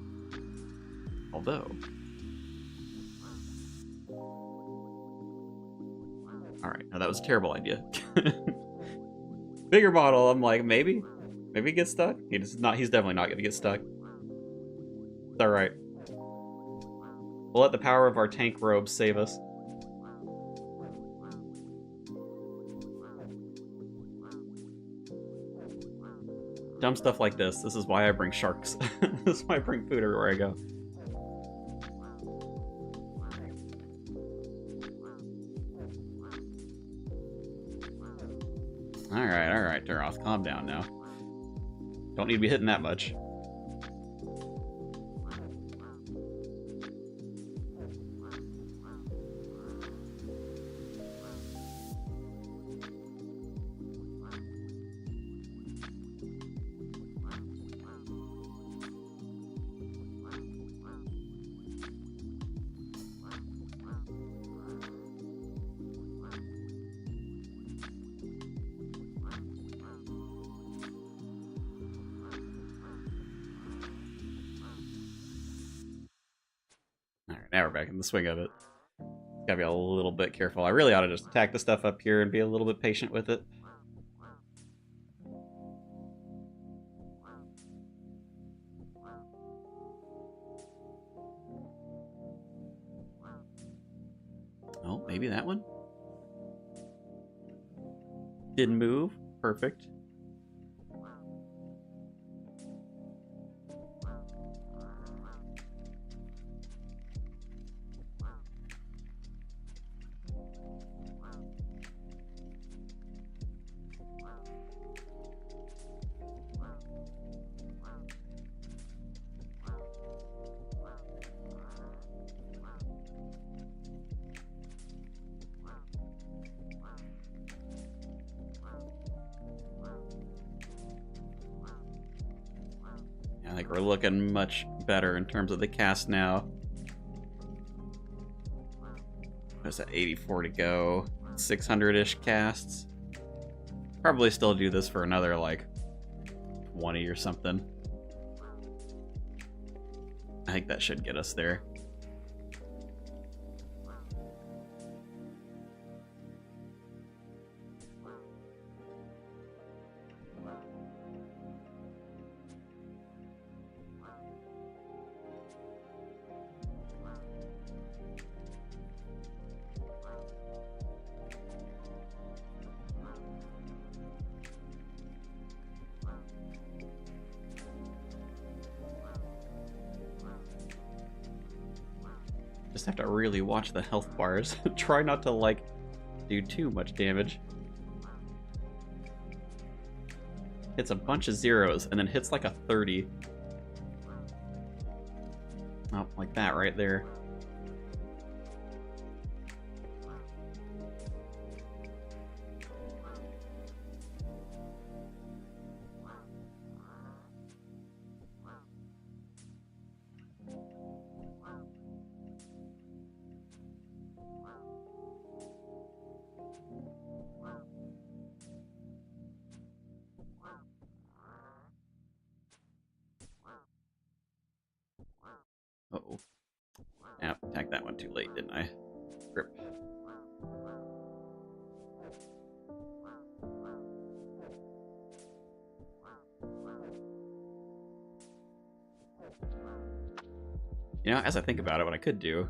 Although, Alright, no, that was a terrible idea. Bigger bottle, I'm like, maybe? Maybe he gets stuck? He's definitely not gonna get stuck. It's alright. We'll let the power of our tank robes save us. Dumb stuff like this. This is why I bring sharks. This is why I bring food everywhere I go. Alright, Duroth, calm down now. Don't need to be hitting that much. Alright, now we're back in the swing of it. Gotta be a little bit careful. I really ought to just attack the stuff up here and be a little bit patient with it. Oh, maybe that one? Didn't move. Perfect. I think we're looking much better in terms of the cast now. There's at 84 to go. 600-ish casts. Probably still do this for another, like, 20 or something. I think that should get us there. Just have to really watch the health bars. Try not to, like, do too much damage. Hits a bunch of zeros, and then hits like a 30. Oh, like that right there. Uh-oh. Yeah, attacked that one too late, didn't I? Rip. You know, as I think about it, what I could do...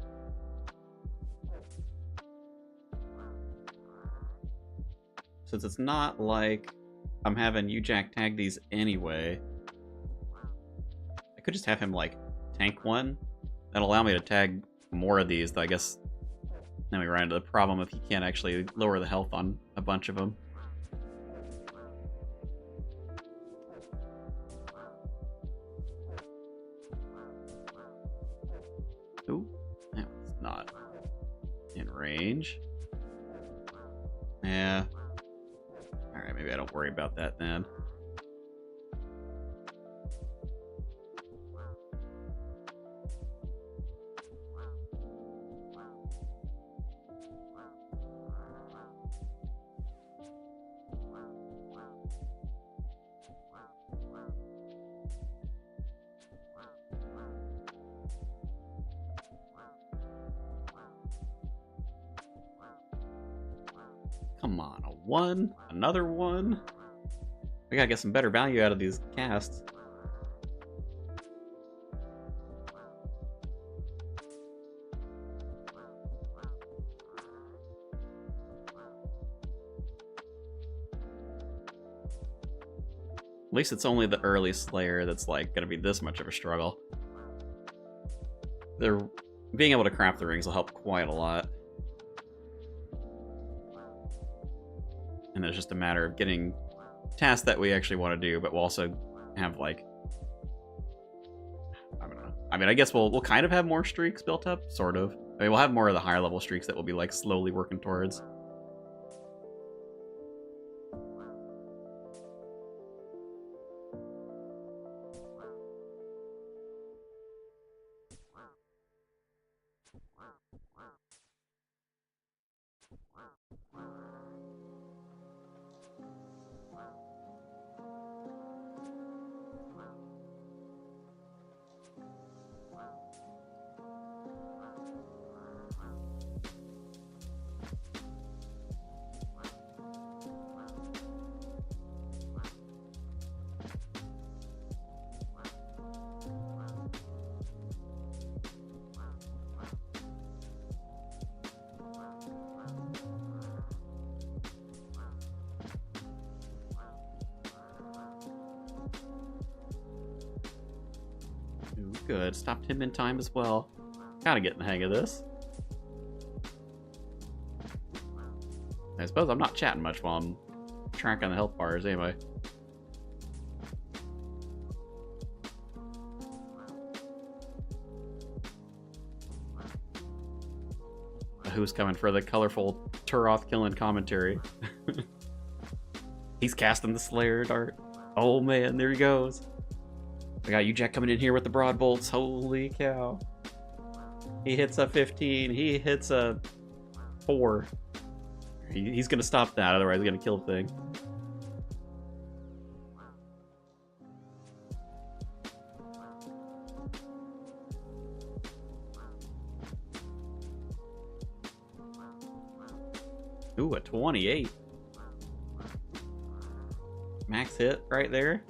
Since it's not like I'm having UJack tag these anyway, I could just have him, like, tank one. That'll allow me to tag more of these, though I guess then we run into the problem if he can't actually lower the health on a bunch of them. Ooh, that one's not in range. Yeah. Alright, maybe I don't worry about that then. Come on, a 1, another 1. We gotta get some better value out of these casts. At least it's only the early Slayer that's like gonna be this much of a struggle. They're being able to craft the rings will help quite a lot. And it's just a matter of getting tasks that we actually want to do, but we'll also have like, I don't know. I mean, I guess we'll kind of have more streaks built up, sort of. I mean, we'll have more of the higher level streaks that we'll be like slowly working towards. Ooh, good. Stopped him in time as well. Kinda getting the hang of this. I suppose I'm not chatting much while I'm tracking the health bars anyway. Who's coming for the colorful Turoth killing commentary? He's casting the Slayer dart. Oh man, there he goes. I got Jack coming in here with the broad bolts. Holy cow. He hits a 15. He hits a 4. He's going to stop that, otherwise he's going to kill the thing. Ooh, a 28. Max hit right there.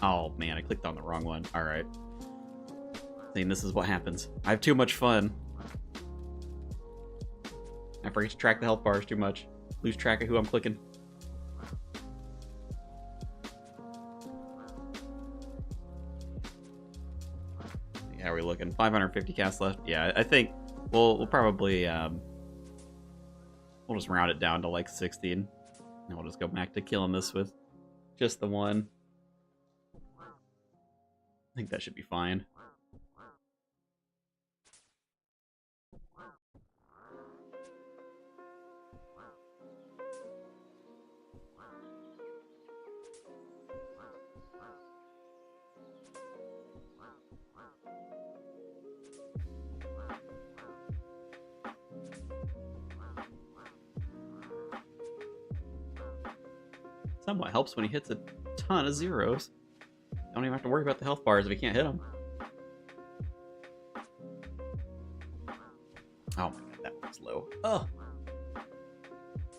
Oh man, I clicked on the wrong one. Alright. See, this is what happens. I have too much fun. I forget to track the health bars too much. Lose track of who I'm clicking. How are we looking? 550 casts left. Yeah, I think we'll probably we'll just round it down to like 60, and we'll just go back to killing this with just the one. I think that should be fine. Somewhat helps when he hits a ton of zeros. Don't even have to worry about the health bars if he can't hit them. Oh my god, that was low. Ugh.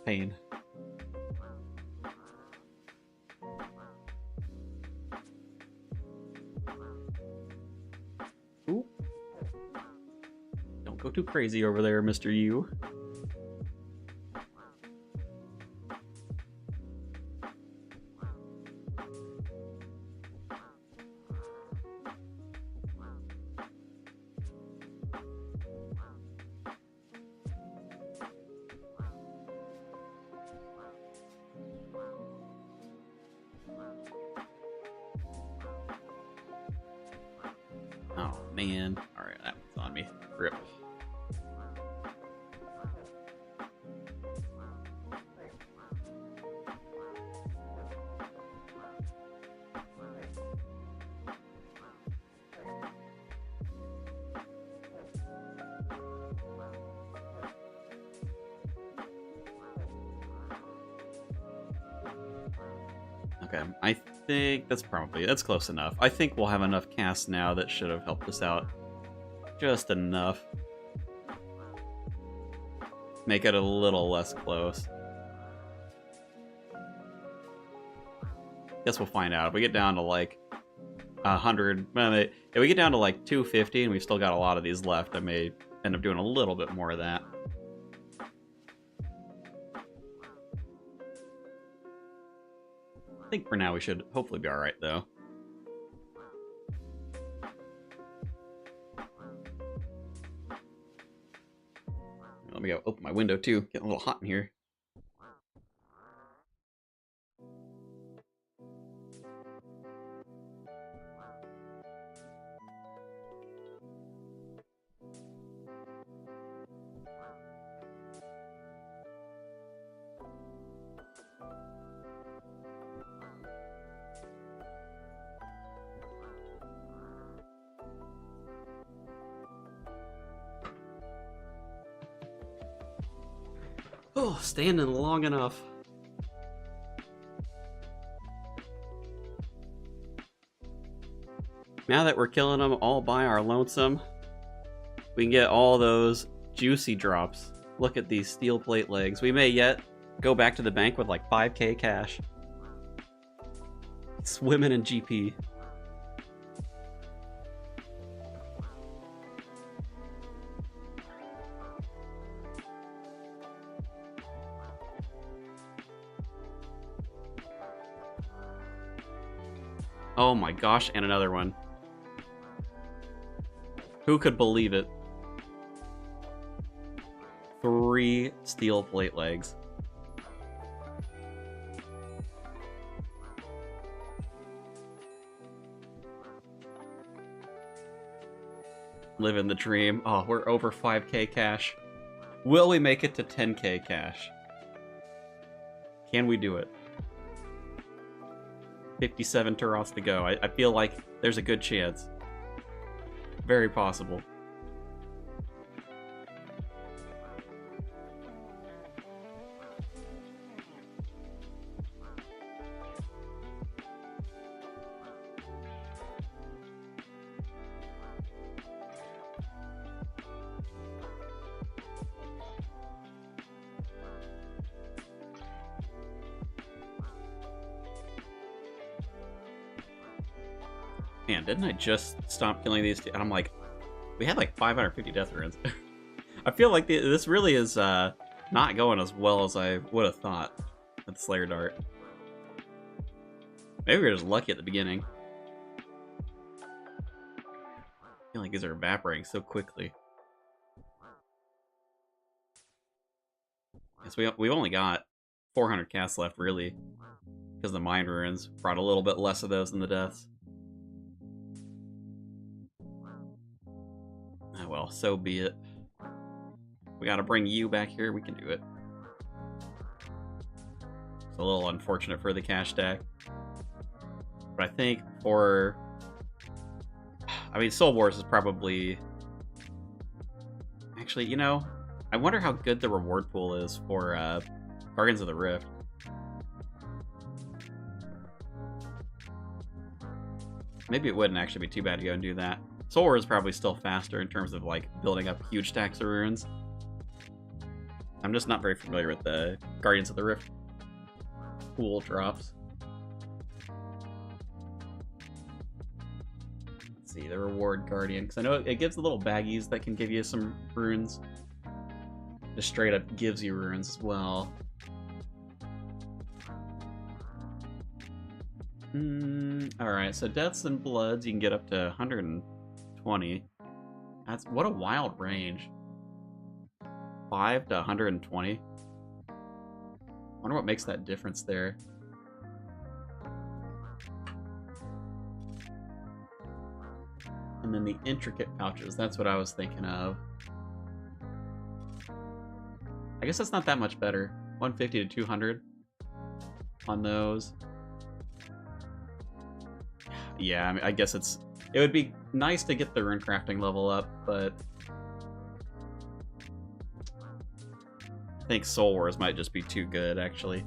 Pain. Ooh. Don't go too crazy over there, Mr. U. Oh man. Alright, that one's on me. Rip. Okay, I think that's close enough. I think we'll have enough casts now that should have helped us out just enough. Make it a little less close. Guess we'll find out. If we get down to like 100, if we get down to like 250 and we've still got a lot of these left, I may end up doing a little bit more of that. I think for now we should hopefully be alright though. Let me go open my window too. Getting a little hot in here. Oh, standing long enough. Now that we're killing them all by our lonesome, we can get all those juicy drops. Look at these steel plate legs. We may yet go back to the bank with like 5k cash. Swimming in GP. Oh my gosh, and another one. Who could believe it? 3 steel plate legs. Living the dream. Oh, we're over 5k cash. Will we make it to 10k cash? Can we do it? 57 Turos to go. I feel like there's a good chance. Very possible. Man, didn't I just stop killing these two? And I'm like, we had like 550 death runes. I feel like this really is not going as well as I would have thought with the Slayer Dart. Maybe we were just lucky at the beginning. I feel like these are evaporating so quickly. Yes, we've only got 400 casts left, really, because the Mind Ruins brought a little bit less of those than the deaths. Oh well, so be it. We gotta bring you back here, we can do it. It's a little unfortunate for the cash stack. But I think for... I mean, Soul Wars is probably... Actually, you know, I wonder how good the reward pool is for Guardians of the Rift. Maybe it wouldn't actually be too bad to go and do that. Soul Wars is probably still faster in terms of like building up huge stacks of runes. I'm just not very familiar with the Guardians of the Rift pool drops. Let's see, the reward Guardian, because I know it gives the little baggies that can give you some runes. Just straight up gives you runes as well. Alright, so Deaths and Bloods, you can get up to 120. That's what a wild range. 5 to 120. Wonder what makes that difference there. And then the intricate pouches, that's what I was thinking of. I guess that's not that much better. 150 to 200 on those. Yeah, I mean, I guess it would be nice to get the rune crafting level up, but I think Soul Wars might just be too good, actually.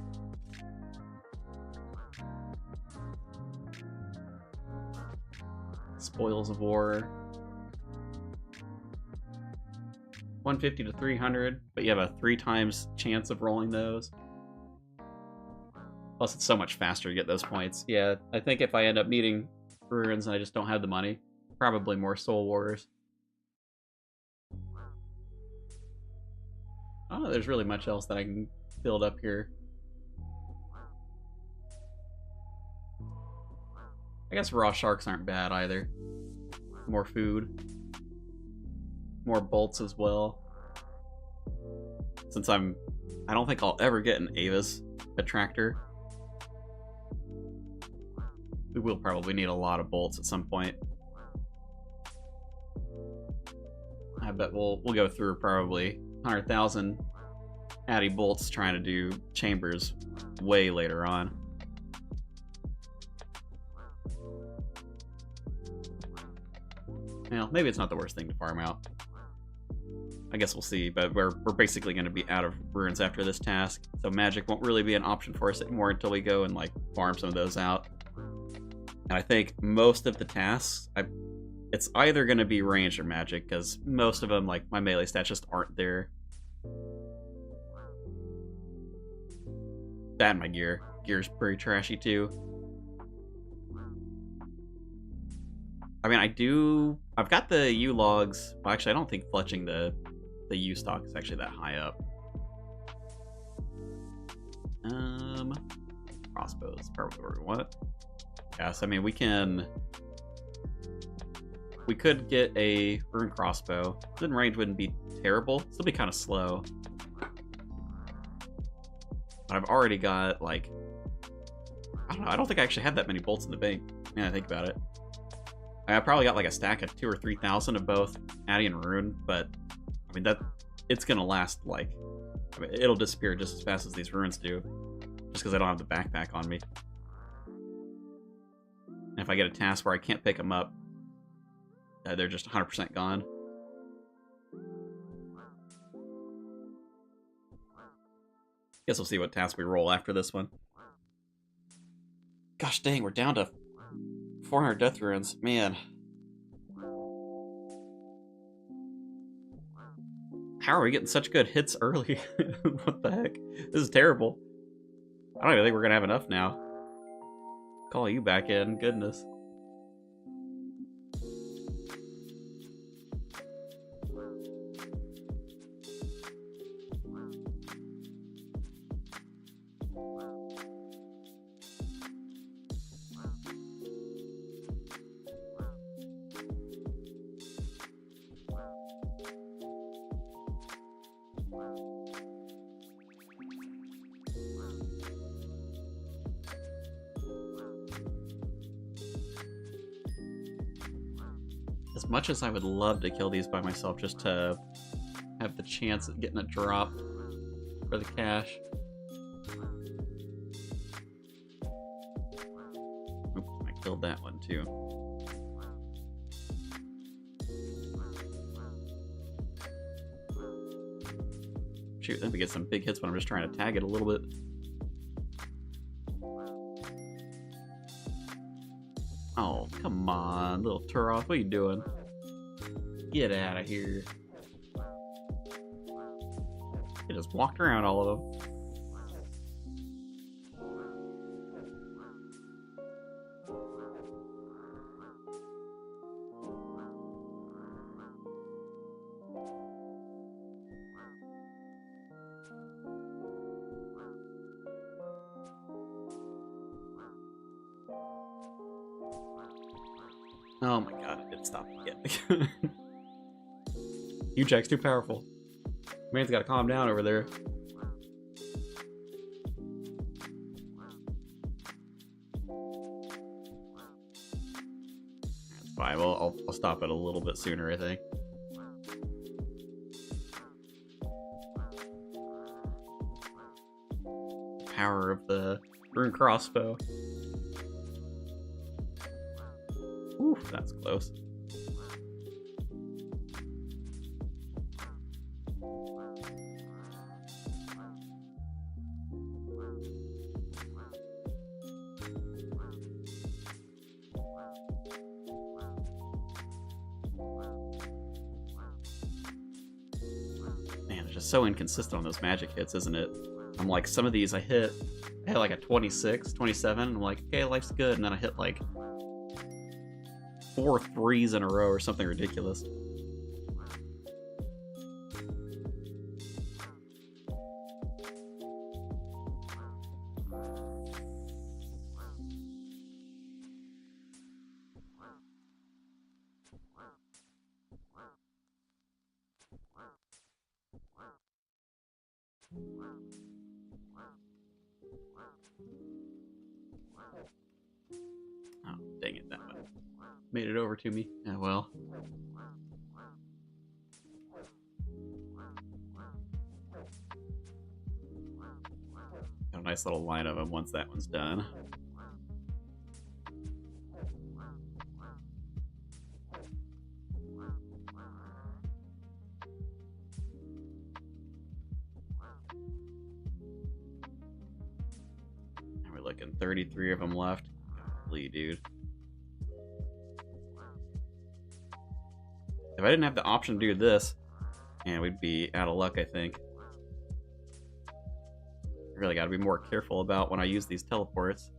Spoils of War. 150 to 300, but you have a 3 times chance of rolling those. Plus, it's so much faster to get those points. Yeah, I think if I end up needing runes and I just don't have the money, probably more Soul Wars. I don't know if there's really much else that I can build up here. I guess raw sharks aren't bad either. More food. More bolts as well. Since I don't think I'll ever get an Avis attractor. We will probably need a lot of bolts at some point. I bet we'll go through probably 100,000 Addy bolts trying to do chambers way later on. Well, maybe it's not the worst thing to farm out. I guess we'll see, but we're basically going to be out of runes after this task, so magic won't really be an option for us anymore until we go and like farm some of those out. And I think most of the tasks, it's either going to be range or magic, because most of them, like my melee stats, just aren't there. That and my gear. Gear's pretty trashy too. I mean, I've got the U logs. Well, actually, I don't think fletching the U stock is actually that high up. Crossbows, probably where we want. Yes, I mean, we could get a rune crossbow. Then range wouldn't be terrible. Still be kind of slow. But I've already got, like, I don't know, I don't think I actually have that many bolts in the bank. Yeah, I think about it. I probably got like a stack of 2,000 or 3,000 of both Addy and Rune, but I mean it's gonna last like, I mean, it'll disappear just as fast as these runes do, just because I don't have the backpack on me. And if I get a task where I can't pick them up, they're just 100% gone. Guess we'll see what task we roll after this one. Gosh dang, we're down to 400 death runes, man. How are we getting such good hits early? What the heck? This is terrible. I don't even think we're gonna have enough now. Call you back in, goodness. As much as I would love to kill these by myself just to have the chance of getting a drop for the cash. Oop, I killed that one too. Shoot, then we get some big hits when I'm just trying to tag it a little bit. Oh, come on, little Turoth, what are you doing? Get out of here. He just walked around all of them. Oh my god, it didn't stop again. U-Jack's too powerful. Man's gotta calm down over there. That's fine, well, I'll stop it a little bit sooner, I think. Power of the rune crossbow. Oof, that's close. just so inconsistent on those magic hits, isn't it? I'm like, some of these I hit like a 26, 27, and I'm like, okay, life's good, and then I hit like 4 3s in a row or something ridiculous. Oh, dang it, that one made it over to me. Yeah, well. Got a nice little line of them once that one's done. And we're looking 33 of them left. Golly, dude. If I didn't have the option to do this, man, we'd be out of luck, I think. I really gotta be more careful about when I use these teleports.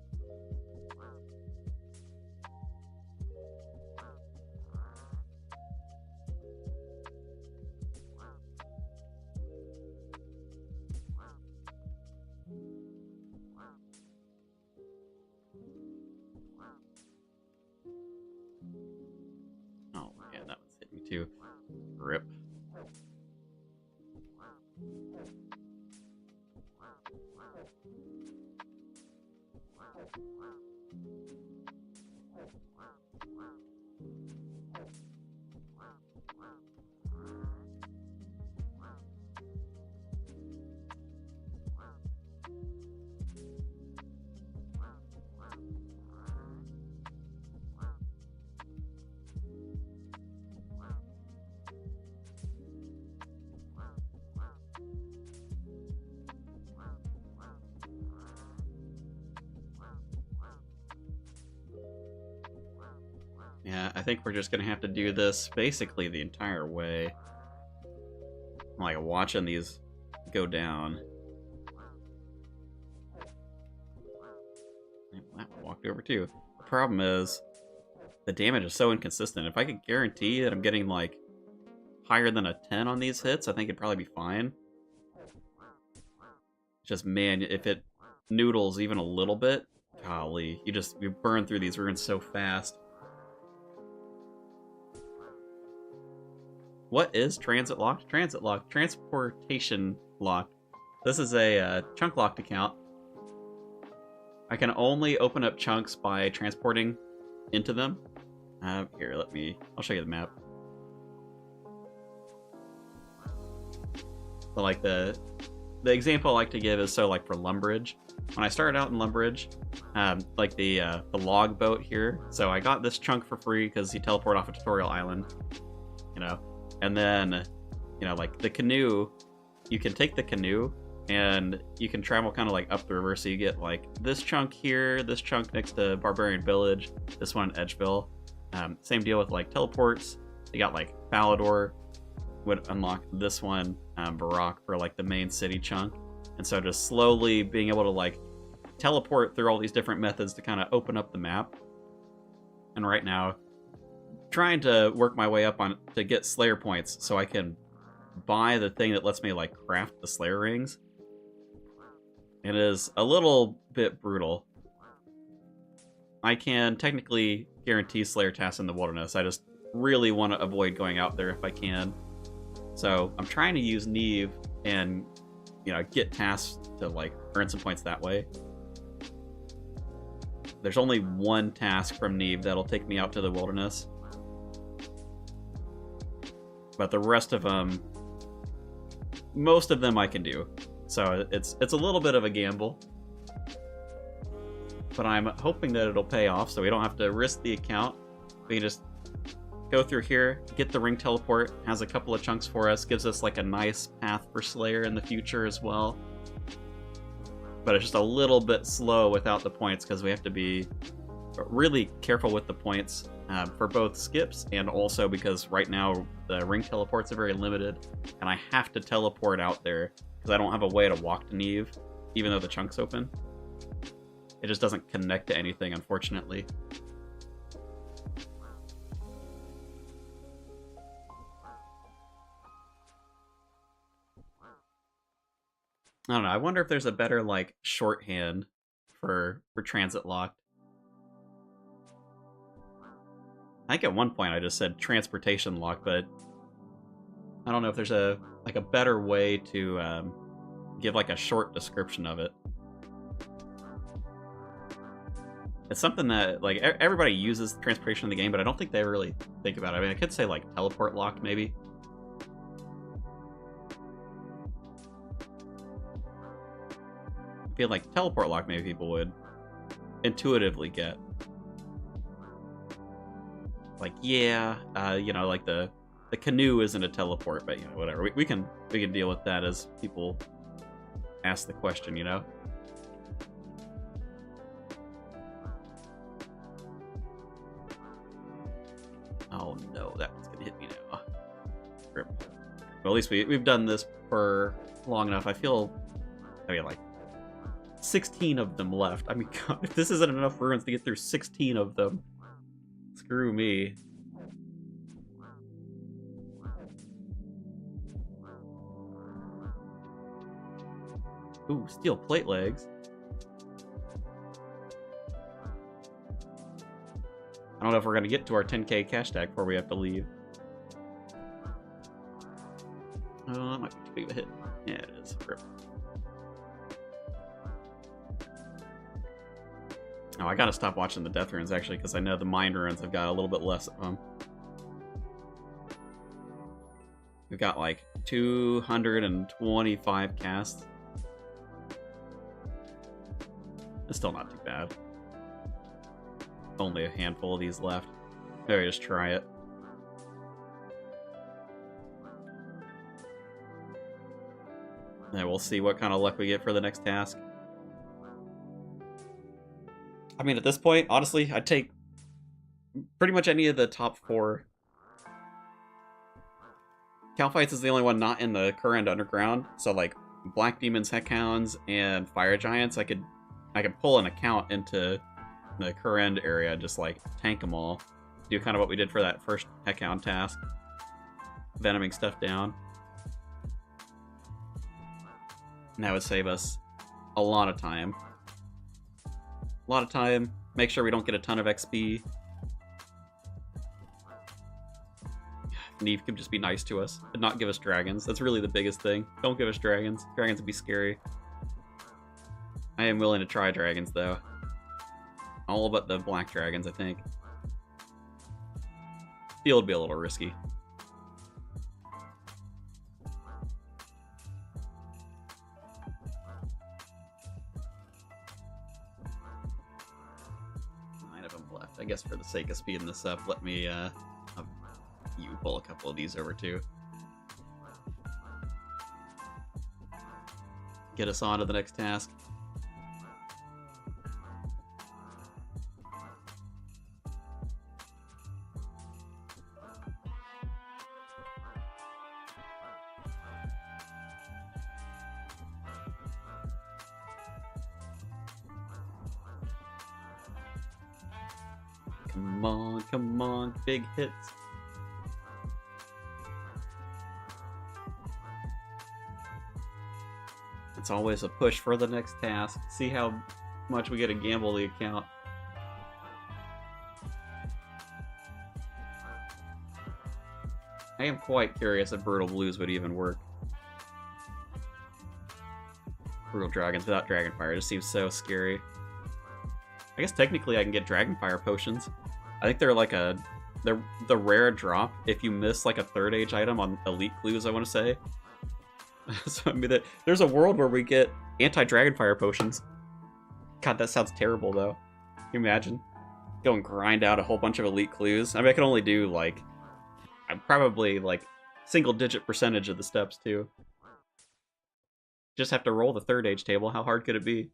Oh, yeah, that one's hit me too. Rip. Yeah, I think we're just gonna have to do this basically the entire way. I'm like watching these go down. That one walked over too. The problem is the damage is so inconsistent. If I could guarantee that I'm getting like higher than a 10 on these hits, I think it'd probably be fine. Just, man, if it noodles even a little bit, golly, you burn through these runes so fast. What is transit locked? Transit locked. Transportation locked. This is a chunk locked account. I can only open up chunks by transporting into them. Here, I'll show you the map. So like the example I like to give is like for Lumbridge. When I started out in Lumbridge, like the log boat here. So I got this chunk for free because you teleport off a tutorial island, you know. And then, you know, like the canoe, you can take the canoe and you can travel kind of like up the river. So you get like this chunk here, this chunk next to Barbarian Village, this one in Edgeville. Same deal with like teleports. You got like Falador would unlock this one, Barak, for like the main city chunk. And so just slowly being able to like teleport through all these different methods to kind of open up the map. And right now, trying to work my way up to get Slayer points so I can buy the thing that lets me like craft the Slayer rings. It is a little bit brutal. I can technically guarantee Slayer tasks in the wilderness. I just really want to avoid going out there if I can. So I'm trying to use Neve and, you know, get tasks to like earn some points that way. There's only one task from Neve that'll take me out to the wilderness. But the rest of them, most of them I can do. So it's a little bit of a gamble. But I'm hoping that it'll pay off so we don't have to risk the account. We can just go through here, get the ring teleport, has a couple of chunks for us, gives us like a nice path for Slayer in the future as well. But it's just a little bit slow without the points because we have to be really careful with the points for both skips and also because right now the ring teleports are very limited, and I have to teleport out there because I don't have a way to walk to Neve, even though the chunk's open. It just doesn't connect to anything, unfortunately. I don't know. I wonder if there's a better like shorthand for transit locked. I think at one point I just said transportation lock, but I don't know if there's a better way to give like a short description of it. It's something that like everybody uses transportation in the game, but I don't think they really think about it. I mean, I could say like teleport locked maybe. I feel like teleport lock maybe people would intuitively get. Like, yeah, you know, like the canoe isn't a teleport, but you know, whatever. We can deal with that as people ask the question, you know. Oh no, that one's gonna hit me now. Well, at least we've done this for long enough. I mean, like 16 of them left. I mean, God, if this isn't enough ruins to get through 16 of them, screw me. Ooh, steel plate legs. I don't know if we're going to get to our 10k cash tag before we have to leave. Oh, that might be too big of a hit. Yeah, it is. Rip. Oh, I gotta stop watching the death runes, actually, because I know the mind runes have got a little bit less of them. We've got, like, 225 casts. It's still not too bad. Only a handful of these left. Maybe just try it. And we'll see what kind of luck we get for the next task. I mean, at this point, honestly, I'd take pretty much any of the top 4. Calphites is the only one not in the current underground, so like Black Demons, Heckhounds, and Fire Giants, I could pull an account into the current area, just like tank them all. Do kind of what we did for that first Heckhound task. Venoming stuff down. And that would save us a lot of time. A lot of time. Make sure we don't get a ton of XP. Neve could just be nice to us and not give us dragons. That's really the biggest thing. Don't give us dragons. Dragons would be scary. I am willing to try dragons, though. All but the black dragons, I think. Steel would be a little risky. I guess for the sake of speeding this up, let me you pull a couple of these over too. Get us on to the next task. Come on, big hits. It's always a push for the next task. See how much we get to gamble the account. I am quite curious if Brutal Blues would even work. Brutal Dragons without Dragonfire just seems so scary. I guess technically I can get Dragonfire potions. I think they're like they're the rare drop if you miss like a 3rd age item on Elite Clues, I want to say. So I mean, there's a world where we get anti-Dragonfire potions. God, that sounds terrible though. Can you imagine? Go and grind out a whole bunch of Elite Clues. I mean, I can only do like, probably like single-digit percentage of the steps too. Just have to roll the 3rd age table. How hard could it be?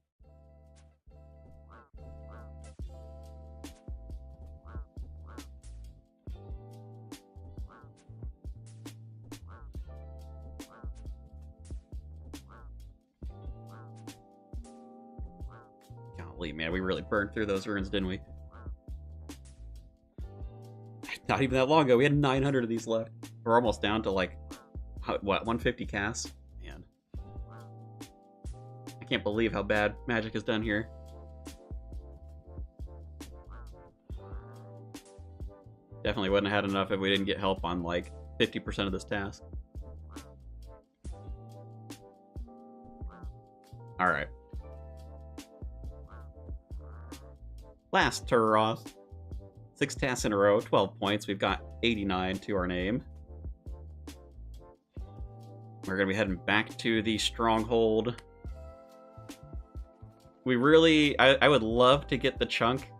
Golly, man, we really burned through those runes, didn't we? Not even that long ago, we had 900 of these left. We're almost down to like, what, 150 casts? Man. I can't believe how bad Magic is done here. Definitely wouldn't have had enough if we didn't get help on like 50% of this task. Alright. Last Turos. 6 tasks in a row, 12 points. We've got 89 to our name. We're going to be heading back to the stronghold. We really... I would love to get the chunk.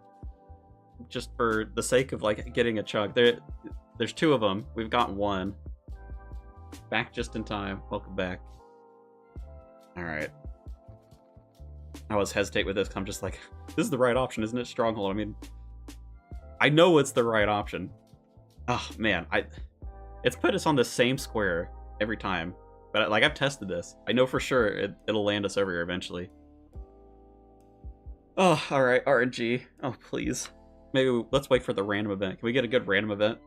Just for the sake of, like, getting a chunk. There's 2 of them. We've got 1. Back just in time. Welcome back. Alright. I always hesitate with this, because I'm just like, this is the right option, isn't it? Stronghold. I mean, I know it's the right option. Oh, man. It's put us on the same square every time. But, like, I've tested this. I know for sure it'll land us over here eventually. Oh, alright. RNG. Oh, please. Maybe let's wait for the random event. Can we get a good random event?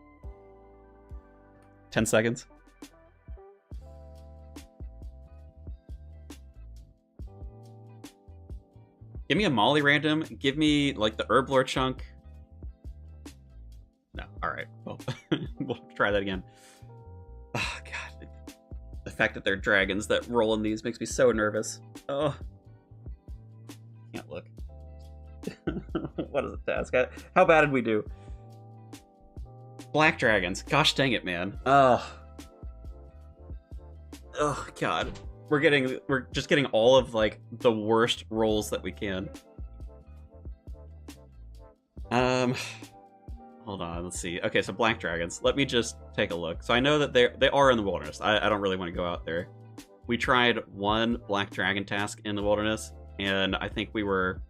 10 seconds. Give me a Molly random. Give me, like, the Herblore chunk. No. Alright. Well, we'll try that again. Oh, God. The fact that they're dragons that roll in these makes me so nervous. Oh. Can't look. What is the task? How bad did we do? Black dragons. Gosh dang it, man. Oh. Oh, God. We're just getting all of, like, the worst rolls that we can. Hold on, let's see. Okay, so black dragons. Let me just take a look. So I know that they are in the wilderness. I don't really want to go out there. We tried 1 black dragon task in the wilderness, and I think we're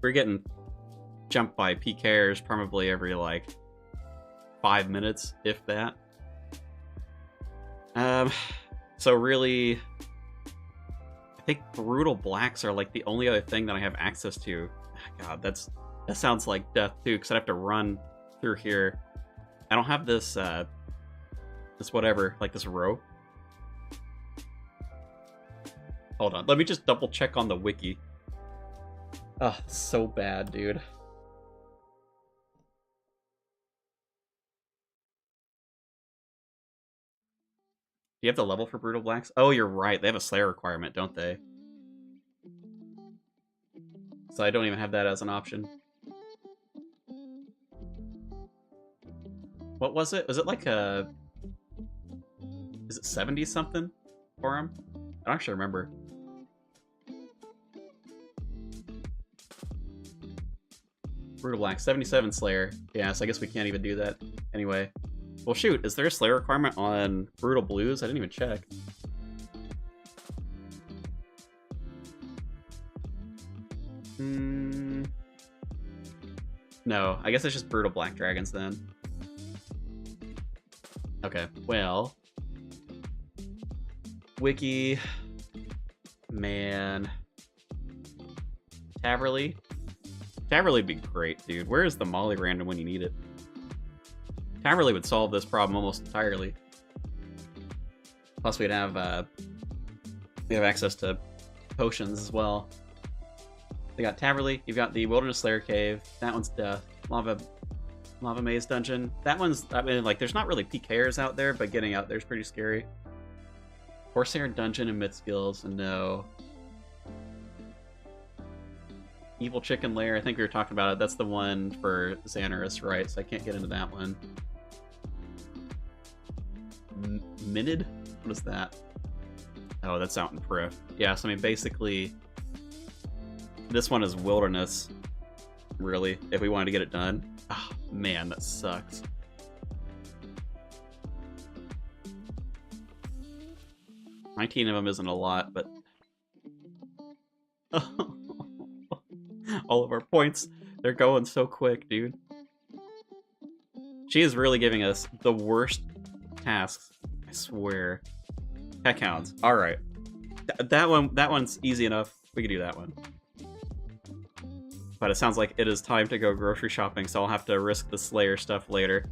getting jumped by PKers probably every, like, 5 minutes, if that. So really, I think brutal blacks are like the only other thing that I have access to. God, that sounds like death too, because I'd have to run through here. I don't have this this whatever, like this rope. Hold on, let me just double check on the wiki. Oh, so bad, dude. Do you have the level for Brutal Blacks? Oh, you're right. They have a Slayer requirement, don't they? So I don't even have that as an option. What was it? Was it like a... Is it 70 something for him? I don't actually remember. Brutal Black, 77 Slayer. Yeah, so I guess we can't even do that. Anyway. Well, shoot, is there a Slayer requirement on Brutal Blues? I didn't even check. No, I guess it's just Brutal Black Dragons then. Okay, well... Wiki... Man... Taverly? Taverly would be great, dude. Where is the Molly random when you need it? Taverly would solve this problem almost entirely. Plus, we have access to potions as well. We got Taverly. You've got the Wilderness Slayer Cave. That one's Death. Lava Maze Dungeon. That one's, I mean, like, there's not really PKers out there, but getting out there is pretty scary. Corsair Dungeon and Myth Skills. No. Evil Chicken Lair. I think we were talking about it. That's the one for Xanaris, right? So I can't get into that one. Minid? What is that? Oh, that's out in Prif. Yeah, so I mean, basically, this one is Wilderness, really, if we wanted to get it done. Oh, man, that sucks. $19 of them isn't a lot, but... All of our points, they're going so quick, dude. She is really giving us the worst tasks, I swear. Heck hounds. Alright. That one's easy enough. We can do that one. But it sounds like it is time to go grocery shopping, so I'll have to risk the Slayer stuff later.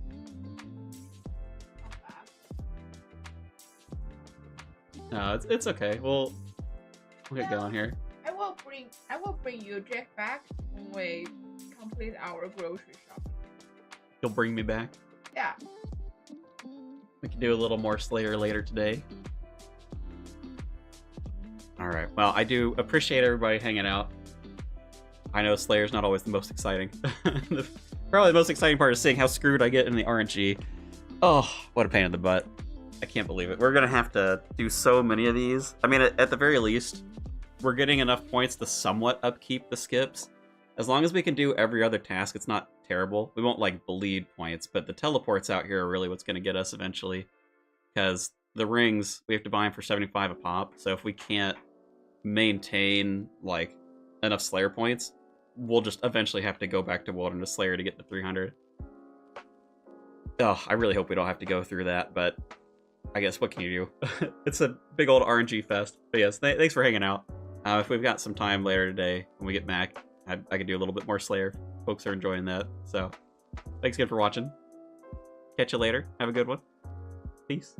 No, it's okay. We'll get going here. I will bring you Jack back when we complete our grocery shopping. You'll bring me back? Yeah. We can do a little more Slayer later today. Alright, well, I do appreciate everybody hanging out. I know Slayer's not always the most exciting. Probably the most exciting part is seeing how screwed I get in the RNG. Oh, what a pain in the butt. I can't believe it. We're gonna have to do so many of these. I mean, at the very least, we're getting enough points to somewhat upkeep the skips. As long as we can do every other task, it's not terrible. We won't, like, bleed points, but the teleports out here are really what's gonna get us eventually. Because the rings, we have to buy them for 75 a pop, so if we can't maintain, like, enough Slayer points, we'll just eventually have to go back to Wilderness Slayer to get to 300. Oh, I really hope we don't have to go through that, but I guess what can you do? It's a big old RNG fest. But yes, thanks for hanging out. If we've got some time later today when we get back, I could do a little bit more Slayer. Folks are enjoying that, so thanks again for watching. Catch you later. Have a good one. Peace.